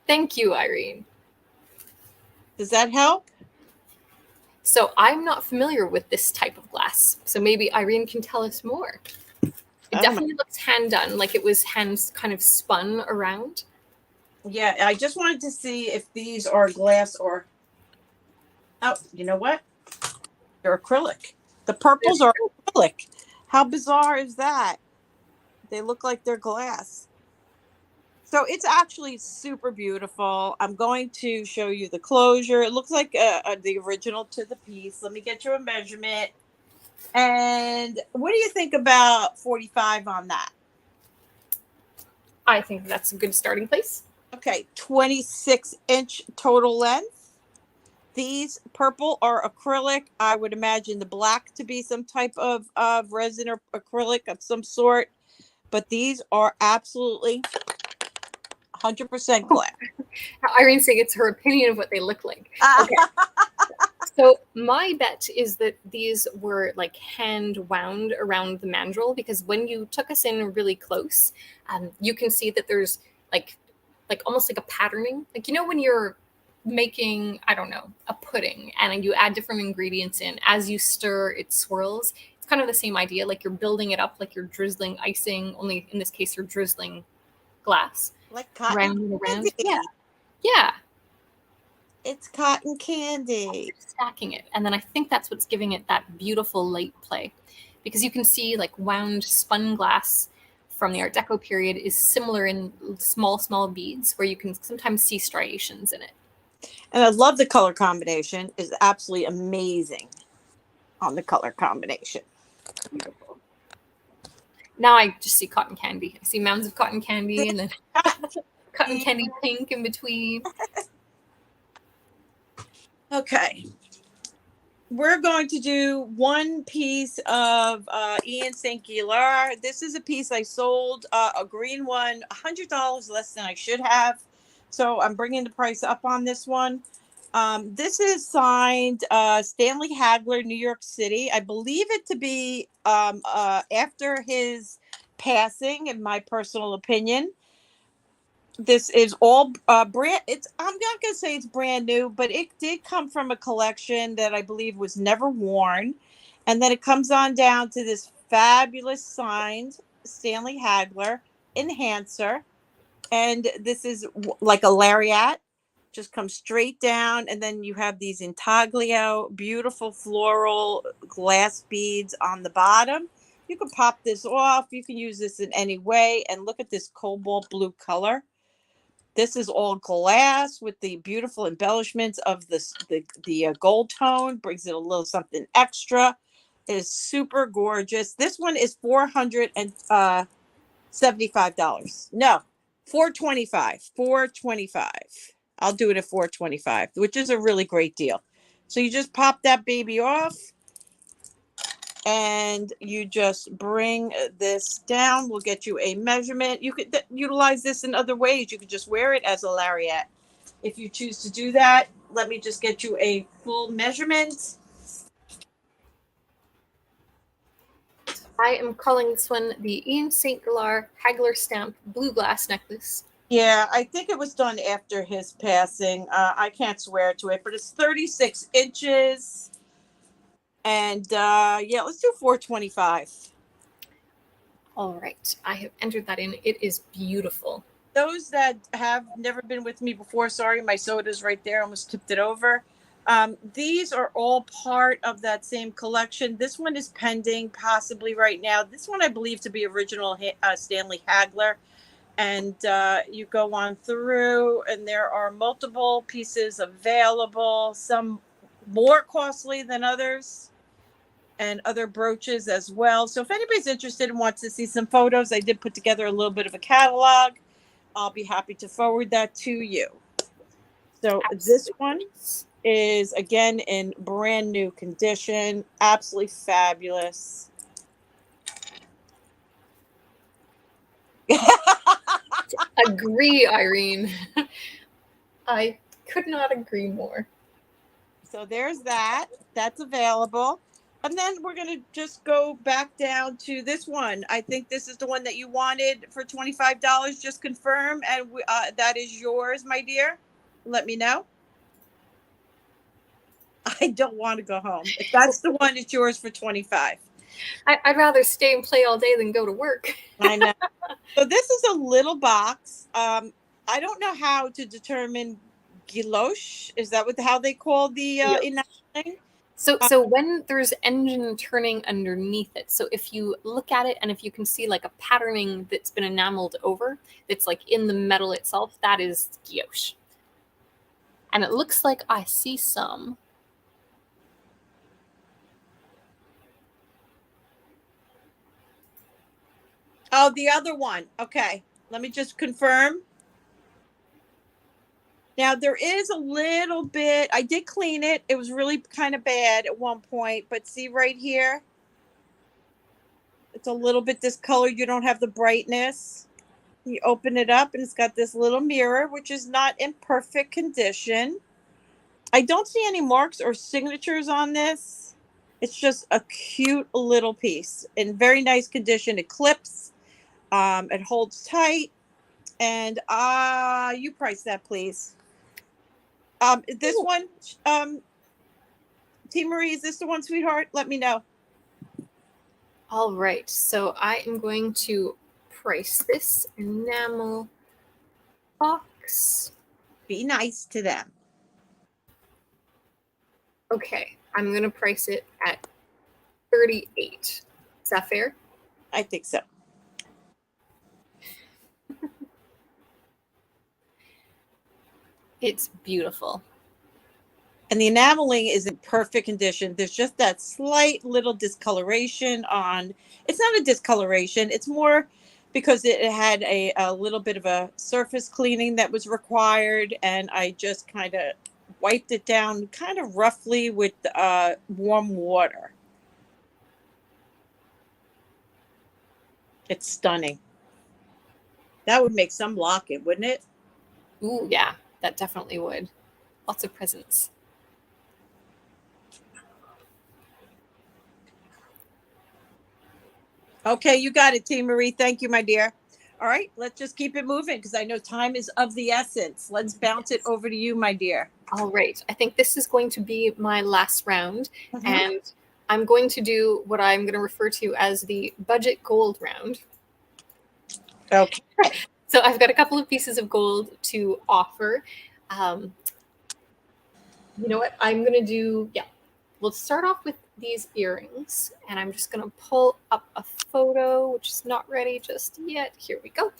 Thank you, Irene. Does that help? So I'm not familiar with this type of glass. So maybe Irene can tell us more. It definitely looks hand done, like it was hands kind of spun around. Yeah, I just wanted to see if these are glass or... Oh, you know what? They're acrylic. The purples are acrylic. How bizarre is that? They look like they're glass. So it's actually super beautiful. I'm going to show you the closure. It looks like the original to the piece. Let me get you a measurement. And what do you think about 45 on that? I think that's a good starting place. Okay, 26-inch total length. These purple are acrylic. I would imagine the black to be some type of resin or acrylic of some sort. But these are absolutely 100% glass. Irene's saying it's her opinion of what they look like. Okay. So my bet is that these were like hand wound around the mandrel, because when you took us in really close, you can see that there's like almost like a patterning. Like, you know, when you're making, I don't know, a pudding and you add different ingredients in, as you stir, it swirls. It's kind of the same idea. Like you're building it up, like you're drizzling icing, only in this case, you're drizzling glass. Like cotton Round and around. candy. Yeah. Yeah. It's cotton candy. Stacking it. And then I think that's what's giving it that beautiful light play, because you can see like wound spun glass from the Art Deco period is similar in small beads where you can sometimes see striations in it. And I love the color combination. It's absolutely amazing on the color combination. Beautiful. Now I just see cotton candy. I see mounds of cotton candy and then cotton candy pink in between. Okay. We're going to do one piece of Ian St. Gilar. This is a piece I sold, a green one, $100 less than I should have. So I'm bringing the price up on this one. This is signed Stanley Hagler, New York City. I believe it to be after his passing, in my personal opinion. This is all brand. I'm not gonna say it's brand new, but it did come from a collection that I believe was never worn, and then it comes on down to this fabulous signed Stanley Hagler enhancer, and this is like a lariat, just comes straight down, and then you have these intaglio, beautiful floral glass beads on the bottom. You can pop this off. You can use this in any way, and look at this cobalt blue color. This is all glass with the beautiful embellishments of the gold tone, brings it a little something extra. It is super gorgeous. This one is $475. No, $425. $425. I'll do it at $425, which is a really great deal. So you just pop that baby off, and you just bring this down. We'll get you a measurement. You could utilize this in other ways. You could just wear it as a lariat if you choose to do that. Let me just get you a full measurement. I am calling this one the Ian St. Gilar Hagler stamp blue glass necklace. Yeah, I think it was done after his passing. I can't swear to it, but it's 36 inches. And yeah, let's do $425. All right, I have entered that in. It is beautiful. Those that have never been with me before, sorry, my soda's right there. Almost tipped it over. These are all part of that same collection. This one is pending, possibly right now. This one I believe to be original Stanley Hagler. And you go on through, and there are multiple pieces available, some more costly than others, and other brooches as well. So if anybody's interested and wants to see some photos, I did put together a little bit of a catalog. I'll be happy to forward that to you. So this one is, again, in brand new condition. Absolutely fabulous. Agree, Irene. I could not agree more. So there's that. That's available. And then we're going to just go back down to this one. I think this is the one that you wanted for $25. Just confirm. And that is yours, my dear. Let me know. I don't want to go home. If that's the one, it's yours for $25. I'd rather stay and play all day than go to work. I know. So this is a little box. I don't know how to determine guilloche. Is that how they call the enamel? So when there's engine turning underneath it, so if you look at it and if you can see like a patterning that's been enameled over, that's like in the metal itself, that is guilloche. And it looks like I see some. Oh, the other one. Okay. Let me just confirm. Now there is a little bit, I did clean it. It was really kind of bad at one point, but see right here, it's a little bit discolored. You don't have the brightness. You open it up and it's got this little mirror, which is not in perfect condition. I don't see any marks or signatures on this. It's just a cute little piece in very nice condition. It clips, it holds tight. And you price that, please. This one, T. Marie, is this the one, sweetheart? Let me know. All right, so I am going to price this enamel box. Be nice to them. Okay, I'm going to price it at $38. Is that fair? I think so. It's beautiful. And the enameling is in perfect condition. There's just that slight little discoloration on, it's not a discoloration. It's more because it had a little bit of a surface cleaning that was required. And I just kind of wiped it down kind of roughly with warm water. It's stunning. That would make some locket, wouldn't it? Ooh, yeah, that definitely would. Lots of presents. Okay, you got it, T. Marie. Thank you, my dear. All right, let's just keep it moving because I know time is of the essence. Let's bounce it over to you, my dear. All right. I think this is going to be my last round. And I'm going to do what I'm going to refer to as the budget gold round. Okay. So I've got a couple of pieces of gold to offer. You know what? I'm going to do, we'll start off with these earrings. And I'm just going to pull up a photo, which is not ready just yet. Here we go.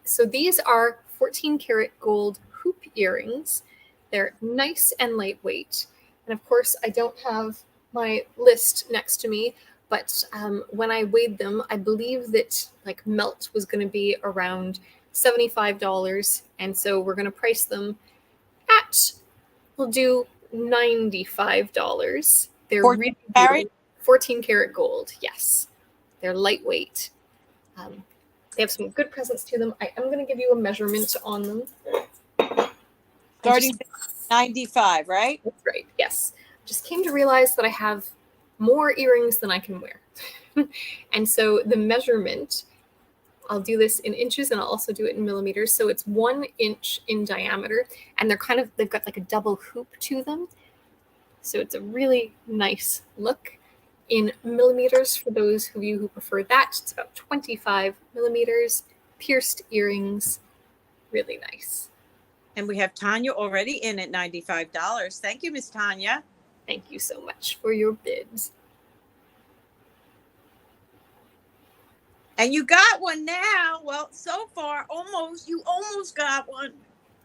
So these are 14 karat gold hoop earrings. They're nice and lightweight. And of course, I don't have my list next to me, but when I weighed them, I believe that like melt was going to be around $75. And so we're going to price them at, we'll do $95. They're 14 really karat? 14 karat gold. Yes. They're lightweight. They have some good presence to them. I am going to give you a measurement on them. Starting 95, right? That's right. Yes. Just came to realize that I have more earrings than I can wear. And so the measurement, I'll do this in inches and I'll also do it in millimeters. So it's 1 inch in diameter and they've got like a double hoop to them. So it's a really nice look. In millimeters, for those of you who prefer that, it's about 25 millimeters, pierced earrings, really nice. And we have Tanya already in at $95. Thank you, Miss Tanya. Thank you so much for your bids. And you got one now. Well, so far, you almost got one.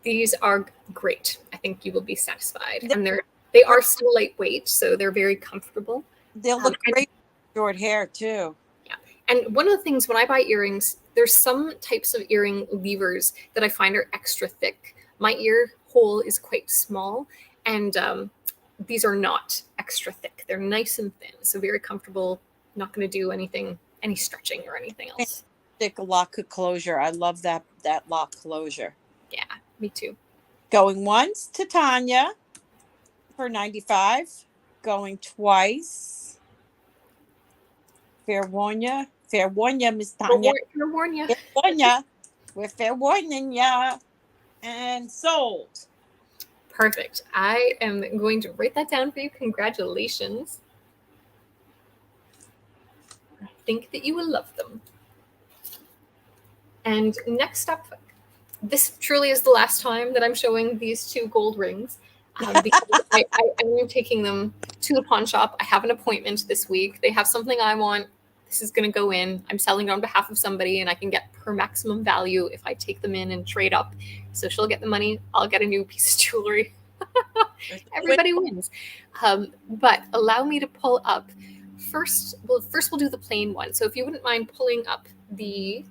These are great. I think you will be satisfied. And they are still lightweight, so they're very comfortable. They'll look great with short hair too. Yeah. And one of the things when I buy earrings, there's some types of earring levers that I find are extra thick. My ear hole is quite small, and these are not extra thick. They're nice and thin, so very comfortable. Not going to do any stretching or anything else. Thick lock closure. I love that lock closure. Yeah, me too. Going once to Tanya for $95. Going twice. Fair warn ya, Miss Tanya. Fair warn ya. We're fair warning ya. And sold. Perfect. I am going to write that down for you. Congratulations. I think that you will love them. And next up, this truly is the last time that I'm showing these 2 gold rings. Because I am taking them to the pawn shop. I have an appointment this week. They have something I want. This is going to go in. I'm selling it on behalf of somebody, and I can get her maximum value if I take them in and trade up. So she'll get the money. I'll get a new piece of jewelry. Everybody wins. But allow me to pull up. First we'll do the plain one. So if you wouldn't mind pulling up the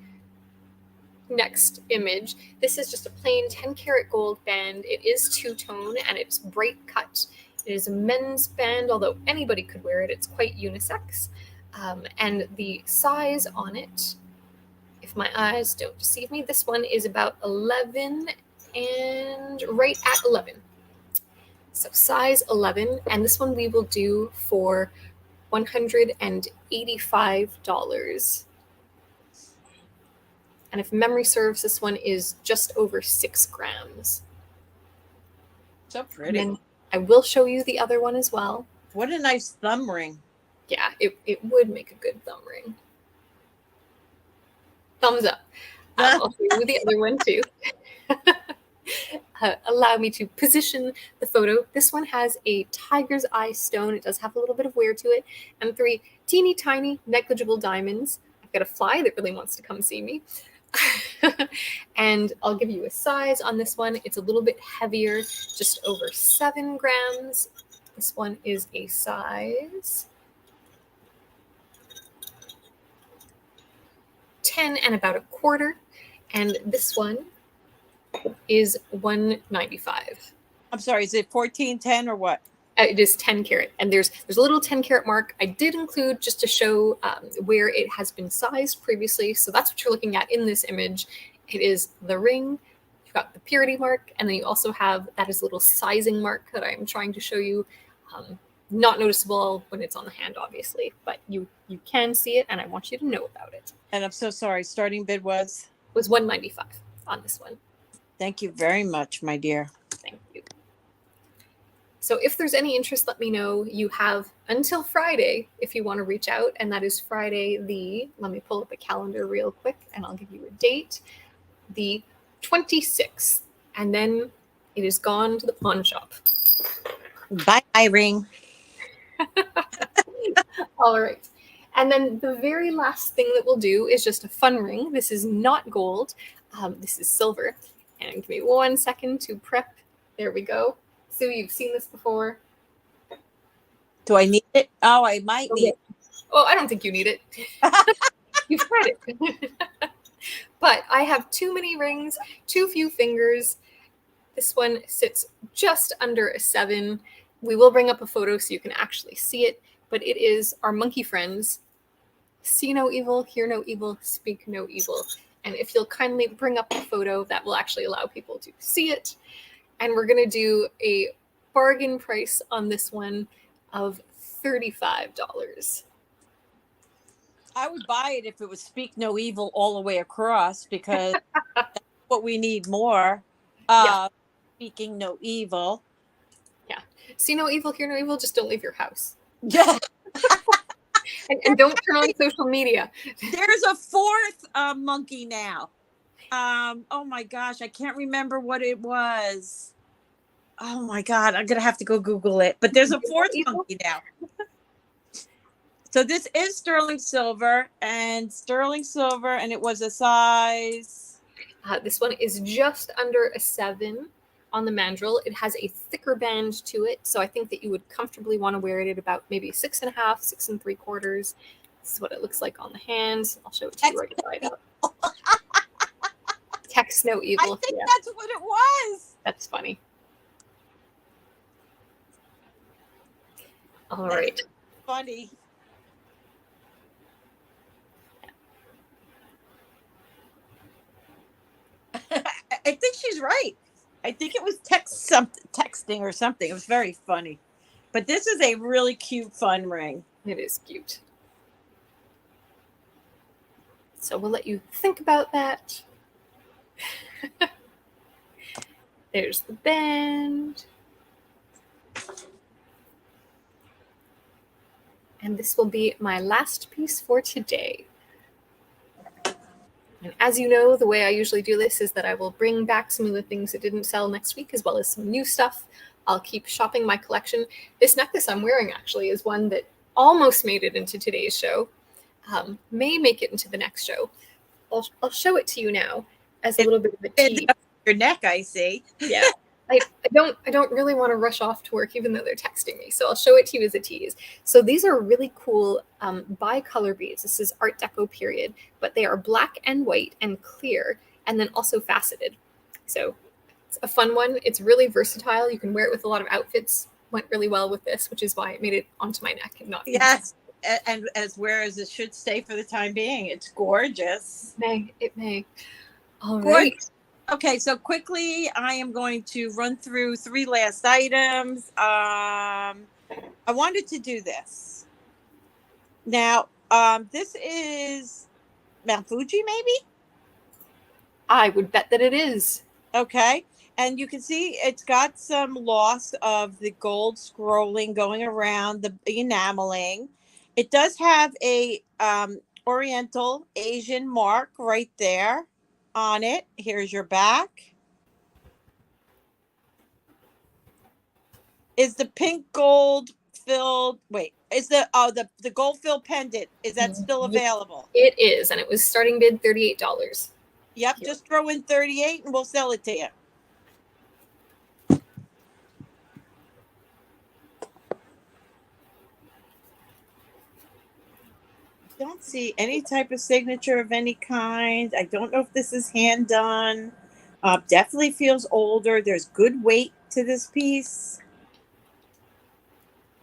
next image. This is just a plain 10 karat gold band. It is two-tone and it's bright cut. It is a men's band, although anybody could wear it. It's quite unisex. And the size on it, if my eyes don't deceive me, this one is about 11 and right at 11. So size 11, and this one we will do for $185. And if memory serves, this one is just over 6 grams. So pretty. And I will show you the other one as well. What a nice thumb ring. Yeah, it would make a good thumb ring. Thumbs up. I'll show you the other one too. Allow me to position the photo. This one has a tiger's eye stone. It does have a little bit of wear to it. And 3 teeny tiny negligible diamonds. I've got a fly that really wants to come see me. And I'll give you a size on this one. It's a little bit heavier, just over 7 grams. This one is a size 10 and about a quarter. And this one is $195. I'm sorry, is it 1410 or what? It is 10 karat, and there's a little 10 karat mark. I did include just to show where it has been sized previously. So that's what you're looking at in this image. It is the ring. You've got the purity mark, and then you also have that is a little sizing mark that I'm trying to show you. Not noticeable when it's on the hand, obviously, but you can see it, and I want you to know about it. And I'm so sorry, starting bid was $195 on this one. Thank you very much, my dear. Thank you. So if there's any interest, let me know. You have until Friday if you want to reach out, and that is Friday let me pull up a calendar real quick and I'll give you a date, the 26th, and then it is gone to the pawn shop. Bye, ring. All right. And then the very last thing that we'll do is just a fun ring. This is not gold. This is silver. And give me 1 second to prep. There we go. Sue, you've seen this before. Do I need it? Oh, I might need it. Oh, I don't think you need it. You've tried it. But I have too many rings, too few fingers. This one sits just under a 7. We will bring up a photo so you can actually see it. But it is our monkey friends. See no evil, hear no evil, speak no evil. And if you'll kindly bring up the photo, that will actually allow people to see it. And we're going to do a bargain price on this one of $35. I would buy it if it was speak no evil all the way across, because that's what we need more. Yeah. Speaking no evil. Yeah. See no evil, hear no evil, just don't leave your house. Yeah. And don't turn on social media. There's a 4th monkey now. Oh my gosh, I can't remember what it was. Oh my God, I'm gonna have to go Google it. But there's a 4th monkey now. So this is sterling silver, and it was a size. This one is just under a 7 on the mandrel. It has a thicker band to it, so I think that you would comfortably want to wear it at about maybe 6.5, 6 3/4. This is what it looks like on the hands. I'll show it to you right side up. Text no evil. I think that's what it was. That's funny. All right. Funny. I think she's right. I think it was texting or something. It was very funny. But this is a really cute, fun ring. It is cute. So we'll let you think about that. There's the band. And this will be my last piece for today. And as you know, the way I usually do this is that I will bring back some of the things that didn't sell next week, as well as some new stuff. I'll keep shopping my collection. This necklace I'm wearing actually is one that almost made it into today's show. May make it into the next show. I'll show it to you now as a little bit of a tease. Your neck, I see. Yeah. I don't really want to rush off to work, even though they're texting me. So I'll show it to you as a tease. So these are really cool bicolor beads. This is Art Deco period, but they are black and white and clear, and then also faceted. So it's a fun one. It's really versatile. You can wear it with a lot of outfits. Went really well with this, which is why it made it onto my neck and not. Yes, and whereas it should stay for the time being. It's gorgeous. It may. All Gorgeous. right. Okay, so quickly, I am going to run through 3 last items. I wanted to do this. Now, this is Mount Fuji, maybe? I would bet that it is. Okay, and you can see it's got some loss of the gold scrolling going around the enameling. It does have a Oriental Asian mark right there on it. Here's your back. Is the pink gold filled? Wait, is the gold filled pendant? Is that still available? It is, and it was starting bid $38. Yep, just throw in 38 and we'll sell it to you. Don't see any type of signature of any kind. I don't know if this is hand done. Definitely feels older. There's good weight to this piece.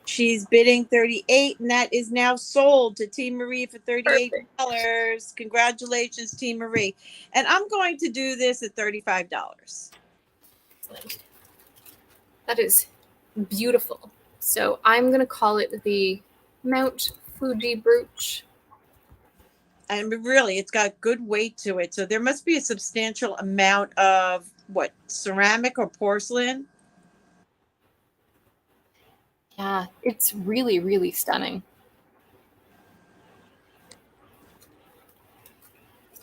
She's bidding 38, and that is now sold to Team Marie for $38. Perfect. Congratulations, Team Marie. And I'm going to do this at $35. Excellent. That is beautiful. So I'm going to call it the Mount Fuji brooch. And really, it's got good weight to it. So there must be a substantial amount of, what, ceramic or porcelain? Yeah, it's really, really stunning.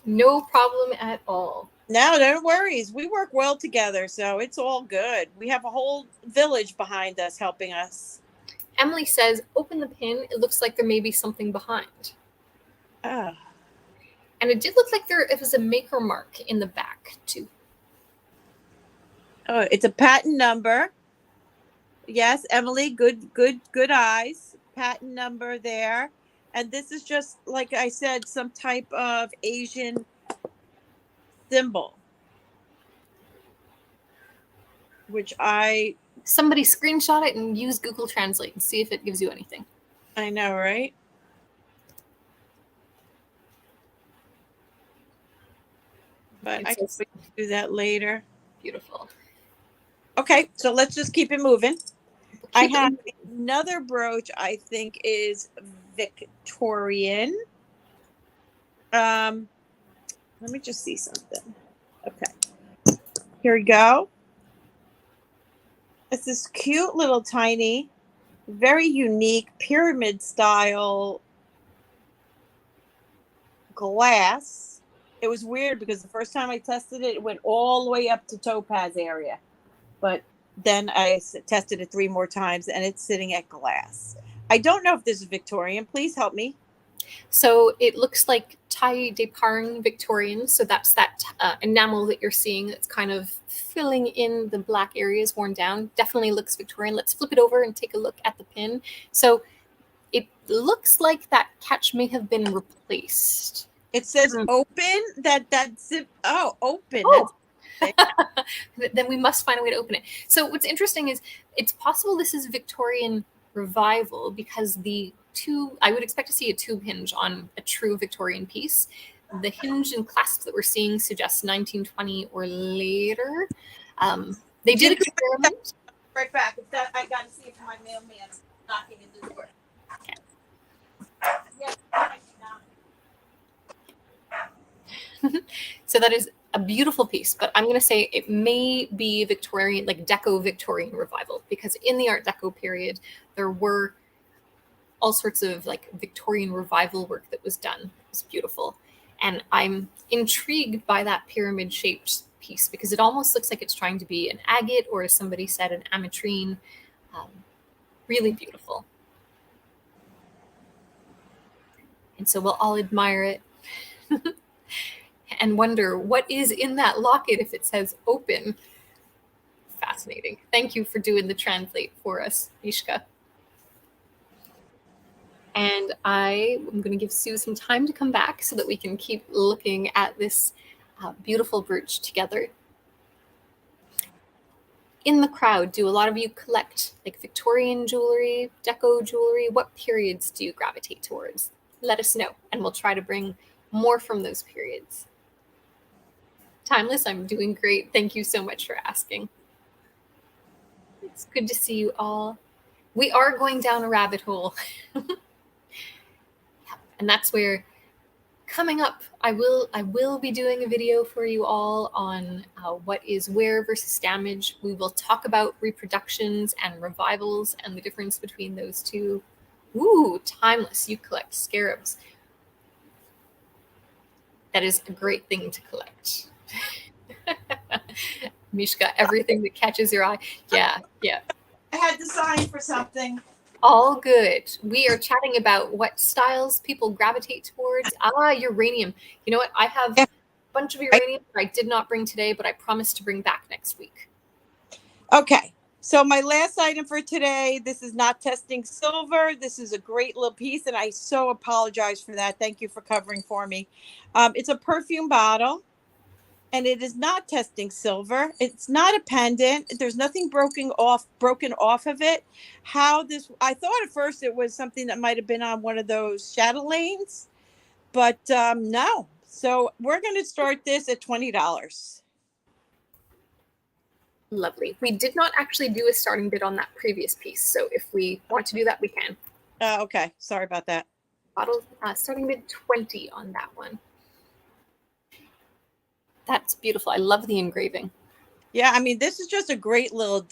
No problem at all. No, no worries. We work well together, so it's all good. We have a whole village behind us helping us. Emily says, open the pin. It looks like there may be something behind. Oh. And it did look like it was a maker mark in the back, too. Oh, it's a patent number. Yes, Emily, good eyes. Patent number there. And this is just, like I said, some type of Asian symbol. Which somebody screenshot it and use Google Translate and see if it gives you anything. I know, right? But I can do that later. Beautiful. Okay, so let's just keep it moving. I have another brooch I think is Victorian. Let me just see something. Okay. Here we go. It's this cute little tiny, very unique pyramid style glass. It was weird because the first time I tested it, it went all the way up to topaz area. But then I tested it 3 more times and it's sitting at glass. I don't know if this is Victorian. Please help me. So it looks like taille de parang Victorian. So that's that enamel that you're seeing. It's kind of filling in the black areas worn down. Definitely looks Victorian. Let's flip it over and take a look at the pin. So it looks like that catch may have been replaced. It says open. That's it. Oh, open. Oh. Then we must find a way to open it. So what's interesting is it's possible this is Victorian revival because I would expect to see a tube hinge on a true Victorian piece. The hinge and clasp that we're seeing suggests 1920 or later. They did experiment. Right back. I got to see if my mailman's knocking at the door. Okay. Yes. So that is a beautiful piece, but I'm going to say it may be Victorian, like Deco Victorian revival, because in the Art Deco period, there were all sorts of like Victorian revival work that was done. It was beautiful. And I'm intrigued by that pyramid shaped piece because it almost looks like it's trying to be an agate or, as somebody said, an ametrine. Really beautiful. And so we'll all admire it. And wonder what is in that locket if it says open. fascinating. Thank you for doing the translate for us, Ishka. And I am going to give Sue some time to come back so that we can keep looking at this beautiful brooch together. In the crowd, do a lot of you collect like Victorian jewelry, Deco jewelry? What periods do you gravitate towards? Let us know, and we'll try to bring more from those periods. Timeless, I'm doing great. Thank you so much for asking. It's good to see you all. We are going down a rabbit hole. And that's where, coming up, I will be doing a video for you all on what is wear versus damage. We will talk about reproductions and revivals and the difference between those two. Ooh, Timeless, you collect scarabs. That is a great thing to collect. Mishka, everything that catches your eye. Yeah. I had to sign for something. All good. We are chatting about what styles people gravitate towards. Uranium. You know what? I have a bunch of uranium that I did not bring today, but I promise to bring back next week. Okay. So my last item for today, this is not testing silver. This is a great little piece, and I so apologize for that. Thank you for covering for me. It's a perfume bottle, and it is not testing silver. It's not a pendant. There's nothing broken off of it. I thought at first it was something that might have been on one of those chatelaines, but no. So we're going to start this at $20. Lovely. We did not actually do a starting bid on that previous piece, so if we want to do that, we can. Okay. Sorry about that. Bottle starting bid 20 on that one. That's beautiful. I love the engraving. Yeah, I mean, this is just a great little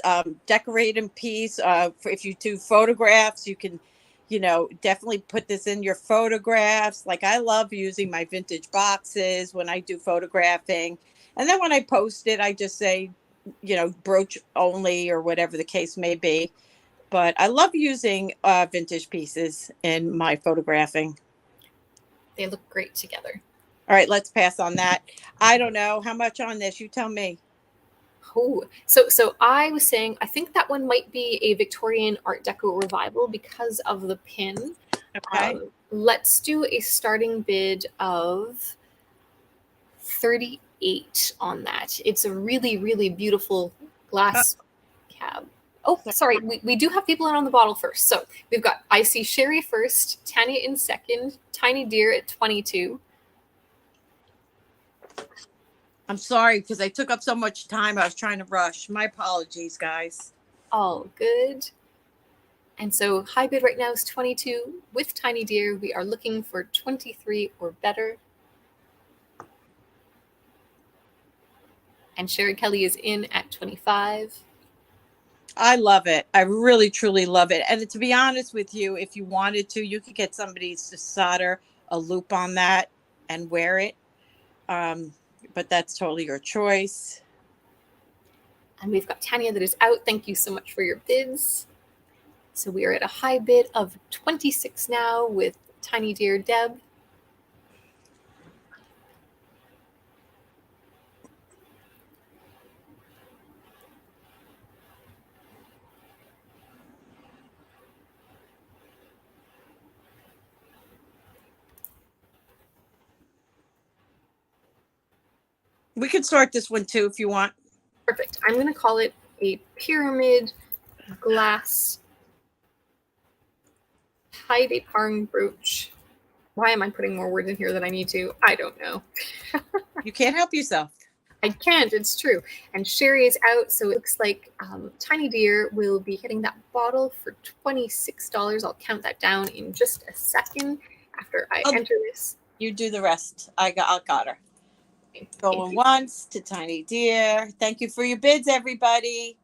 decorating piece. If you do photographs, you can, definitely put this in your photographs. Like, I love using my vintage boxes when I do photographing. And then when I post it, I just say, brooch only or whatever the case may be. But I love using vintage pieces in my photographing. They look great together. All right, let's pass on that. I don't know how much on this. You tell me. Oh, so I was saying, I think that one might be a Victorian Art Deco revival because of the pin. Okay. Let's do a starting bid of 38 on that. It's a really, really beautiful glass cab. Oh, sorry. We do have people in on the bottle first. So we've got Icy Sherry first, Tanya in second, Tiny Deer at 22. I'm sorry because I took up so much time. I was trying to rush. My apologies, guys. All good. And so high bid right now is 22. With Tiny Deer, we are looking for 23 or better. And Sherry Kelly is in at 25. I love it. I really, truly love it. And to be honest with you, if you wanted to, you could get somebody to solder a loop on that and wear it. But that's totally your choice. And we've got Tanya that is out. Thank you so much for your bids. So we are at a high bid of 26 now with Tiny Deer Deb. We could start this one too if you want. Perfect. I'm going to call it a pyramid glass tie d'épargne brooch. Why am I putting more words in here than I need to? I don't know. You can't help yourself. I can't. It's true. And Sherry is out, so it looks like Tiny Deer will be hitting that bottle for $26. I'll count that down in just a second after I enter this. You do the rest. I got her. Going once to Tiny Deer. Thank you for your bids, everybody.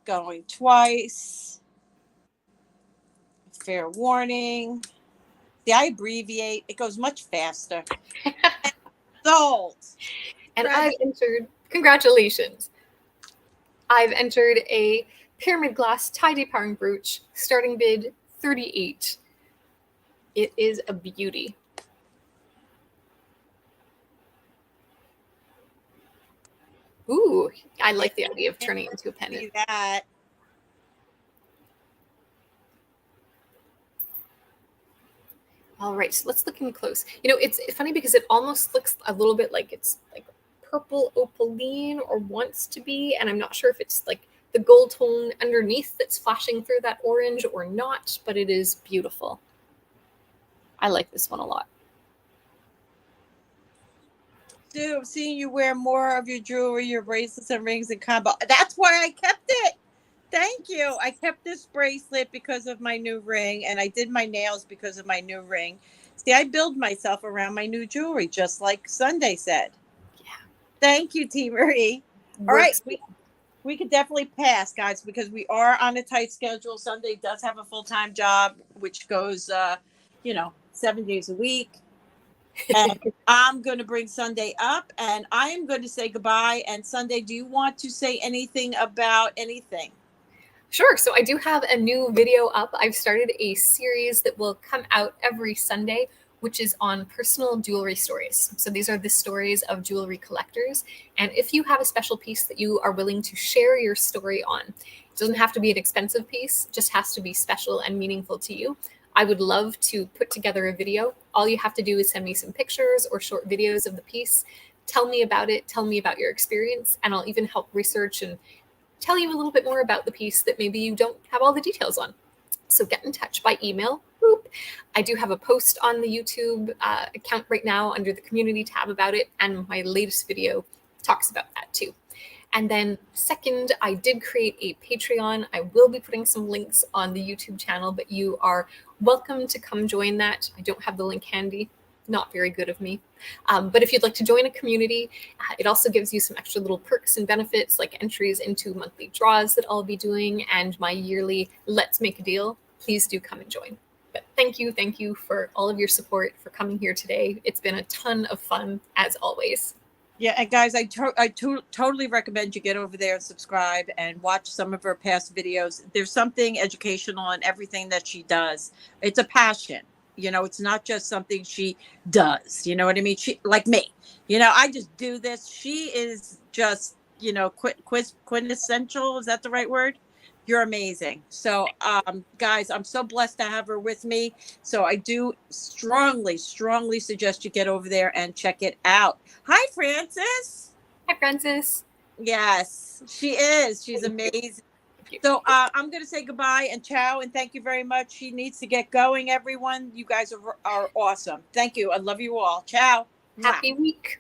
Going twice. Fair warning. See, I abbreviate. It goes much faster. Sold. And I've entered, congratulations. I've entered a pyramid glass tie d'épargne brooch, starting bid 38. It is a beauty. Ooh, I like the idea of turning it into a pendant. See that. All right, so let's look in close. You know, it's funny because it almost looks a little bit like it's like purple opaline or wants to be, and I'm not sure if it's like the gold tone underneath that's flashing through that orange or not, but it is beautiful. I like this one a lot. Sue, I'm seeing you wear more of your jewelry, your bracelets and rings and combo. That's why I kept it. Thank you. I kept this bracelet because of my new ring, and I did my nails because of my new ring. See, I build myself around my new jewelry, just like Sundae said. Yeah. Thank you, T. Marie. All right. We could definitely pass, guys, because we are on a tight schedule. Sundae does have a full-time job, which goes, 7 days a week. And I'm going to bring Sundae up, and I am going to say goodbye. And Sundae, do you want to say anything about anything? Sure. So I do have a new video up. I've started a series that will come out every Sunday, which is on personal jewelry stories. So these are the stories of jewelry collectors. And if you have a special piece that you are willing to share your story on, it doesn't have to be an expensive piece, it just has to be special and meaningful to you. I would love to put together a video. All you have to do is send me some pictures or short videos of the piece. Tell me about it. Tell me about your experience, and I'll even help research and tell you a little bit more about the piece that maybe you don't have all the details on. So get in touch by email. Boop. I do have a post on the YouTube account right now under the community tab about it, and my latest video talks about that too. And then second, I did create a Patreon. I will be putting some links on the YouTube channel, but you are welcome to come join that. I don't have the link handy. Not very good of me. But if you'd like to join a community, it also gives you some extra little perks and benefits like entries into monthly draws that I'll be doing and my yearly Let's Make a Deal. Please do come and join. But thank you for all of your support, for coming here today. It's been a ton of fun as always. Yeah, and guys, I totally recommend you get over there and subscribe and watch some of her past videos. There's something educational in everything that she does. It's a passion. It's not just something she does. You know what I mean? She, like me, I just do this. She is just, quintessential. Is that the right word? You're amazing. So, guys, I'm so blessed to have her with me. So I do strongly suggest you get over there and check it out. Hi, Frances. Hi, Frances. Yes, she is. She's amazing. So I'm going to say goodbye and ciao, and thank you very much. She needs to get going, everyone. You guys are awesome. Thank you. I love you all. Ciao. Happy week.